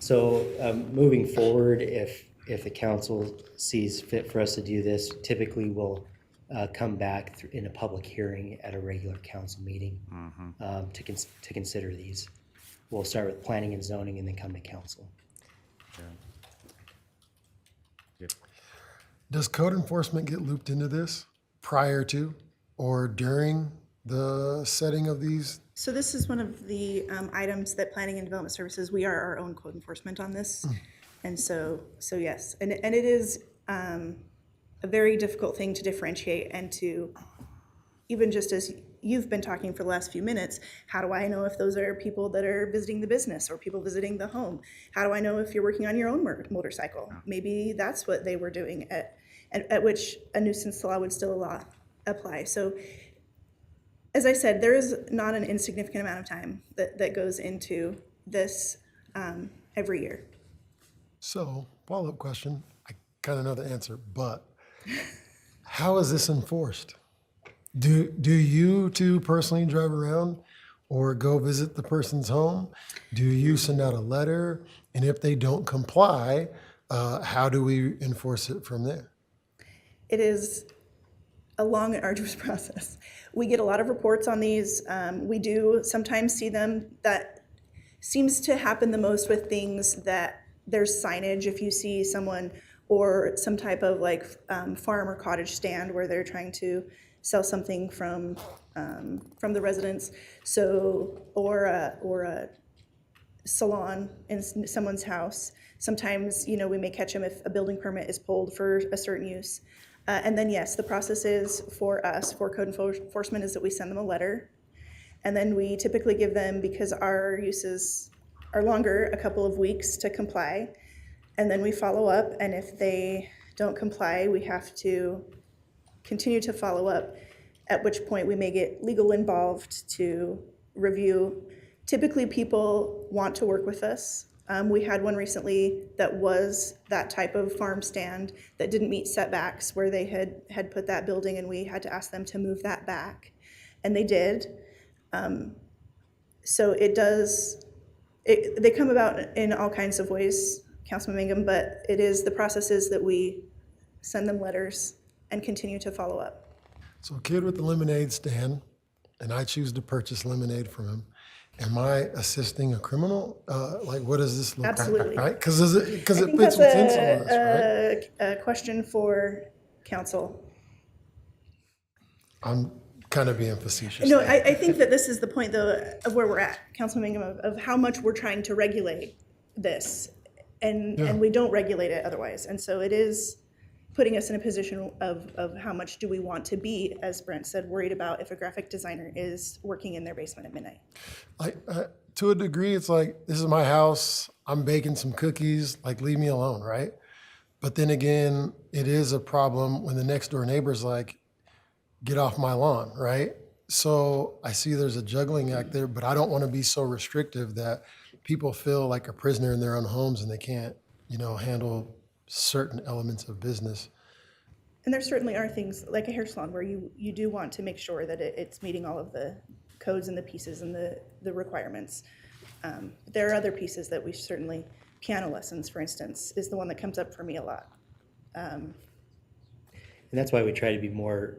So moving forward, if the council sees fit for us to do this, typically we'll come back in a public hearing at a regular council meeting to consider these. We'll start with planning and zoning and then come to council. Yeah. Yep. Does code enforcement get looped into this prior to or during the setting of these? So this is one of the items that Planning and Development Services, we are our own code enforcement on this. And so yes, and it is a very difficult thing to differentiate and to, even just as you've been talking for the last few minutes, how do I know if those are people that are visiting the business or people visiting the home? How do I know if you're working on your own motorcycle? Maybe that's what they were doing at which a nuisance law would still apply. So as I said, there is not an insignificant amount of time that goes into this every year. So, follow-up question. I kind of know the answer, but how is this enforced? Do you two personally drive around or go visit the person's home? Do you send out a letter? And if they don't comply, how do we enforce it from there? It is a long and arduous process. We get a lot of reports on these. We do sometimes see them. That seems to happen the most with things that there's signage. If you see someone or some type of like farm or cottage stand where they're trying to sell something from the residents, so or a salon in someone's house. Sometimes we may catch them if a building permit is pulled for a certain use. And then yes, the process is for us, for code enforcement, is that we send them a letter. And then we typically give them, because our uses are longer, a couple of weeks to comply. And then we follow up, and if they don't comply, we have to continue to follow up, at which point we may get legal involved to review. Typically people want to work with us. We had one recently that was that type of farm stand that didn't meet setbacks, where they had put that building and we had to ask them to move that back, and they did. So they come about in all kinds of ways, Councilman Mangum, but the process is that we send them letters and continue to follow up. So a kid with the lemonade stand, and I choose to purchase lemonade from him. Am I assisting a criminal? Like, what does this look like? Absolutely. Right? Because it I fits think within that's some of this, right? a question for council. I'm kind of being facetious. No, there. I think that this is the point, though, of where we're at, Councilman Mangum, of how much we're trying to regulate this, and we don't regulate it otherwise. And so it is putting us in a position of how much do we want to be, as Brent said, worried about if a graphic designer is working in their basement at midnight. Like, to a degree, it's like, this is my house. I'm baking some cookies. Like, leave me alone, right? But then again, it is a problem when the next door neighbor's like, get off my lawn, right? So I see there's a juggling act there, but I don't want to be so restrictive that people feel like a prisoner in their own homes and they can't, handle certain elements of business. And there certainly are things like a hair salon where you do want to make sure that it's meeting all of the codes and the pieces and the requirements. There are other pieces that we certainly, piano lessons, for instance, is the one that comes up for me a lot. And that's why we try to be more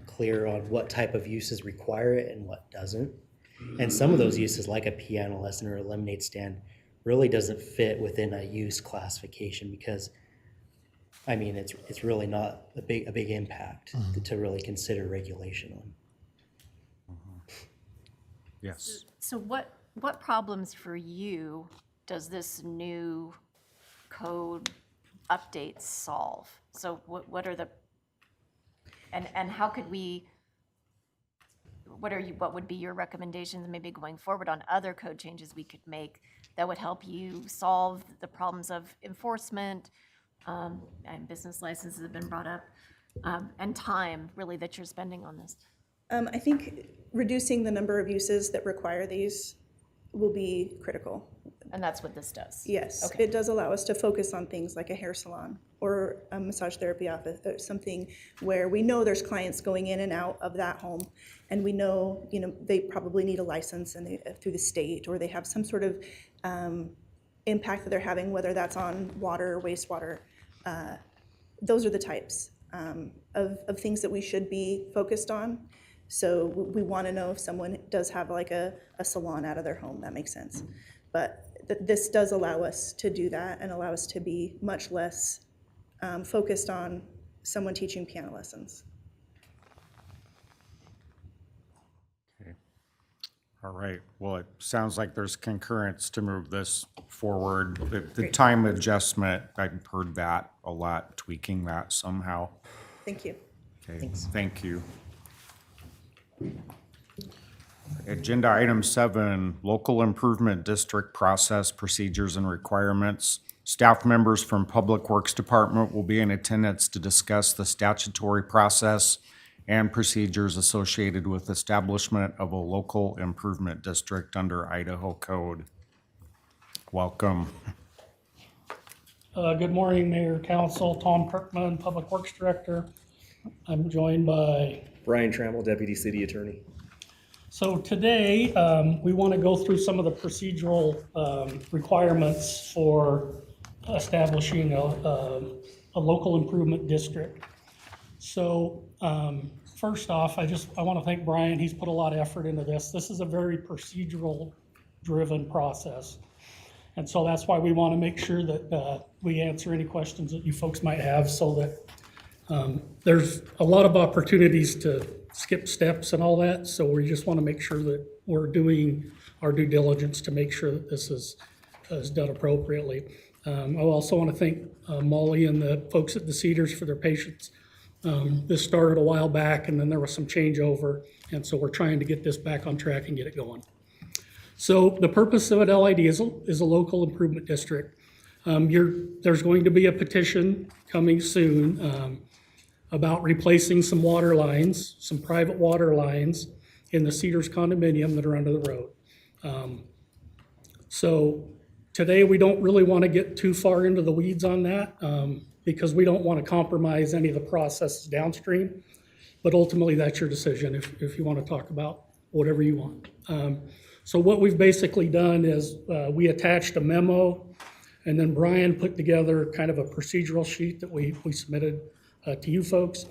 clear on what type of uses require it and what doesn't. And some of those uses, like a piano lesson or a lemonade stand, really doesn't fit within a use classification because, I mean, it's really not a big impact to really consider regulation on. Yes. So what problems for you does this new code update solve? So what are the, and how could we, what would be your recommendations maybe going forward on other code changes we could make that would help you solve the problems of enforcement, and business licenses have been brought up, and time really that you're spending on this? I think reducing the number of uses that require these will be critical. And that's what this does? Yes, Okay. it does allow us to focus on things like a hair salon or a massage therapy office, or something where we know there's clients going in and out of that home, and we know, they probably need a license and through the state, or they have some sort of impact that they're having, whether that's on water or wastewater. Those are the types of things that we should be focused on. So we want to know if someone does have like a salon out of their home. That makes sense. But this does allow us to do that and allow us to be much less focused on someone teaching piano lessons. Okay. All right. Well, it sounds like there's concurrence to move this forward. The time adjustment, I've heard that a lot, tweaking that somehow. Thank you. Okay, thank you. Agenda item 7, local improvement district process, procedures, and requirements. Staff members from Public Works Department will be in attendance to discuss the statutory process and procedures associated with establishment of a local improvement district under Idaho Code. Welcome. Good morning, Mayor, Council. Tom Kirkman, Public Works Director. I'm joined by Brian Trammell, Deputy City Attorney. So today, we want to go through some of the procedural requirements for establishing a local improvement district. So first off, I want to thank Brian. He's put a lot of effort into this. This is a very procedural driven process. And so that's why we want to make sure that we answer any questions that you folks might have, so that there's a lot of opportunities to skip steps and all that. So we just want to make sure that we're doing our due diligence to make sure that this is done appropriately. I also want to thank Molly and the folks at the Cedars for their patience. This started a while back, and then there was some changeover, and so we're trying to get this back on track and get it going. So the purpose of an LID is a local improvement district. There's going to be a petition coming soon about replacing some water lines, some private water lines in the Cedars condominium that are under the road. So Today, we don't really want to get too far into the weeds on that because we don't want to compromise any of the processes downstream. But ultimately, that's your decision if you want to talk about whatever you want. So what we've basically done is we attached a memo, and then Brian put together kind of a procedural sheet that we submitted to you folks.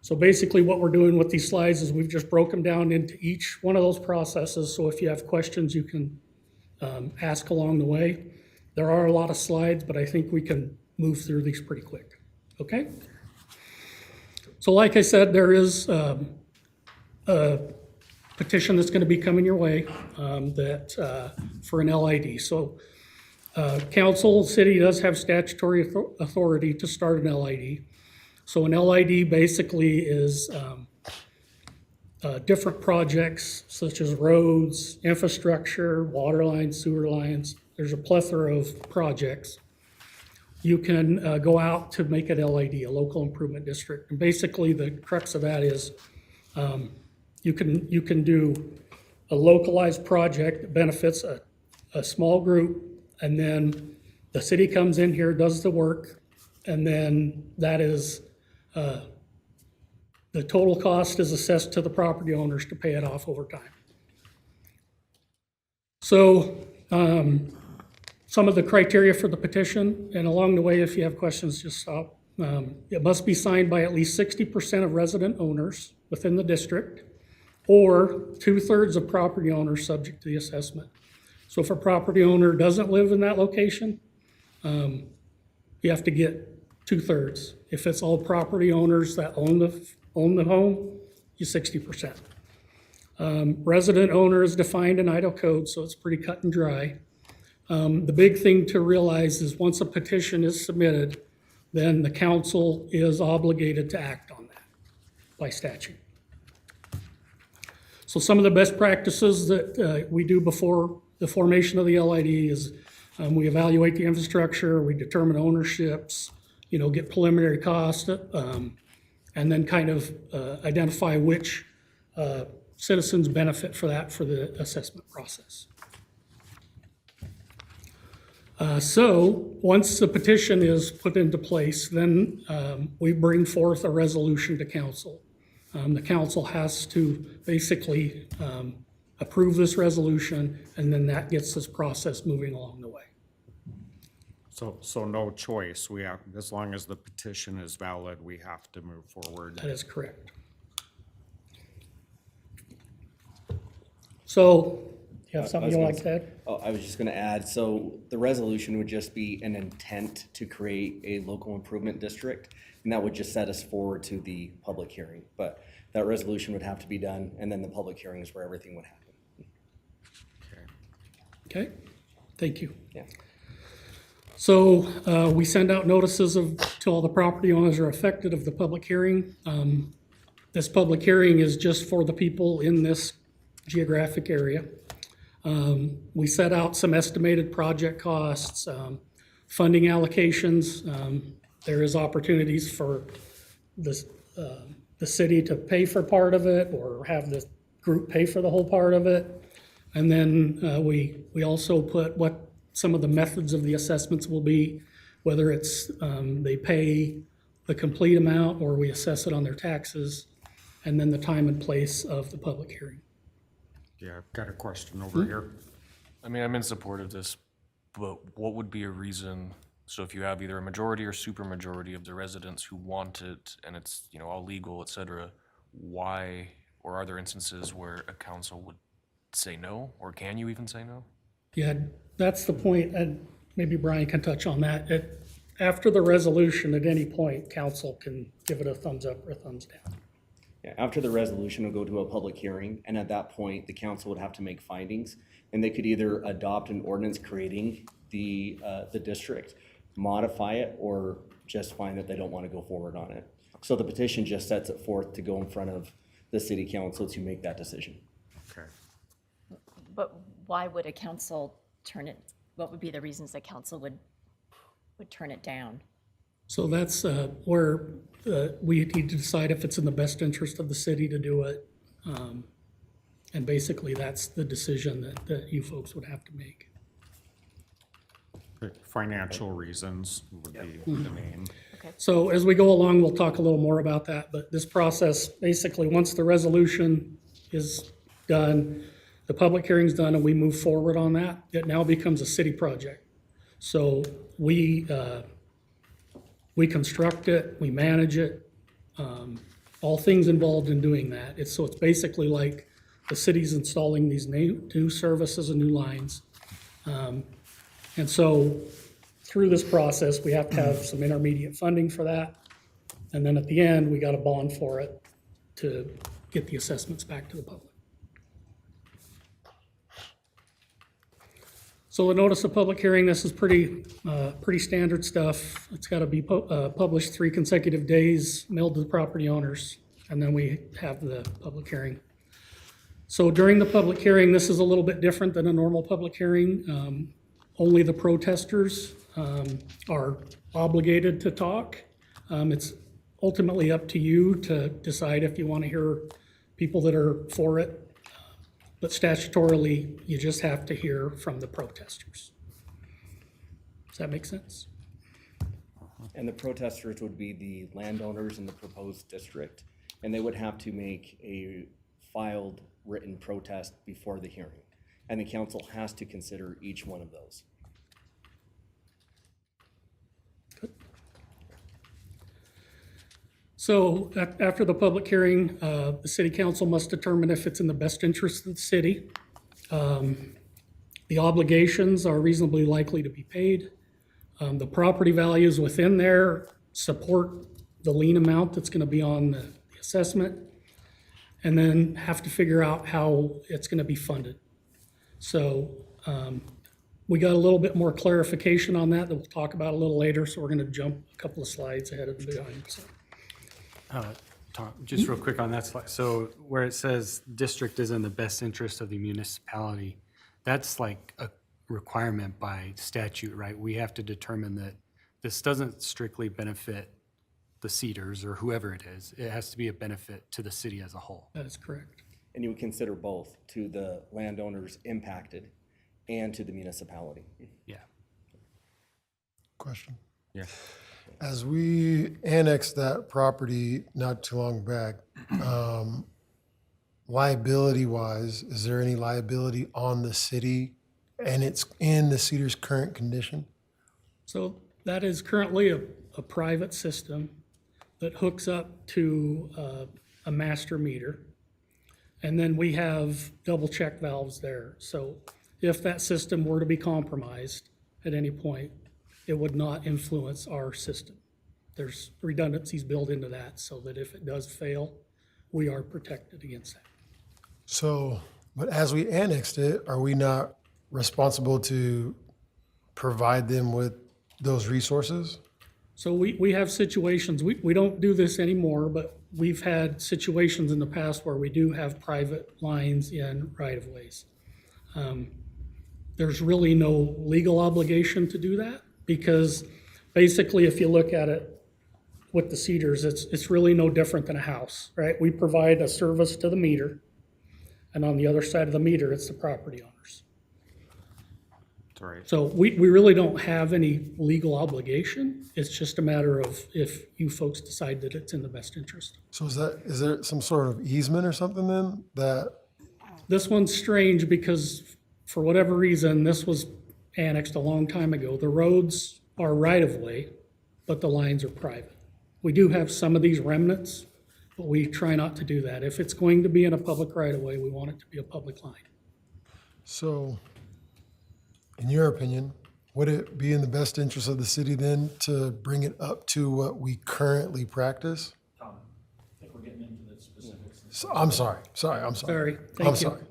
So basically what we're doing with these slides is we've just broken them down into each one of those processes. So if you have questions, you can ask along the way. There are a lot of slides, but I think we can move through these pretty quick. Okay? So like I said, there is a petition that's going to be coming your way for an LID. So council, city does have statutory authority to start an LID. So an LID basically is different projects such as roads, infrastructure, water lines, sewer lines. There's a plethora of projects. You can go out to make an LID, a local improvement district. And basically the crux of that is you can do a localized project that benefits a small group, and then the city comes in here, does the work, and then that is the total cost is assessed to the property owners to pay it off over time. So some of the criteria for the petition, and along the way, if you have questions, just stop. It must be signed by at least 60% of resident owners within the district, or 2/3 of property owners subject to the assessment. So if a property owner doesn't live in that location, you have to get 2/3. If it's all property owners that own the home, you 60%. Resident owner is defined in Idaho code, so it's pretty cut and dry. The big thing to realize is once a petition is submitted, then the council is obligated to act on that by statute. So some of the best practices that we do before the formation of the LID is we evaluate the infrastructure, we determine ownerships, get preliminary cost, and then kind of identify which citizens benefit for the assessment process. So once the petition is put into place, then we bring forth a resolution to council. The council has to basically approve this resolution, and then that gets this process moving along the way. So no choice. We have, as long as the petition is valid, we have to move forward. That is correct. So, you have something you'd like to add? Oh, I was just gonna add, so the resolution would just be an intent to create a local improvement district, and that would just set us forward to the public hearing. But that resolution would have to be done, and then the public hearing is where everything would happen. Okay, thank you. Yeah. So we send out notices to all the property owners are affected of the public hearing. This public hearing is just for the people in this geographic area. We set out some estimated project costs, funding allocations. There is opportunities for the city to pay for part of it or have the group pay for the whole part of it. And then we also put what some of the methods of the assessments will be, whether it's they pay the complete amount or we assess it on their taxes, and then the time and place of the public hearing. Yeah, I've got a question over here. I mean, I'm in support of this, but what would be a reason, so if you have either a majority or supermajority of the residents who want it and it's, all legal, et cetera, why, or are there instances where a council would say no, or can you even say no? Yeah, that's the point, and maybe Brian can touch on that. After the resolution, at any point, council can give it a thumbs up or a thumbs down. Yeah, after the resolution will go to a public hearing, and at that point, the council would have to make findings, and they could either adopt an ordinance creating the district, modify it, or just find that they don't want to go forward on it. So the petition just sets it forth to go in front of the city council to make that decision. Okay. But why would a council turn it, what would be the reasons that council would turn it down? So that's where we need to decide if it's in the best interest of the city to do it. And basically, that's the decision that you folks would have to make. Financial reasons would be the main. So as we go along, we'll talk a little more about that, but this process, basically, once the resolution is done, the public hearing's done, and we move forward on that, it now becomes a city project. So we construct it, we manage it, all things involved in doing that. So it's basically like the city's installing these new services and new lines. And so through this process, we have to have some intermediate funding for that. And then at the end, we got a bond for it to get the assessments back to the public. So the notice of public hearing, this is pretty standard stuff. It's got to be published 3 consecutive days, mailed to the property owners, and then we have the public hearing. So during the public hearing, this is a little bit different than a normal public hearing. Only the protesters are obligated to talk. It's ultimately up to you to decide if you want to hear people that are for it. But statutorily, you just have to hear from the protesters. Does that make sense? And the protesters would be the landowners in the proposed district, and they would have to make a filed written protest before the hearing. And the council has to consider each one of those. So after the public hearing, the city council must determine if it's in the best interest of the city. The obligations are reasonably likely to be paid. The property values within there support the lien amount that's going to be on the assessment, and then have to figure out how it's going to be funded. So we got a little bit more clarification on that we'll talk about a little later, so we're going to jump a couple of slides ahead of the behind. So. Tom, just real quick on that slide. So where it says district is in the best interest of the municipality, that's like a requirement by statute, right? We have to determine that this doesn't strictly benefit the Cedars or whoever it is. It has to be a benefit to the city as a whole. That is correct. And you would consider both, to the landowners impacted and to the municipality. Yeah. Question. Yeah. As we annexed that property not too long back, liability-wise, is there any liability on the city and it's in the Cedars' current condition? So that is currently a private system that hooks up to a master meter. And then we have double check valves there. So if that system were to be compromised at any point, it would not influence our system. There's redundancies built into that so that if it does fail, we are protected against that. So, but as we annexed it, are we not responsible to provide them with those resources? So we have situations, we don't do this anymore, but we've had situations in the past where we do have private lines in right-of-ways. There's really no legal obligation to do that, because basically if you look at it with the Cedars, it's really no different than a house, right? We provide a service to the meter, and on the other side of the meter, it's the property owners. That's right. So we really don't have any legal obligation. It's just a matter of if you folks decide that it's in the best interest. So is there some sort of easement or something then that? This one's strange because for whatever reason, this was annexed a long time ago. The roads are right-of-way, but the lines are private. We do have some of these remnants, but we try not to do that. If it's going to be in a public right-of-way, we want it to be a public line. So, in your opinion, would it be in the best interest of the city then to bring it up to what we currently practice? Tom, I think we're getting into the specifics. So, I'm sorry. Sorry, thank you. I'm sorry.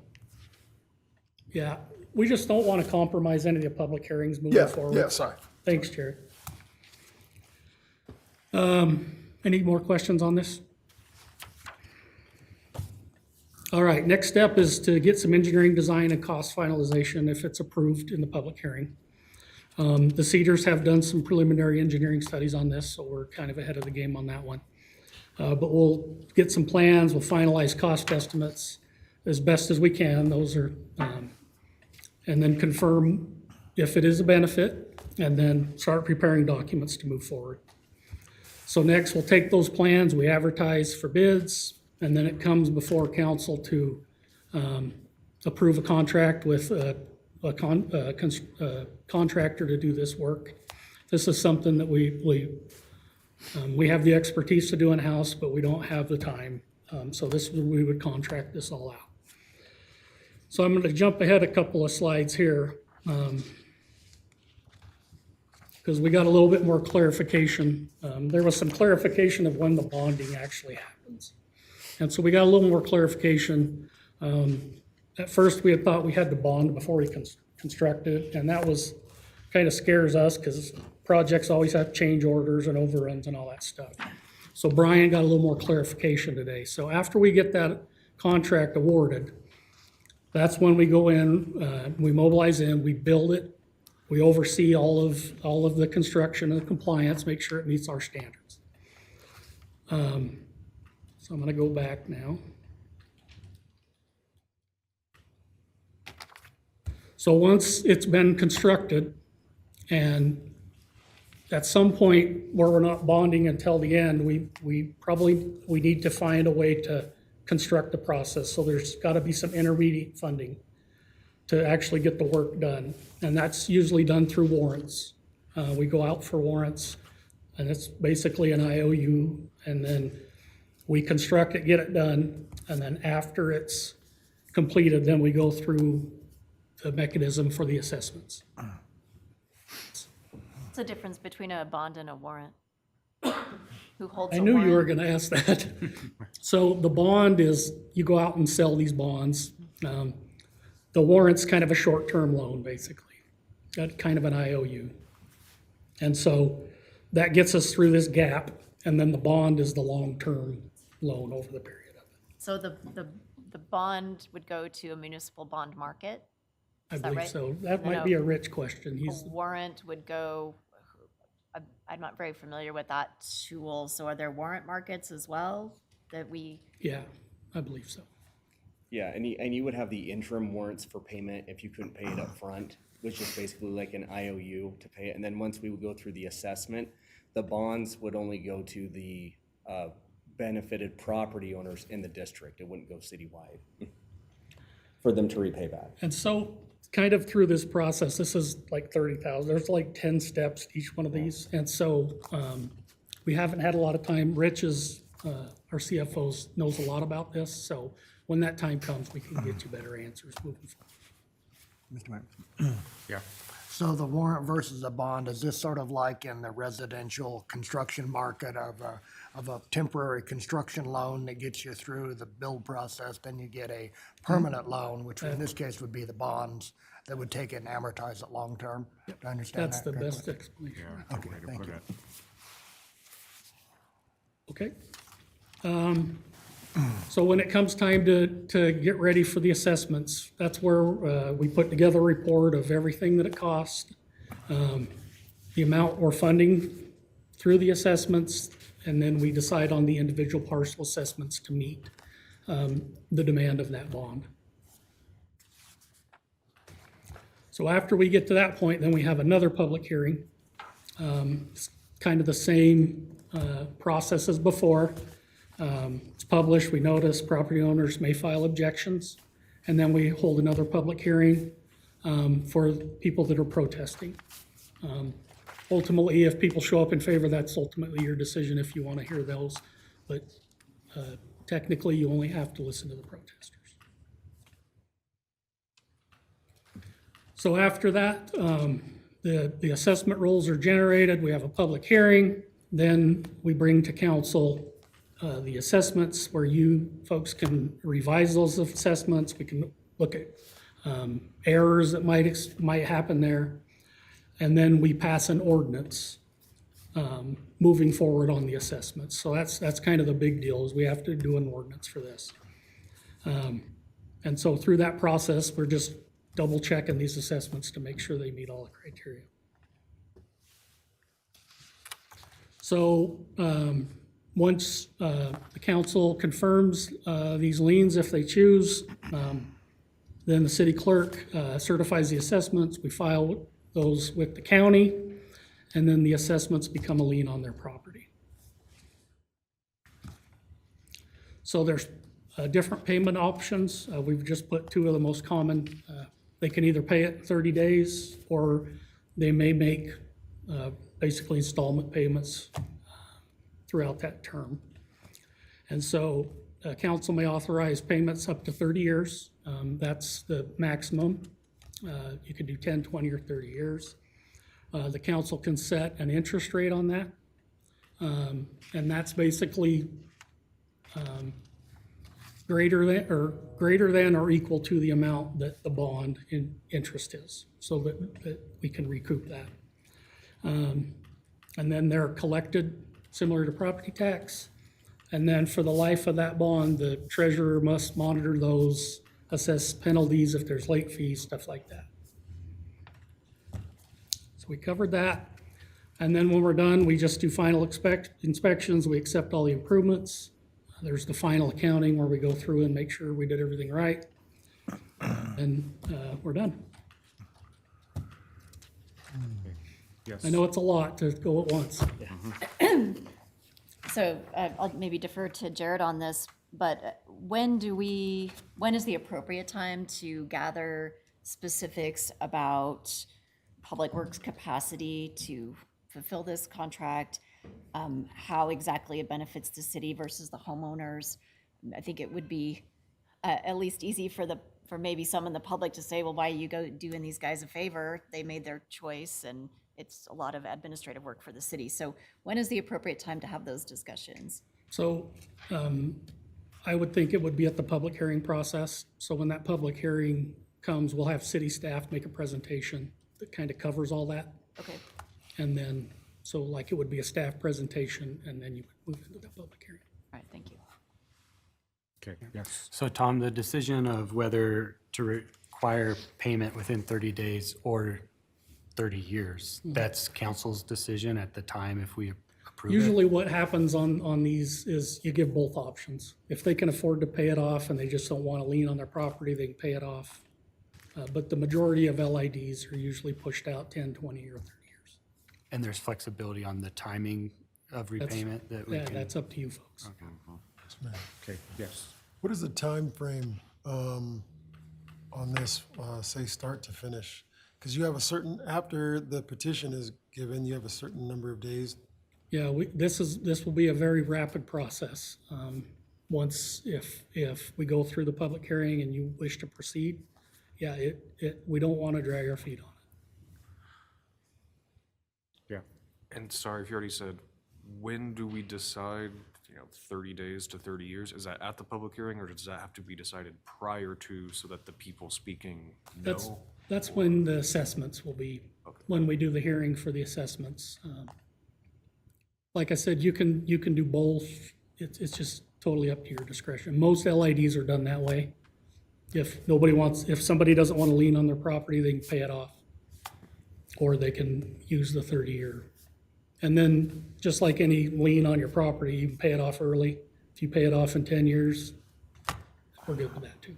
Yeah, we just don't want to compromise any of the public hearings moving forward. Yeah, sorry. Thanks, Jared. Any more questions on this? All right, next step is to get some engineering design and cost finalization if it's approved in the public hearing. The Cedars have done some preliminary engineering studies on this, so we're kind of ahead of the game on that one. But we'll get some plans, we'll finalize cost estimates as best as we can. Those are, and then confirm if it is a benefit and then start preparing documents to move forward. So next, we'll take those plans, we advertise for bids, and then it comes before council to approve a contract with a contractor to do this work. This is something that we have the expertise to do in-house, but we don't have the time. So we would contract this all out. So I'm going to jump ahead a couple of slides here, because we got a little bit more clarification. There was some clarification of when the bonding actually happens. And so we got a little more clarification. At first, we had thought we had to bond before we constructed, and that was, kind of scares us because projects always have change orders and overruns and all that stuff. So Brian got a little more clarification today. So after we get that contract awarded, that's when we go in, we mobilize in, we build it, we oversee all of the construction and compliance, make sure it meets our standards. So I'm gonna go back now. So once it's been constructed, and at some point where we're not bonding until the end, we need to find a way to construct the process. So there's got to be some intermediate funding to actually get the work done. And that's usually done through warrants. We go out for warrants, and it's basically an IOU, and then we construct it, get it done, and then after it's completed, then we go through the mechanism for the assessments. What's the difference between a bond and a warrant? Who holds I a knew warrant? you were gonna ask that. So the bond is, you go out and sell these bonds. The warrant's kind of a short-term loan, basically. Got kind of an IOU. And so that gets us through this gap, and then the bond is the long-term loan over the period of it. So the bond would go to a municipal bond market? I Is that believe right? so. That And then might be a Rich question. A warrant would go, I'm not very familiar with that tool, so are there warrant markets as well that we? Yeah, I believe so. Yeah, and you would have the interim warrants for payment if you couldn't pay it up front, which is basically like an IOU to pay it. And then once we would go through the assessment, the bonds would only go to the benefited property owners in the district. It wouldn't go citywide for them to repay back. And so kind of through this process, this is like 30,000, there's like 10 steps to each one of these. And so we haven't had a lot of time. Rich is, our CFO knows a lot about this. So when that time comes, we can get you better answers moving forward. Mr. Mayor. Yeah. So the warrant versus a bond, is this sort of like in the residential construction market of a temporary construction loan that gets you through the build process, then you get a permanent loan, which in this case would be the bonds that would take it and amortize it long-term? Do I understand That's that the correctly? best explanation. Okay, thank you. Okay. So when it comes time to get ready for the assessments, that's where we put together a report of everything that it costs, the amount we're funding through the assessments, and then we decide on the individual parcel assessments to meet the demand of that bond. So after we get to that point, then we have another public hearing. It's kind of the same process as before. It's published, we notice property owners may file objections, and then we hold another public hearing for people that are protesting. Ultimately, if people show up in favor, that's ultimately your decision if you want to hear those, but technically, you only have to listen to the protesters. So after that, the assessment rolls are generated, we have a public hearing, then we bring to council the assessments where you folks can revise those assessments. We can look at errors that might happen there. And then we pass an ordinance moving forward on the assessments. So that's kind of the big deal, is we have to do an ordinance for this. And so through that process, we're just double checking these assessments to make sure they meet all the criteria. So once the council confirms these liens, if they choose, then the city clerk certifies the assessments. We file those with the county. and then the assessments become a lien on their property. So there's different payment options. We've just put two of the most common. They can either pay it in 30 days, or they may make basically installment payments throughout that term. And so council may authorize payments up to 30 years. That's the maximum. You could do 10, 20, or 30 years. The council can set an interest rate on that. And that's basically greater than or equal to the amount that the bond in interest is, so that we can recoup that. And then they're collected similar to property tax. And then for the life of that bond, the treasurer must monitor those, assess penalties if there's late fees, stuff like that. So we covered that. And then when we're done, we just do final inspections. We accept all the improvements. There's the final accounting where we go through and make sure we did everything right. And we're done. Yes. I know it's a lot to go at once. So I'll maybe defer to Jared on this, but when is the appropriate time to gather specifics about Public Works capacity to fulfill this contract? How exactly it benefits the city versus the homeowners? I think it would be at least easy for maybe some in the public to say, well, why are you doing these guys a favor? They made their choice, and it's a lot of administrative work for the city. So when is the appropriate time to have those discussions? So I would think it would be at the public hearing process. So when that public hearing comes, we'll have city staff make a presentation that kind of covers all that. Okay. And then, so like it would be a staff presentation, and then you would move into the public hearing. All right, thank you. Okay, yes. So Tom, the decision of whether to require payment within 30 days or 30 years, that's council's decision at the time if we approve it? Usually what happens on these is you give both options. If they can afford to pay it off and they just don't want to lien on their property, they can pay it off. But the majority of LIDs are usually pushed out 10, 20, or 30 years. And there's flexibility on the timing of repayment that we Yeah, can? that's up to you folks. Okay, yes. What is the time frame on this, say, start to finish? Because you have a certain, after the petition is given, you have a certain number of days. Yeah, this will be a very rapid process. Once, if we go through the public hearing and you wish to proceed, yeah, we don't want to drag our feet on it. Yeah. And sorry if you already said, when do we decide, 30 days to 30 years? Is that at the public hearing, or does that have to be decided prior to, so that the people speaking know? That's when the assessments will be, when we do the hearing for the assessments. Like I said, you can do both. It's just totally up to your discretion. Most LIDs are done that way. If somebody doesn't want to lien on their property, they can pay it off. Or they can use the 30-year. And then, just like any lien on your property, you can pay it off early. If you pay it off in 10 years, we're good with that too.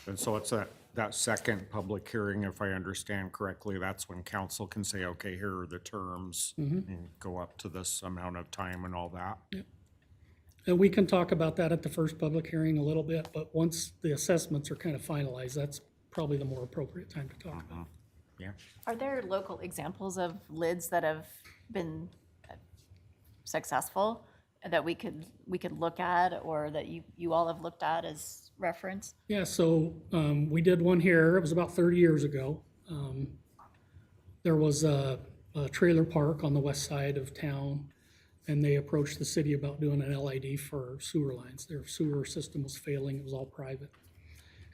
And so it's that second public hearing, if I understand correctly, that's when council can say, okay, here are the terms, and go up to this amount of time and all that. Yep. And we can talk about that at the first public hearing a little bit, but once the assessments are kind of finalized, that's probably the more appropriate time to talk about. Yeah. Are there local examples of lids that have been successful that we could look at, or that you all have looked at as reference? Yeah, so we did one here. It was about 30 years ago. There was a trailer park on the west side of town, and they approached the city about doing an LID for sewer lines. Their sewer system was failing. It was all private.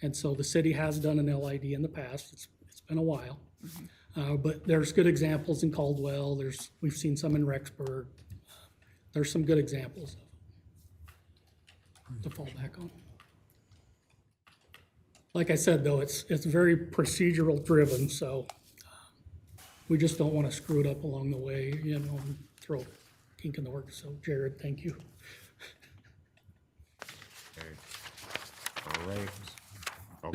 And so the city has done an LID in the past. It's been a while. But there's good examples in Caldwell. We've seen some in Rexburg. There's some good examples to fall back on. Like I said, though, it's very procedural driven, so we just don't want to screw it up along the way, and throw a kink in the works. So Jared, thank you. Okay. All right.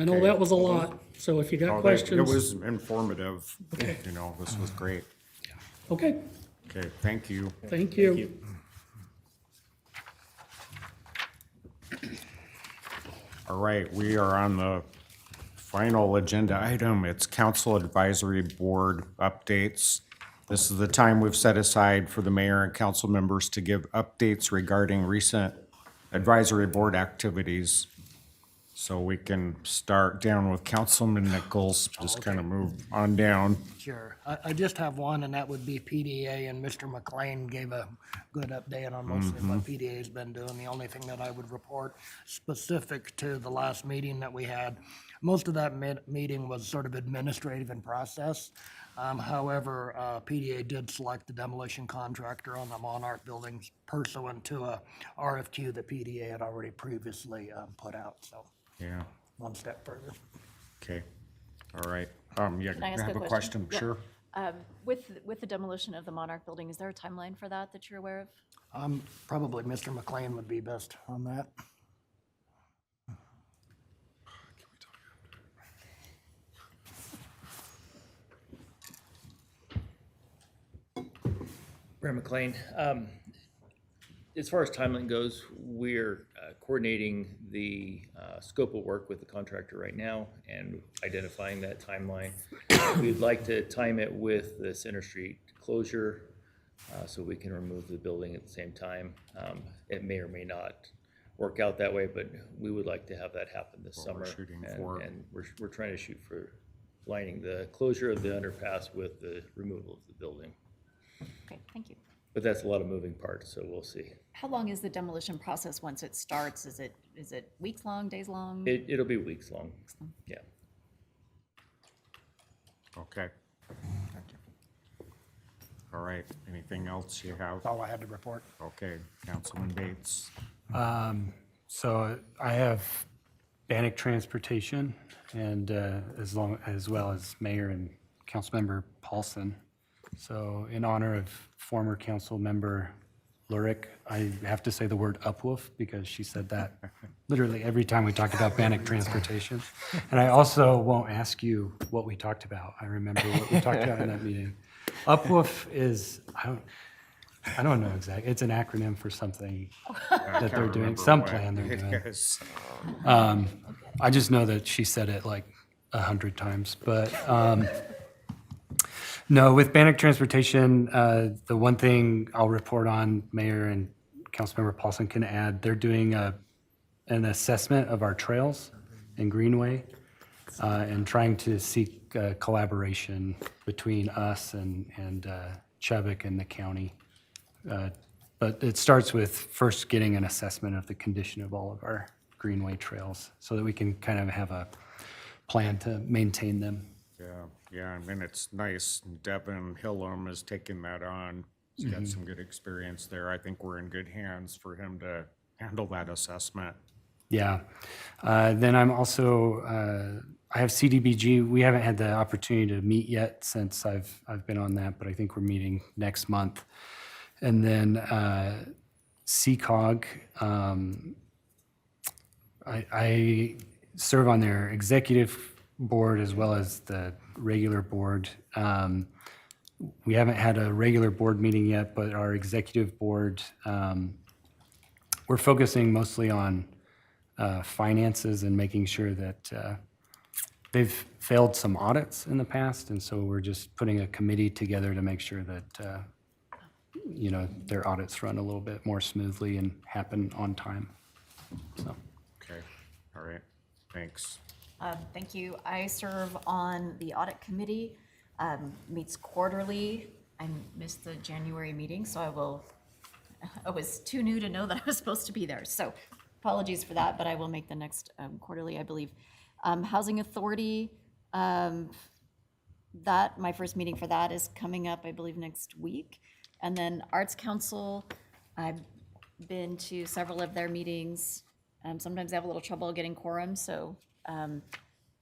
I know that was a lot, so if you got questions. It was informative, this was great. Okay, Okay, thank you. thank you. All right, we are on the final agenda item. It's council advisory board updates. This is the time we've set aside for the mayor and council members to give updates regarding recent advisory board activities. So we can start down with Councilman Nichols, just kind of move on down. Sure. I just have one, and that would be PDA, and Mr. McLean gave a good update on most of what PDA's been doing. The only thing that I would report specific to the last meeting that we had, most of that meeting was sort of administrative in process. However, PDA did select the demolition contractor on the Monarch buildings pursuant to a RFQ that PDA had already previously put out, so Yeah, one step further. okay, all right. Yeah, Can I I ask have a a question? question, Yeah. sure. With the demolition of the Monarch building, is there a timeline for that you're aware of? Probably Mr. McLean would be best on that. Brad McLean. As far as timeline goes, we're coordinating the scope of work with the contractor right now and identifying that timeline. We'd like to time it with the Center Street closure so we can remove the building at the same time. It may or may not work out that way, but we would like to have that happen this What summer. we're shooting for. And we're trying to shoot for lining the closure of the underpass with the removal of the building. Okay, thank you. But that's a lot of moving parts, so we'll see. How long is the demolition process once it starts? Is it weeks long, days long? It'll be weeks long, yeah. Okay. All right, anything else you have? That's all I had to report. Okay, Councilman Bates. So I have Bannock Transportation and as well as Mayor and Councilmember Paulson. So in honor of former council member Lurick, I have to say the word upwoof because she said that literally every time we talked about Bannock Transportation. And I also won't ask you what we talked about. I remember what we talked about in that meeting. Upwoof is, I don't know exactly, it's an acronym for something that they're doing, some plan they're doing. I just know that she said it like 100 times, but no, with Bannock Transportation, the one thing I'll report on, Mayor and Councilmember Paulson can add, they're doing an assessment of our trails and Greenway and trying to seek collaboration between us and Chubbuck and the county. But it starts with first getting an assessment of the condition of all of our Greenway trails so that we can kind of have a plan to maintain them. Yeah, and then it's nice. Devin Hillam is taking that on. He's got some good experience there. I think we're in good hands for him to handle that assessment. Yeah. Then I'm also, I have CDBG. We haven't had the opportunity to meet yet since I've been on that, but I think we're meeting next month. And then CCOG, I serve on their executive board as well as the regular board. We haven't had a regular board meeting yet, but our executive board, we're focusing mostly on finances and making sure that they've failed some audits in the past, and so we're just putting a committee together to make sure that their audits run a little bit more smoothly and happen on time. So. Okay, all right, thanks. Thank you. I serve on the audit committee, meets quarterly. I missed the January meeting, so I was too new to know that I was supposed to be there. So apologies for that, but I will make the next quarterly, I believe. Housing Authority, my first meeting for that is coming up, I believe, next week. And then Arts Council, I've been to several of their meetings. Sometimes I have a little trouble getting quorum, so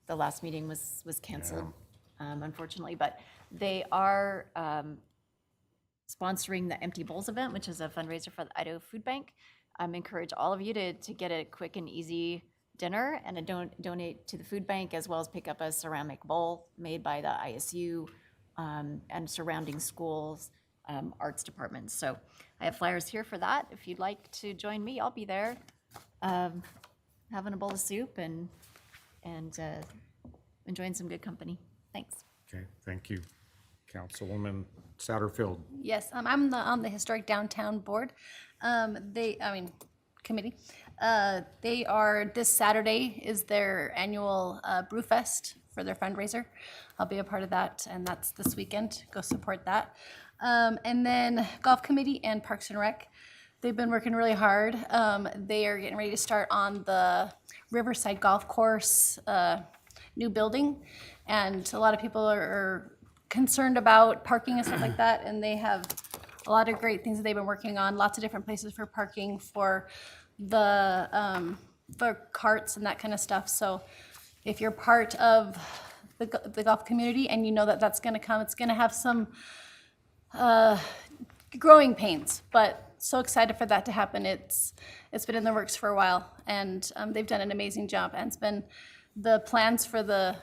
the last meeting was canceled, unfortunately. But they are sponsoring the Empty Bowls event, which is a fundraiser for the Idaho Food Bank. Encourage all of you to get a quick and easy dinner and donate to the food bank, as well as pick up a ceramic bowl made by the ISU and surrounding schools arts departments. So I have flyers here for that. If you'd like to join me, I'll be there, having a bowl of soup and enjoying some good company. Thanks. Okay, thank you. Councilwoman Satterfield. Yes, I'm on the Historic Downtown Board. Committee. They are, this Saturday is their annual Brewfest for their fundraiser. I'll be a part of that, and that's this weekend. Go support that. And then Golf Committee and Parks and Rec. They've been working really hard. They are getting ready to start on the Riverside Golf Course new building. And a lot of people are concerned about parking and stuff like that, and they have a lot of great things that they've been working on, lots of different places for parking for the for carts and that kind of stuff. So if you're part of the golf community and you know that that's going to come, it's going to have some growing pains, but so excited for that to happen. It's been in the works for a while, and they've done an amazing job, and it's been, the plans for the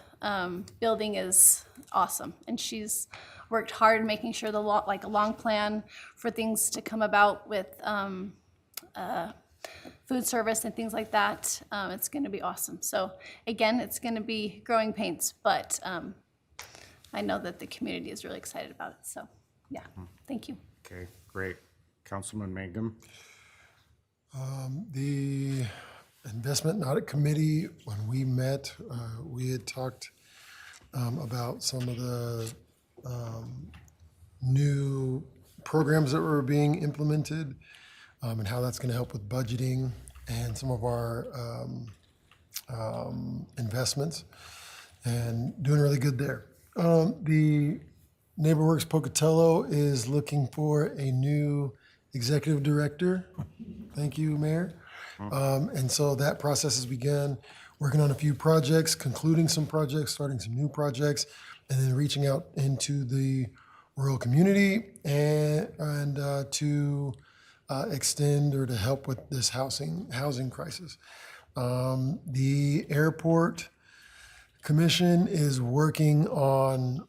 building is awesome, and she's worked hard making sure a long plan for things to come about with food service and things like that. It's going to be awesome. So again, it's going to be growing pains, but I know that the community is really excited about it. So yeah, thank you. Okay, great. Councilman Mangum. The Investment and Audit Committee, when we met, we had talked about some of the new programs that were being implemented and how that's going to help with budgeting and some of our investments, and doing really good there. The NeighborWorks Pocatello is looking for a new executive director. Thank you, Mayor. And so that process has begun, working on a few projects, concluding some projects, starting some new projects, and then reaching out into the rural community and to extend or to help with this housing crisis. The Airport Commission is working on,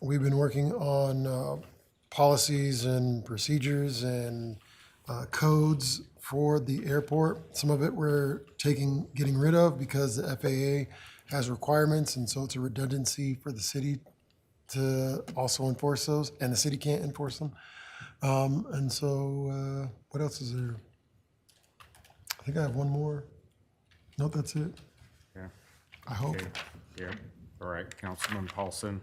we've been working on policies and procedures and codes for the airport. Some of it we're getting rid of because the FAA has requirements, and so it's a redundancy for the city to also enforce those, and the city can't enforce them. And so, what else is there? I think I have one more. No, that's it. Yeah. I hope. Okay. Yeah. All right, Councilman Paulson.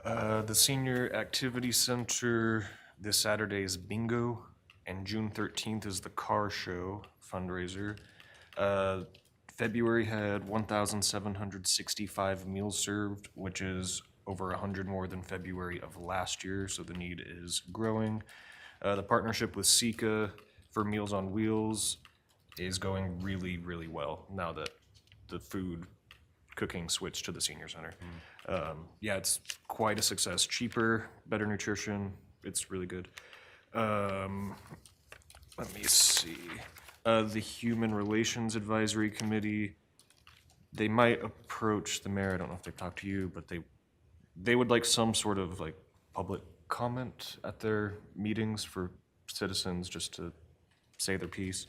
The Senior Activity Center, this Saturday is bingo, and June 13th is the car show fundraiser. February had 1,765 meals served, which is over 100 more than February of last year, so the need is growing. The partnership with Sika for Meals on Wheels is going really, really well now that the food cooking switched to the senior center. Yeah, it's quite a success. Cheaper, better nutrition. It's really good. Let me see. The Human Relations Advisory Committee, they might approach the mayor. I don't know if they've talked to you, but they would like some sort of like public comment at their meetings for citizens just to say their piece.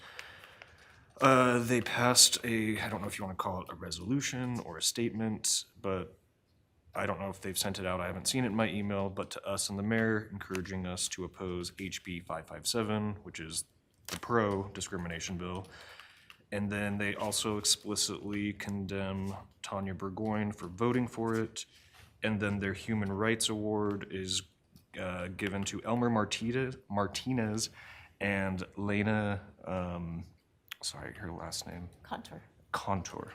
They passed I don't know if you want to call it a resolution or a statement, but I don't know if they've sent it out. I haven't seen it in my email, but to us and the mayor, encouraging us to oppose HB 557, which is the pro-discrimination bill. And then they also explicitly condemn Tanya Burgoyne for voting for it. And then their Human Rights Award is given to Elmer Martinez and Lena, sorry, her last name. Contour.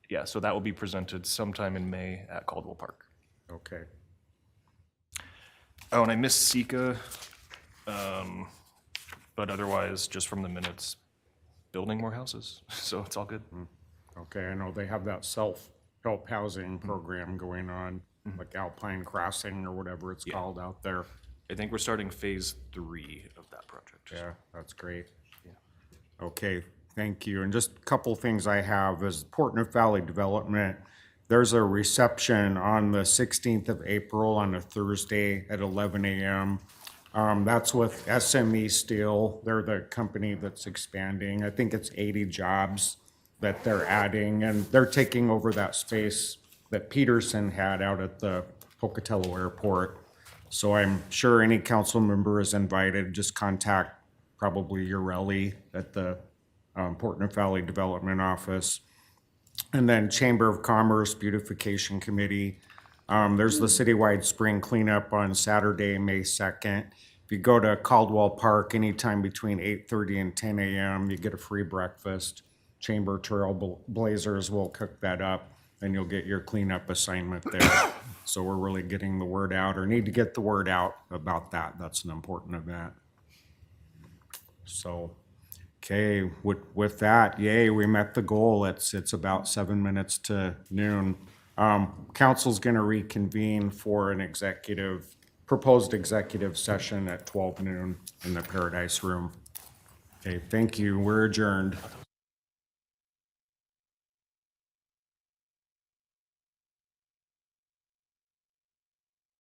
Yeah, so that will be presented sometime in May at Caldwell Park. Okay. Oh, and I missed Sika, but otherwise, just from the minutes, building more houses, so it's all good. Okay, I know they have that self-help housing program going on, like Alpine Crossing or whatever it's called out there. I think we're starting phase 3 of that project. Yeah, that's great. Okay, thank you. And just a couple things I have is Portneuf Valley Development. There's a reception on the 16th of April on a Thursday at 11 a.m. That's with SME Steel. They're the company that's expanding. I think it's 80 jobs that they're adding, and they're taking over that space that Peterson had out at the Pocatello Airport. So I'm sure any council member is invited. Just contact probably Urelli at the Portland Valley Development Office. And then Chamber of Commerce Beautification Committee. There's the citywide spring cleanup on Saturday, May 2nd. If you go to Caldwell Park anytime between 8:30 and 10 a.m., you get a free breakfast. Chamber Trailblazers will cook that up, and you'll get your cleanup assignment there. So we're really getting the word out, or need to get the word out about that. That's an important event. So, okay, with that, yay, we met the goal. It's about 7 minutes to noon. Council's gonna reconvene for an proposed executive session at 12 noon in the Paradise Room. Okay, thank you. We're adjourned.